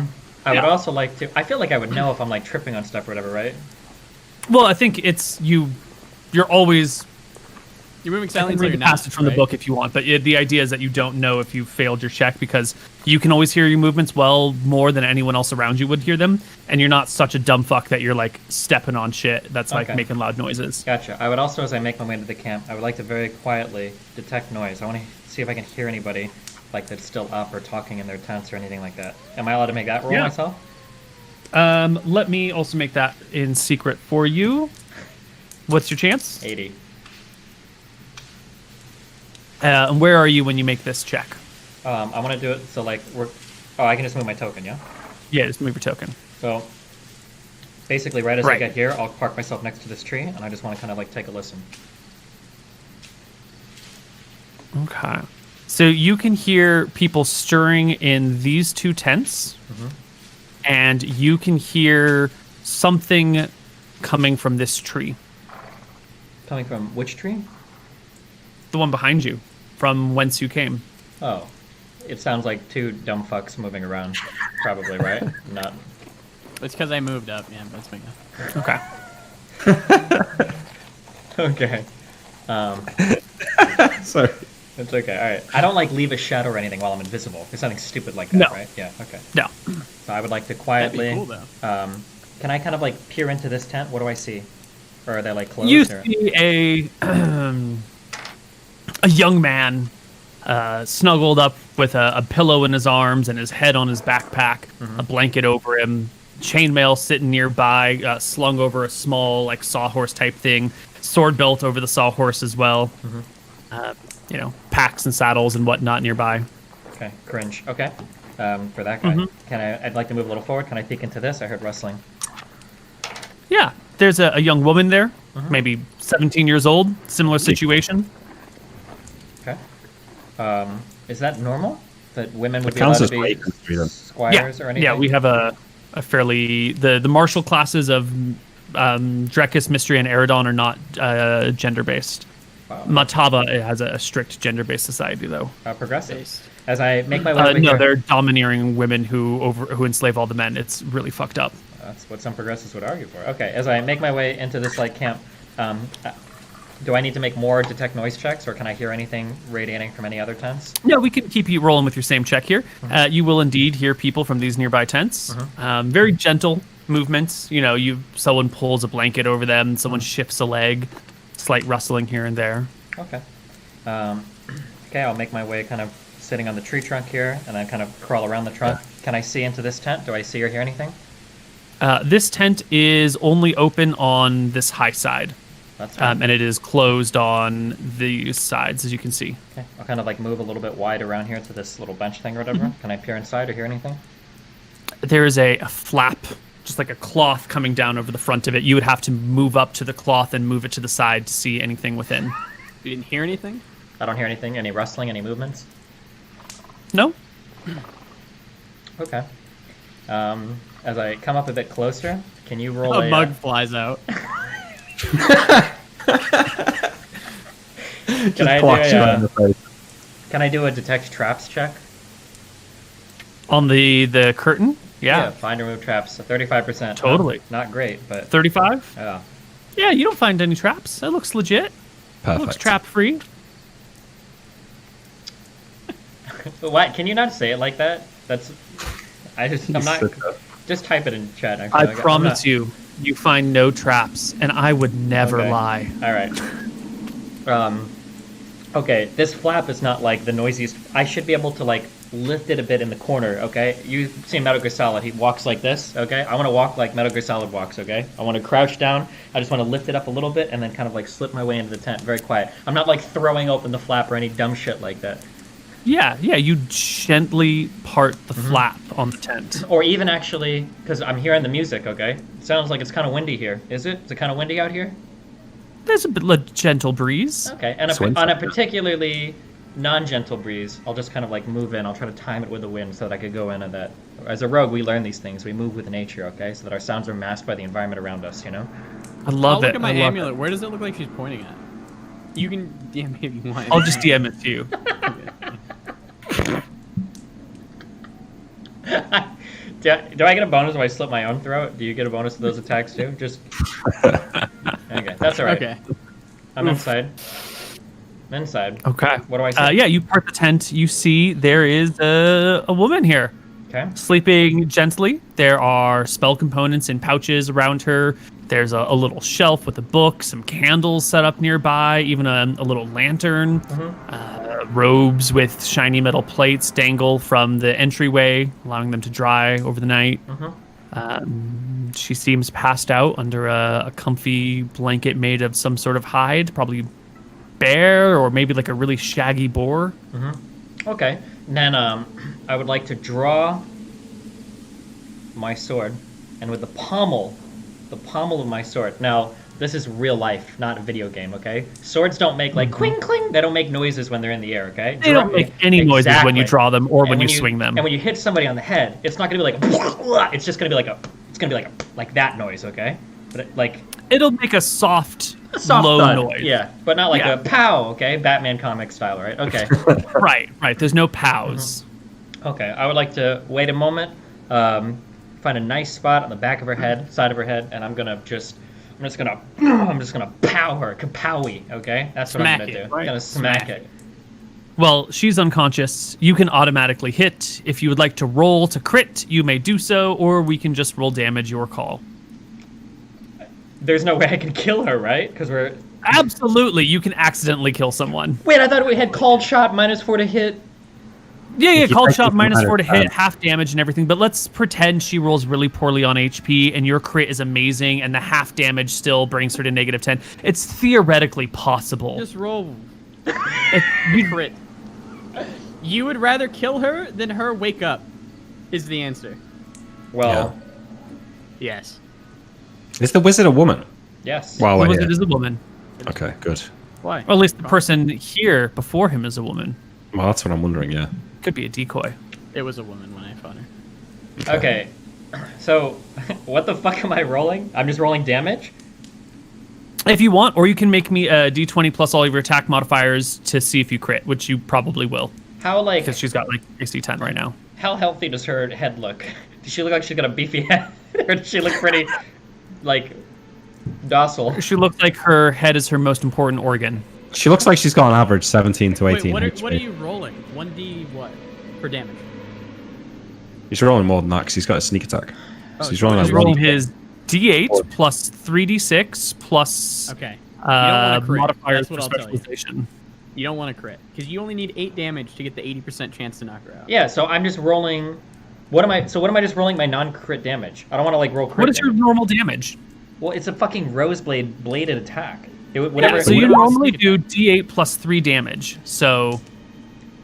Speaker 4: would
Speaker 1: Yeah.
Speaker 4: also like to, I feel like I would know if I'm like tripping on stuff or whatever, right?
Speaker 1: Well, I think it's you. You're always
Speaker 3: You're moving
Speaker 1: I
Speaker 3: silently
Speaker 1: can
Speaker 3: until
Speaker 1: read
Speaker 3: you're
Speaker 1: the
Speaker 3: not.
Speaker 1: passage from
Speaker 3: right?
Speaker 1: the book if you want, but the idea is that you don't know if you failed your check because you can always hear your movements well more than anyone else around you would hear them, and you're not such a dumb fuck that you're like stepping on shit that's like
Speaker 4: Okay.
Speaker 1: making loud noises.
Speaker 4: Gotcha. I would also, as I make my way into the camp, I would like to very quietly detect noise. I want to see if I can hear anybody like that's still up or talking in their tents or anything like that. Am I allowed to make that roll
Speaker 1: Yeah.
Speaker 4: myself?
Speaker 1: Let me also make that in secret for you. What's your chance?
Speaker 4: 80.
Speaker 1: And where are you when you make this check?
Speaker 4: I want to do it so like we're. Oh, I can just move my token, yeah.
Speaker 1: Yeah, just move your token.
Speaker 4: So basically, right as I
Speaker 1: Right.
Speaker 4: get here, I'll park myself next to this tree, and I just want to kind of like take a listen.
Speaker 1: Okay. So you can hear people stirring in these two tents, and you can hear something coming from this tree,
Speaker 4: Coming from which tree?
Speaker 1: the one behind you, from whence you came.
Speaker 4: Oh, it sounds like two dumb fucks moving around, probably, right? Not.
Speaker 3: It's because I moved up, man. That's me.
Speaker 1: Okay.
Speaker 4: Okay.
Speaker 2: Sorry.
Speaker 4: It's okay. All right. I don't like leave a shadow or anything while I'm invisible. There's something stupid like that,
Speaker 1: No.
Speaker 4: right? Yeah. Okay.
Speaker 1: No.
Speaker 4: So I would like to
Speaker 3: That'd
Speaker 4: quietly.
Speaker 3: be cool, though.
Speaker 4: Can I kind of like peer into this tent? What do I see? Or are they like closed?
Speaker 1: You
Speaker 4: or...
Speaker 1: see a young man snuggled up with a pillow in his arms and his head on his backpack, a blanket over him, chainmail sitting nearby, slung over a small like sawhorse type thing, sword belt over the sawhorse as well. Packs and saddles and whatnot nearby.
Speaker 4: Okay. Cringe. Okay. For that guy, I'd like to move a little forward. Can I peek into this? I heard rustling.
Speaker 1: Yeah, there's a young woman there, maybe 17 years old, similar situation.
Speaker 4: Okay. Is that normal? that women would
Speaker 2: It
Speaker 4: be allowed
Speaker 2: counts
Speaker 4: to
Speaker 2: as
Speaker 4: be
Speaker 2: rape in Sweden.
Speaker 4: squires or anything?
Speaker 1: Yeah, we have a fairly the martial classes of Drekis, Mystery, and Eridon are not gender based.
Speaker 4: Wow.
Speaker 1: Matava has a strict gender based society though.
Speaker 4: Progressive. As I make my way over
Speaker 1: No,
Speaker 4: here,
Speaker 1: they're domineering women who enslave all the men. It's really fucked up.
Speaker 4: that's what some progressives would argue for. Okay, as I make my way into this like camp, do I need to make more detect noise checks, or can I hear anything radiating from any other tents?
Speaker 1: Yeah, we can keep you rolling with your same check here. You will indeed hear people from these nearby tents. Very gentle movements. You know, someone pulls a blanket over them, someone shifts a leg, slight rustling here and there.
Speaker 4: Okay. Okay, I'll make my way kind of sitting on the tree trunk here, and I kind of crawl around the trunk. Can I see into this tent? Do I see or hear anything?
Speaker 1: This tent is only open on this high side.
Speaker 4: That's fine.
Speaker 1: And it is closed on the sides, as you can see.
Speaker 4: Okay, I'll kind of like move a little bit wide around here to this little bench thing or whatever. Can I peer inside or hear anything?
Speaker 1: There is a flap, just like a cloth coming down over the front of it. You would have to move up to the cloth and move it to the side to see anything within.
Speaker 3: You didn't hear anything?
Speaker 4: I don't hear anything. Any rustling? Any movements?
Speaker 1: No?
Speaker 4: Okay. As I come up a bit closer, can you roll
Speaker 3: A mug flies out.
Speaker 4: Can I do a detect traps check?
Speaker 1: On the curtain? Yeah.
Speaker 4: Find and remove traps. So 35%.
Speaker 1: Totally.
Speaker 4: Not great, but
Speaker 1: 35?
Speaker 4: yeah.
Speaker 1: Yeah, you don't find any traps. That looks legit.
Speaker 2: Perfect.
Speaker 1: Looks trap free.
Speaker 4: What? Can you not say it like that? I'm not. Just type it in chat.
Speaker 1: I promise you find no traps, and I would never lie.
Speaker 4: All right. Okay, this flap is not like the noisiest. I should be able to like lift it a bit in the corner. Okay, you've seen Metal Gear Solid. He walks like this. Okay, I want to walk like Metal Gear Solid walks. Okay, I want to crouch down. I just want to lift it up a little bit and then kind of like slip my way into the tent. Very quiet. I'm not like throwing open the flap or any dumb shit like that.
Speaker 1: Yeah, you gently part the flap on the tent.
Speaker 4: Or even actually, because I'm hearing the music, okay? It sounds like it's kind of windy here. Is it? Is it kind of windy out here?
Speaker 1: There's a bit of gentle breeze.
Speaker 4: Okay, and on a particularly non-gentle breeze, I'll just kind of like move in. I'll try to time it with the wind so that I could go into that. As a rogue, we learn these things. We move with nature, okay? So that our sounds are masked by the environment around us, you know?
Speaker 1: I love it.
Speaker 3: Look at my amulet. Where does it look like she's pointing at? You can DM me if you want.
Speaker 1: I'll just DM it to you.
Speaker 4: Do I get a bonus if I slit my own throat? Do you get a bonus to those attacks too? Just okay, that's all right.
Speaker 3: Okay.
Speaker 4: I'm inside. I'm inside.
Speaker 1: Okay.
Speaker 4: What do I see?
Speaker 1: Yeah, you part the tent. You see there is a woman here.
Speaker 4: Okay.
Speaker 1: Sleeping gently. There are spell components in pouches around her. There's a little shelf with a book, some candles set up nearby, even a little lantern. Robes with shiny metal plates dangle from the entryway, allowing them to dry over the night. She seems passed out under a comfy blanket made of some sort of hide, probably bear or maybe like a really shaggy boar.
Speaker 4: Okay. And then I would like to draw my sword, and with the pommel of my sword. Now, this is real life, not a video game, okay? Swords don't make like cling cling. They don't make noises when they're in the air, okay?
Speaker 1: They don't make any noises when you draw them or when you swing them.
Speaker 4: And when you hit somebody on the head, it's not gonna be like it's just gonna be like that noise, okay? But
Speaker 1: it'll make a soft low
Speaker 4: thud,
Speaker 1: noise.
Speaker 4: yeah, but not like a pow, okay? Batman comic style, right? Okay.
Speaker 1: Right. There's no pows.
Speaker 4: Okay, I would like to wait a moment, find a nice spot on the back of her head, side of her head, and I'm just gonna pow her, kapowie, okay? That's what I'm gonna do.
Speaker 1: Right?
Speaker 4: I'm gonna smack it.
Speaker 1: Well, she's unconscious. You can automatically hit. If you would like to roll to crit, you may do so, or we can just roll damage, your call.
Speaker 4: There's no way I can kill her, right? Because we're...
Speaker 1: Absolutely, you can accidentally kill someone.
Speaker 4: Wait, I thought we had called shot -4 to hit.
Speaker 1: Yeah, called shot -4 to hit, half damage and everything, but let's pretend she rolls really poorly on HP and your crit is amazing and the half damage still brings her to -10. It's theoretically possible.
Speaker 3: Just roll crit. You would rather kill her than her wake up, is the answer.
Speaker 4: Well,
Speaker 3: yes.
Speaker 2: Is the wizard a woman?
Speaker 4: Yes.
Speaker 2: Wow,
Speaker 1: The wizard is a woman.
Speaker 2: Okay, good.
Speaker 3: Why?
Speaker 1: Or at least the person here before him is a woman.
Speaker 2: Well, that's what I'm wondering. Yeah.
Speaker 1: Could be a decoy.
Speaker 3: It was a woman when I fought her.
Speaker 4: Okay. So, what the fuck am I rolling? I'm just rolling damage?
Speaker 1: If you want, or you can make me a d20 plus all of your attack modifiers to see if you crit, which you probably will.
Speaker 4: How, like...
Speaker 1: Because she's got, like, AC 10 right now.
Speaker 4: How healthy does her head look? Does she look like she's got a beefy head? Or does she look pretty, like, docile?
Speaker 1: She looks like her head is her most important organ.
Speaker 2: She looks like she's got an average 17 to 18
Speaker 3: Wait, what are
Speaker 2: HP.
Speaker 3: you rolling? 1d what? For damage?
Speaker 2: He's rolling more than that because he's got a sneak attack. So he's
Speaker 3: so
Speaker 2: rolling
Speaker 1: He's
Speaker 2: a
Speaker 1: rolling
Speaker 2: roll.
Speaker 1: his d8 plus 3d6 plus
Speaker 3: Okay. You don't want to crit.
Speaker 1: modifiers
Speaker 3: That's what
Speaker 1: for
Speaker 3: I'll tell you.
Speaker 1: specialization.
Speaker 3: You don't want to crit. Because you only need 8 damage to get the 80% chance to knock her out.
Speaker 4: Yeah, so I'm just rolling... What am I just rolling my non-crit damage? I don't want to, like, roll crit
Speaker 1: What is your
Speaker 4: damage.
Speaker 1: normal damage?
Speaker 4: Well, it's a fucking rose-blade bladed attack. Whatever.
Speaker 1: Yeah, so you
Speaker 4: whatever-
Speaker 1: normally do d8 plus 3 damage. So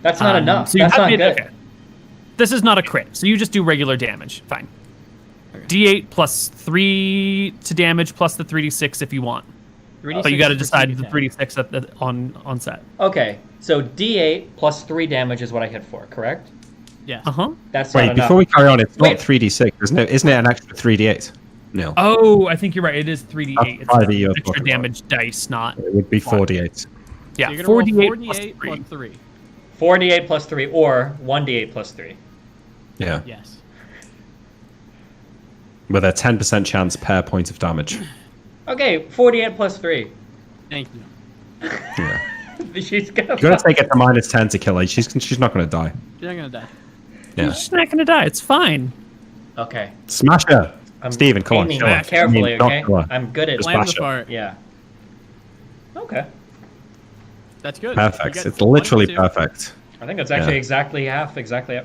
Speaker 4: That's not enough.
Speaker 1: So you
Speaker 4: That's
Speaker 1: have
Speaker 4: not
Speaker 1: made-
Speaker 4: good.
Speaker 1: okay. This is not a crit, so you just do regular damage. Fine. D8 plus 3 to damage plus the 3d6 if you want.
Speaker 3: 3d6
Speaker 1: But you got to
Speaker 3: for
Speaker 1: decide
Speaker 3: sneak
Speaker 1: the
Speaker 3: attack.
Speaker 1: 3d6 on set.
Speaker 4: Okay, so D8 plus 3 damage is what I hit for, correct?
Speaker 3: Yes.
Speaker 1: Uh-huh.
Speaker 4: That's not
Speaker 2: Wait,
Speaker 4: enough.
Speaker 2: before we carry on, it's
Speaker 4: Wait.
Speaker 2: not 3d6, isn't it? Isn't it an extra 3d8? No.
Speaker 1: Oh, I think you're right. It is 3d8. It's
Speaker 2: That's
Speaker 1: the
Speaker 2: you're
Speaker 1: extra
Speaker 2: talking about.
Speaker 1: damage dice, not...
Speaker 2: It would be 4d8.
Speaker 1: Yeah,
Speaker 3: So you're gonna
Speaker 1: 4d8
Speaker 3: roll
Speaker 1: plus
Speaker 3: 4d8
Speaker 1: 3.
Speaker 3: plus 3.
Speaker 4: 4d8 plus 3 or 1d8 plus 3.
Speaker 2: Yeah.
Speaker 3: Yes.
Speaker 2: With a 10% chance per point of damage.
Speaker 4: Okay, 4d8 plus 3.
Speaker 3: Thank you.
Speaker 2: Yeah.
Speaker 4: She's gonna...
Speaker 2: You're going to take it to minus 10 to kill her. She's not going to die.
Speaker 3: You're not going to die.
Speaker 2: Yeah.
Speaker 1: She's not going to die. It's fine.
Speaker 4: Okay.
Speaker 2: Smash her.
Speaker 4: I'm
Speaker 2: Steven, come on.
Speaker 4: aiming
Speaker 2: Kill her.
Speaker 4: carefully,
Speaker 2: I mean, don't
Speaker 4: okay?
Speaker 2: kill her.
Speaker 4: I'm good at...
Speaker 2: Just
Speaker 3: Land the
Speaker 2: bash her.
Speaker 3: fart.
Speaker 4: Yeah. Okay.
Speaker 3: That's good.
Speaker 2: Perfect.
Speaker 3: You got
Speaker 2: It's literally
Speaker 3: 1, 2.
Speaker 2: perfect.
Speaker 4: I think it's actually
Speaker 2: Yeah.
Speaker 4: exactly half.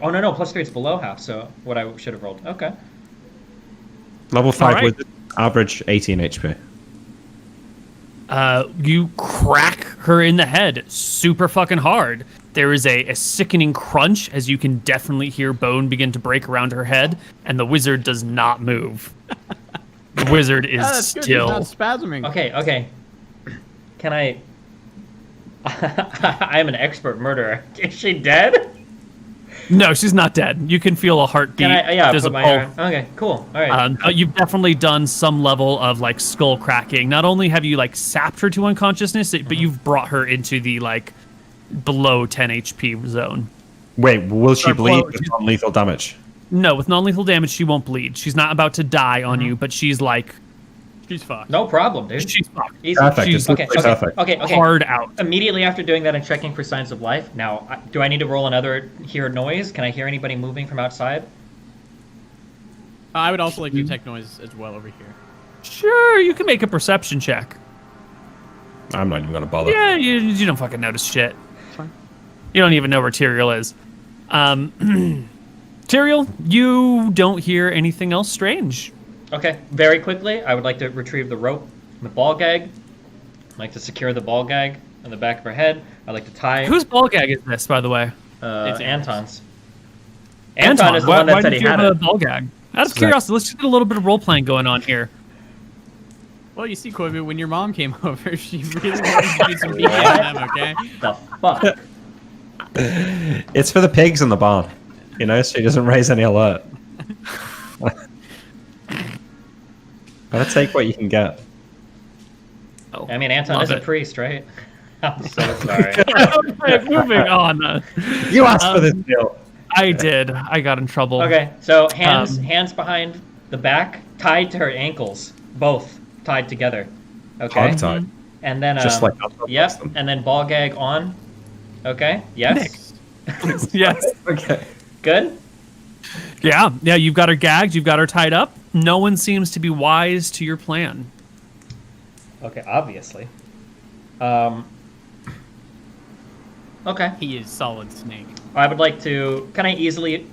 Speaker 4: Oh, no, plus 3, it's below half, so what I should have rolled. Okay.
Speaker 2: Level 5
Speaker 1: Alright.
Speaker 2: with average 18 HP.
Speaker 1: You crack her in the head super fucking hard. There is a sickening crunch as you can definitely hear bone begin to break around her head, and the wizard does not move. The wizard is
Speaker 3: That's good.
Speaker 1: still.
Speaker 3: It's not spasming.
Speaker 4: Okay. Can I... I am an expert murderer. Is she dead?
Speaker 1: No, she's not dead. You can feel a heartbeat.
Speaker 4: Can I... Yeah,
Speaker 1: There's
Speaker 4: put
Speaker 1: a
Speaker 4: my...
Speaker 1: pulse.
Speaker 4: Okay, cool. All right.
Speaker 1: But you've definitely done some level of like skull cracking. Not only have you like sapped her to unconsciousness, but you've brought her into the like below 10 HP zone.
Speaker 2: Wait, will she
Speaker 1: Or
Speaker 2: bleed
Speaker 1: blow-
Speaker 2: with non-lethal damage?
Speaker 1: No, with non-lethal damage, she won't bleed. She's not about to die on you, but she's like
Speaker 3: She's fucked.
Speaker 4: No problem, dude.
Speaker 1: she's fucked.
Speaker 4: Easy.
Speaker 2: Perfect.
Speaker 1: She's-
Speaker 2: It's
Speaker 4: Okay,
Speaker 2: literally
Speaker 4: okay,
Speaker 2: perfect.
Speaker 4: okay.
Speaker 1: Hard out.
Speaker 4: Immediately after doing that and checking for signs of life, now, do I need to roll another hear noise? Can I hear anybody moving from outside?
Speaker 3: I would also like to detect noise as well over here.
Speaker 1: Sure, you can make a perception check.
Speaker 2: I'm not even going to bother.
Speaker 1: Yeah, you don't fucking notice shit.
Speaker 3: It's fine.
Speaker 1: You don't even know where Tyrael is. Tyrael, you don't hear anything else strange.
Speaker 4: Okay, very quickly, I would like to retrieve the rope and the ball gag. I'd like to secure the ball gag on the back of her head. I'd like to tie
Speaker 1: Whose ball gag is this, by the way?
Speaker 3: It's
Speaker 4: Anton's. Anton is the one that
Speaker 1: why
Speaker 4: said
Speaker 1: did
Speaker 4: he
Speaker 1: you
Speaker 4: had
Speaker 1: have a
Speaker 4: it.
Speaker 1: ball gag? Out of
Speaker 2: Zach.
Speaker 1: curiosity, let's just get a little bit of role playing going on here.
Speaker 3: Well, you see, Koibu, when your mom came over, she really wanted to do some BDSM, okay?
Speaker 4: The fuck?
Speaker 2: It's for the pigs in the barn. You know, so he doesn't raise any alert. Gotta take what you can get.
Speaker 1: Oh,
Speaker 4: I mean, Anton
Speaker 1: love
Speaker 4: is a
Speaker 1: it.
Speaker 4: priest, right? I'm so sorry.
Speaker 1: Okay, moving on.
Speaker 2: You asked for this deal.
Speaker 1: I did. I got in trouble.
Speaker 4: Okay, so hands
Speaker 1: Um,
Speaker 4: hands behind the back, tied to her ankles, both tied together. Okay,
Speaker 2: Hog tied.
Speaker 4: and then
Speaker 2: Just like us.
Speaker 4: yep, and then ball gag on. Okay, yes,
Speaker 1: Yes.
Speaker 2: Okay.
Speaker 4: good.
Speaker 1: Yeah. You've got her gagged. You've got her tied up. No one seems to be wise to your plan.
Speaker 4: Okay, obviously. Okay,
Speaker 3: He is solid snake.
Speaker 4: I would like to. Can I easily?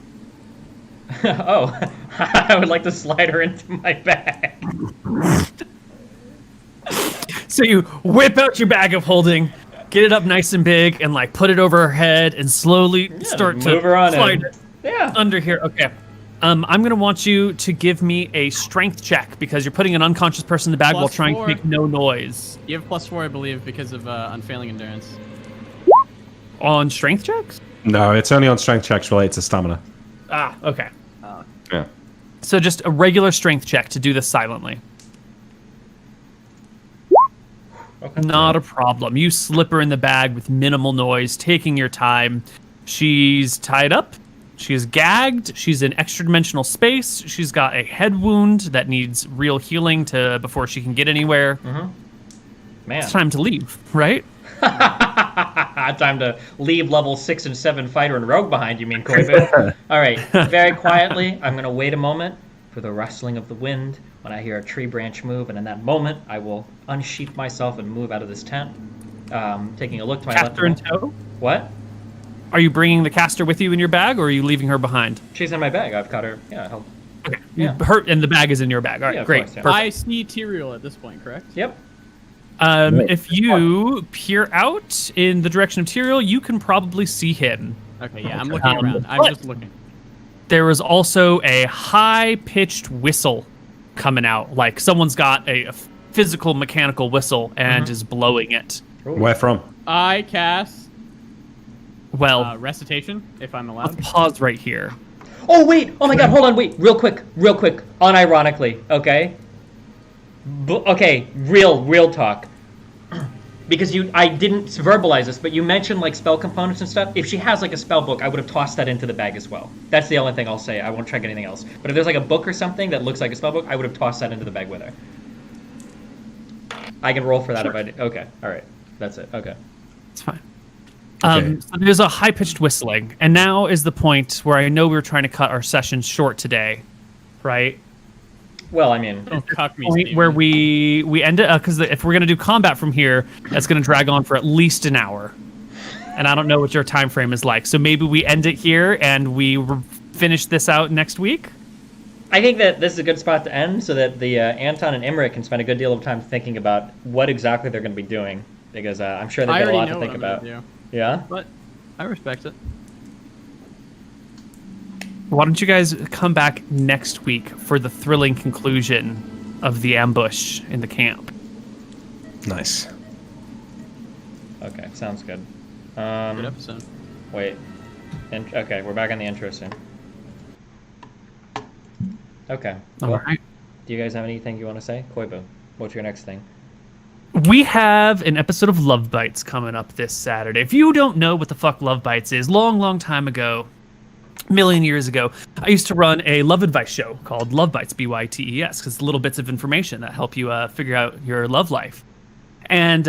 Speaker 4: Oh, I would like to slide her into my bag.
Speaker 1: So you whip out your bag of holding, get it up nice and big, and like put it over her head, and slowly start
Speaker 4: move
Speaker 1: to
Speaker 4: her on
Speaker 1: slide
Speaker 4: in.
Speaker 1: it
Speaker 4: Yeah.
Speaker 1: under here. Okay. I'm gonna want you to give me a strength check because you're putting an unconscious person in the bag while
Speaker 3: Plus
Speaker 1: trying
Speaker 3: 4.
Speaker 1: to make no noise.
Speaker 3: You have +4, I believe, because of unfailing endurance.
Speaker 1: On strength checks?
Speaker 2: No, it's only on strength checks related to stamina.
Speaker 1: Ah, okay.
Speaker 2: Yeah.
Speaker 1: So just a regular strength check to do this silently.
Speaker 4: Okay.
Speaker 1: Not a problem. You slip her in the bag with minimal noise, taking your time. She's tied up. She's gagged. She's in extra-dimensional space. She's got a head wound that needs real healing before she can get anywhere.
Speaker 4: Man.
Speaker 1: It's time to leave, right?
Speaker 4: Time to leave level 6 and 7 fighter and rogue behind, you mean, Koibu? All right, very quietly, I'm going to wait a moment for the rustling of the wind when I hear a tree branch move, and in that moment, I will unsheath myself and move out of this tent, taking a look to my left.
Speaker 1: Caster in tow?
Speaker 4: What?
Speaker 1: Are you bringing the caster with you in your bag, or are you leaving her behind?
Speaker 4: She's in my bag. I've got her. Yeah, I'll...
Speaker 1: Okay.
Speaker 4: Yeah.
Speaker 1: Her, and the bag is in your bag. All right,
Speaker 4: Yeah, of
Speaker 1: great.
Speaker 4: course, yeah.
Speaker 1: Perfect.
Speaker 3: I see Tyrael at this point, correct?
Speaker 4: Yep.
Speaker 1: If you peer out in the direction of Tyrael, you can probably see him.
Speaker 3: Okay, yeah, I'm looking around. I'm
Speaker 1: but
Speaker 3: just looking.
Speaker 1: there is also a high-pitched whistle coming out, like someone's got a physical mechanical whistle and is blowing it.
Speaker 2: Where from?
Speaker 3: I cast
Speaker 1: Well,
Speaker 3: recitation, if I'm
Speaker 1: let's
Speaker 3: allowed.
Speaker 1: pause right here.
Speaker 4: Oh, wait. Oh, my God. Hold on. Wait. Real quick. Unironically. Okay? Okay. Real talk. Because I didn't verbalize this, but you mentioned, like, spell components and stuff. If she has, like, a spell book, I would have tossed that into the bag as well. That's the only thing I'll say. I won't check anything else. But if there's, like, a book or something that looks like a spell book, I would have tossed that into the bag with her. I can roll for that if I did. Okay. All right. That's it. Okay.
Speaker 1: It's fine.
Speaker 2: Okay.
Speaker 1: So there's a high-pitched whistling, and now is the point where I know we were trying to cut our session short today, right?
Speaker 4: Well, I mean...
Speaker 3: Don't cuck me,
Speaker 1: Point
Speaker 3: Steven.
Speaker 1: where we end it, because if we're going to do combat from here, that's going to drag on for at least an hour. And I don't know what your time frame is like, so maybe we end it here and we finish this out next week?
Speaker 4: I think that this is a good spot to end so that the Anton and Imric can spend a good deal of time thinking about what exactly they're going to be doing, because I'm sure they've
Speaker 3: I
Speaker 4: got a
Speaker 3: already
Speaker 4: lot
Speaker 3: know
Speaker 4: to
Speaker 3: what
Speaker 4: think
Speaker 3: I'm gonna
Speaker 4: about.
Speaker 3: do,
Speaker 4: Yeah?
Speaker 3: but I respect it.
Speaker 1: Why don't you guys come back next week for the thrilling conclusion of the ambush in the camp?
Speaker 2: Nice.
Speaker 4: Okay, sounds good.
Speaker 3: Good episode.
Speaker 4: Wait. Okay, we're back on the intro soon. Okay.
Speaker 1: All
Speaker 4: Well,
Speaker 1: right.
Speaker 4: do you guys have anything you want to say? Koibu, what's your next thing?
Speaker 1: We have an episode of Love Bites coming up this Saturday. If you don't know what the fuck Love Bites is, long time ago, a million years ago, I used to run a love advice show called Love Bites, BYTES, because little bits of information that help you figure out your love life. And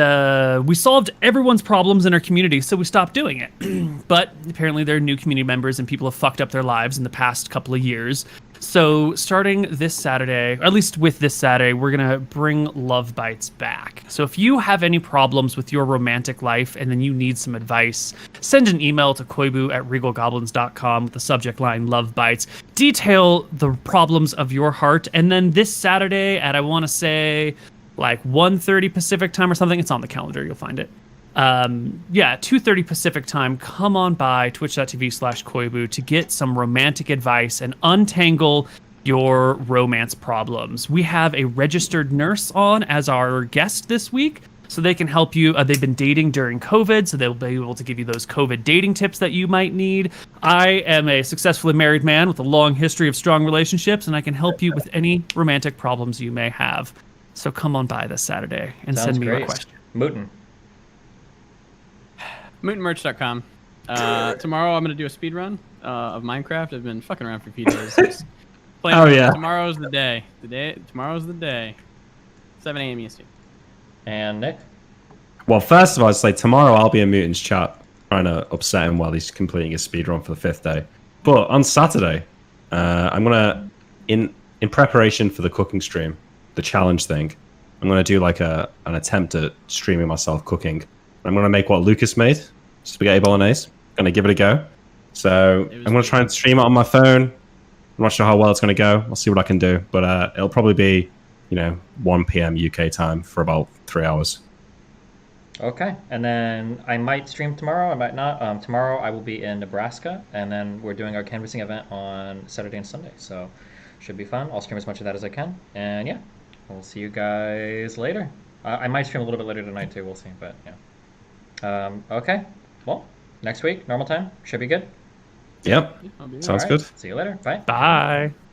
Speaker 1: we solved everyone's problems in our community, so we stopped doing it. But apparently there are new community members and people have fucked up their lives in the past couple of years. So starting this Saturday, or at least with this Saturday, we're going to bring Love Bites back. So if you have any problems with your romantic life and then you need some advice, send an email to koibu@regalgoblins.com with the subject line Love Bites. Detail the problems of your heart. And then this Saturday at, I want to say, like 1:30 Pacific time or something. It's on the calendar. You'll find it. 2:30 Pacific time. Come on by twitch.tv/Koibu to get some romantic advice and untangle your romance problems. We have a registered nurse on as our guest this week, so they can help you. They've been dating during COVID, so they'll be able to give you those COVID dating tips that you might need. I am a successfully married man with a long history of strong relationships, and I can help you with any romantic problems you may have. So come on by this Saturday and
Speaker 4: Sounds
Speaker 1: send me
Speaker 4: great.
Speaker 1: your question.
Speaker 4: Mooten.
Speaker 3: MrMouton.com. Tomorrow I'm going to do a speed run of Minecraft. I've been fucking around for a few days. Just playing around.
Speaker 2: yeah.
Speaker 3: Tomorrow's the day. Tomorrow's the day. 7 a.m. EST.
Speaker 4: And Nick?
Speaker 2: Well, first of all, I'd say tomorrow I'll be in Mutan's chat trying to upset him while he's completing his speedrun for the 5th day. But on Saturday, I'm going to, in preparation for the cooking stream, the challenge thing, I'm going to do like an attempt at streaming myself cooking. I'm going to make what Lucas made, spaghetti bolognese. Going to give it a go. So I'm going to try and stream it on my phone. I'm not sure how well it's going to go. I'll see what I can do. But it'll probably be, 1 p.m. UK time for about 3 hours.
Speaker 4: Okay. And then I might stream tomorrow. I might not. Tomorrow I will be in Nebraska. And then we're doing our canvassing event on Saturday and Sunday. So should be fun. I'll stream as much of that as I can. And yeah. We'll see you guys later. I might stream a little bit later tonight too. We'll see, but yeah. Okay. Well, next week, normal time. Should be good.
Speaker 2: Yep.
Speaker 3: I'll be there.
Speaker 2: Sounds
Speaker 4: All right.
Speaker 2: good.
Speaker 4: See you later. Bye.
Speaker 1: Bye.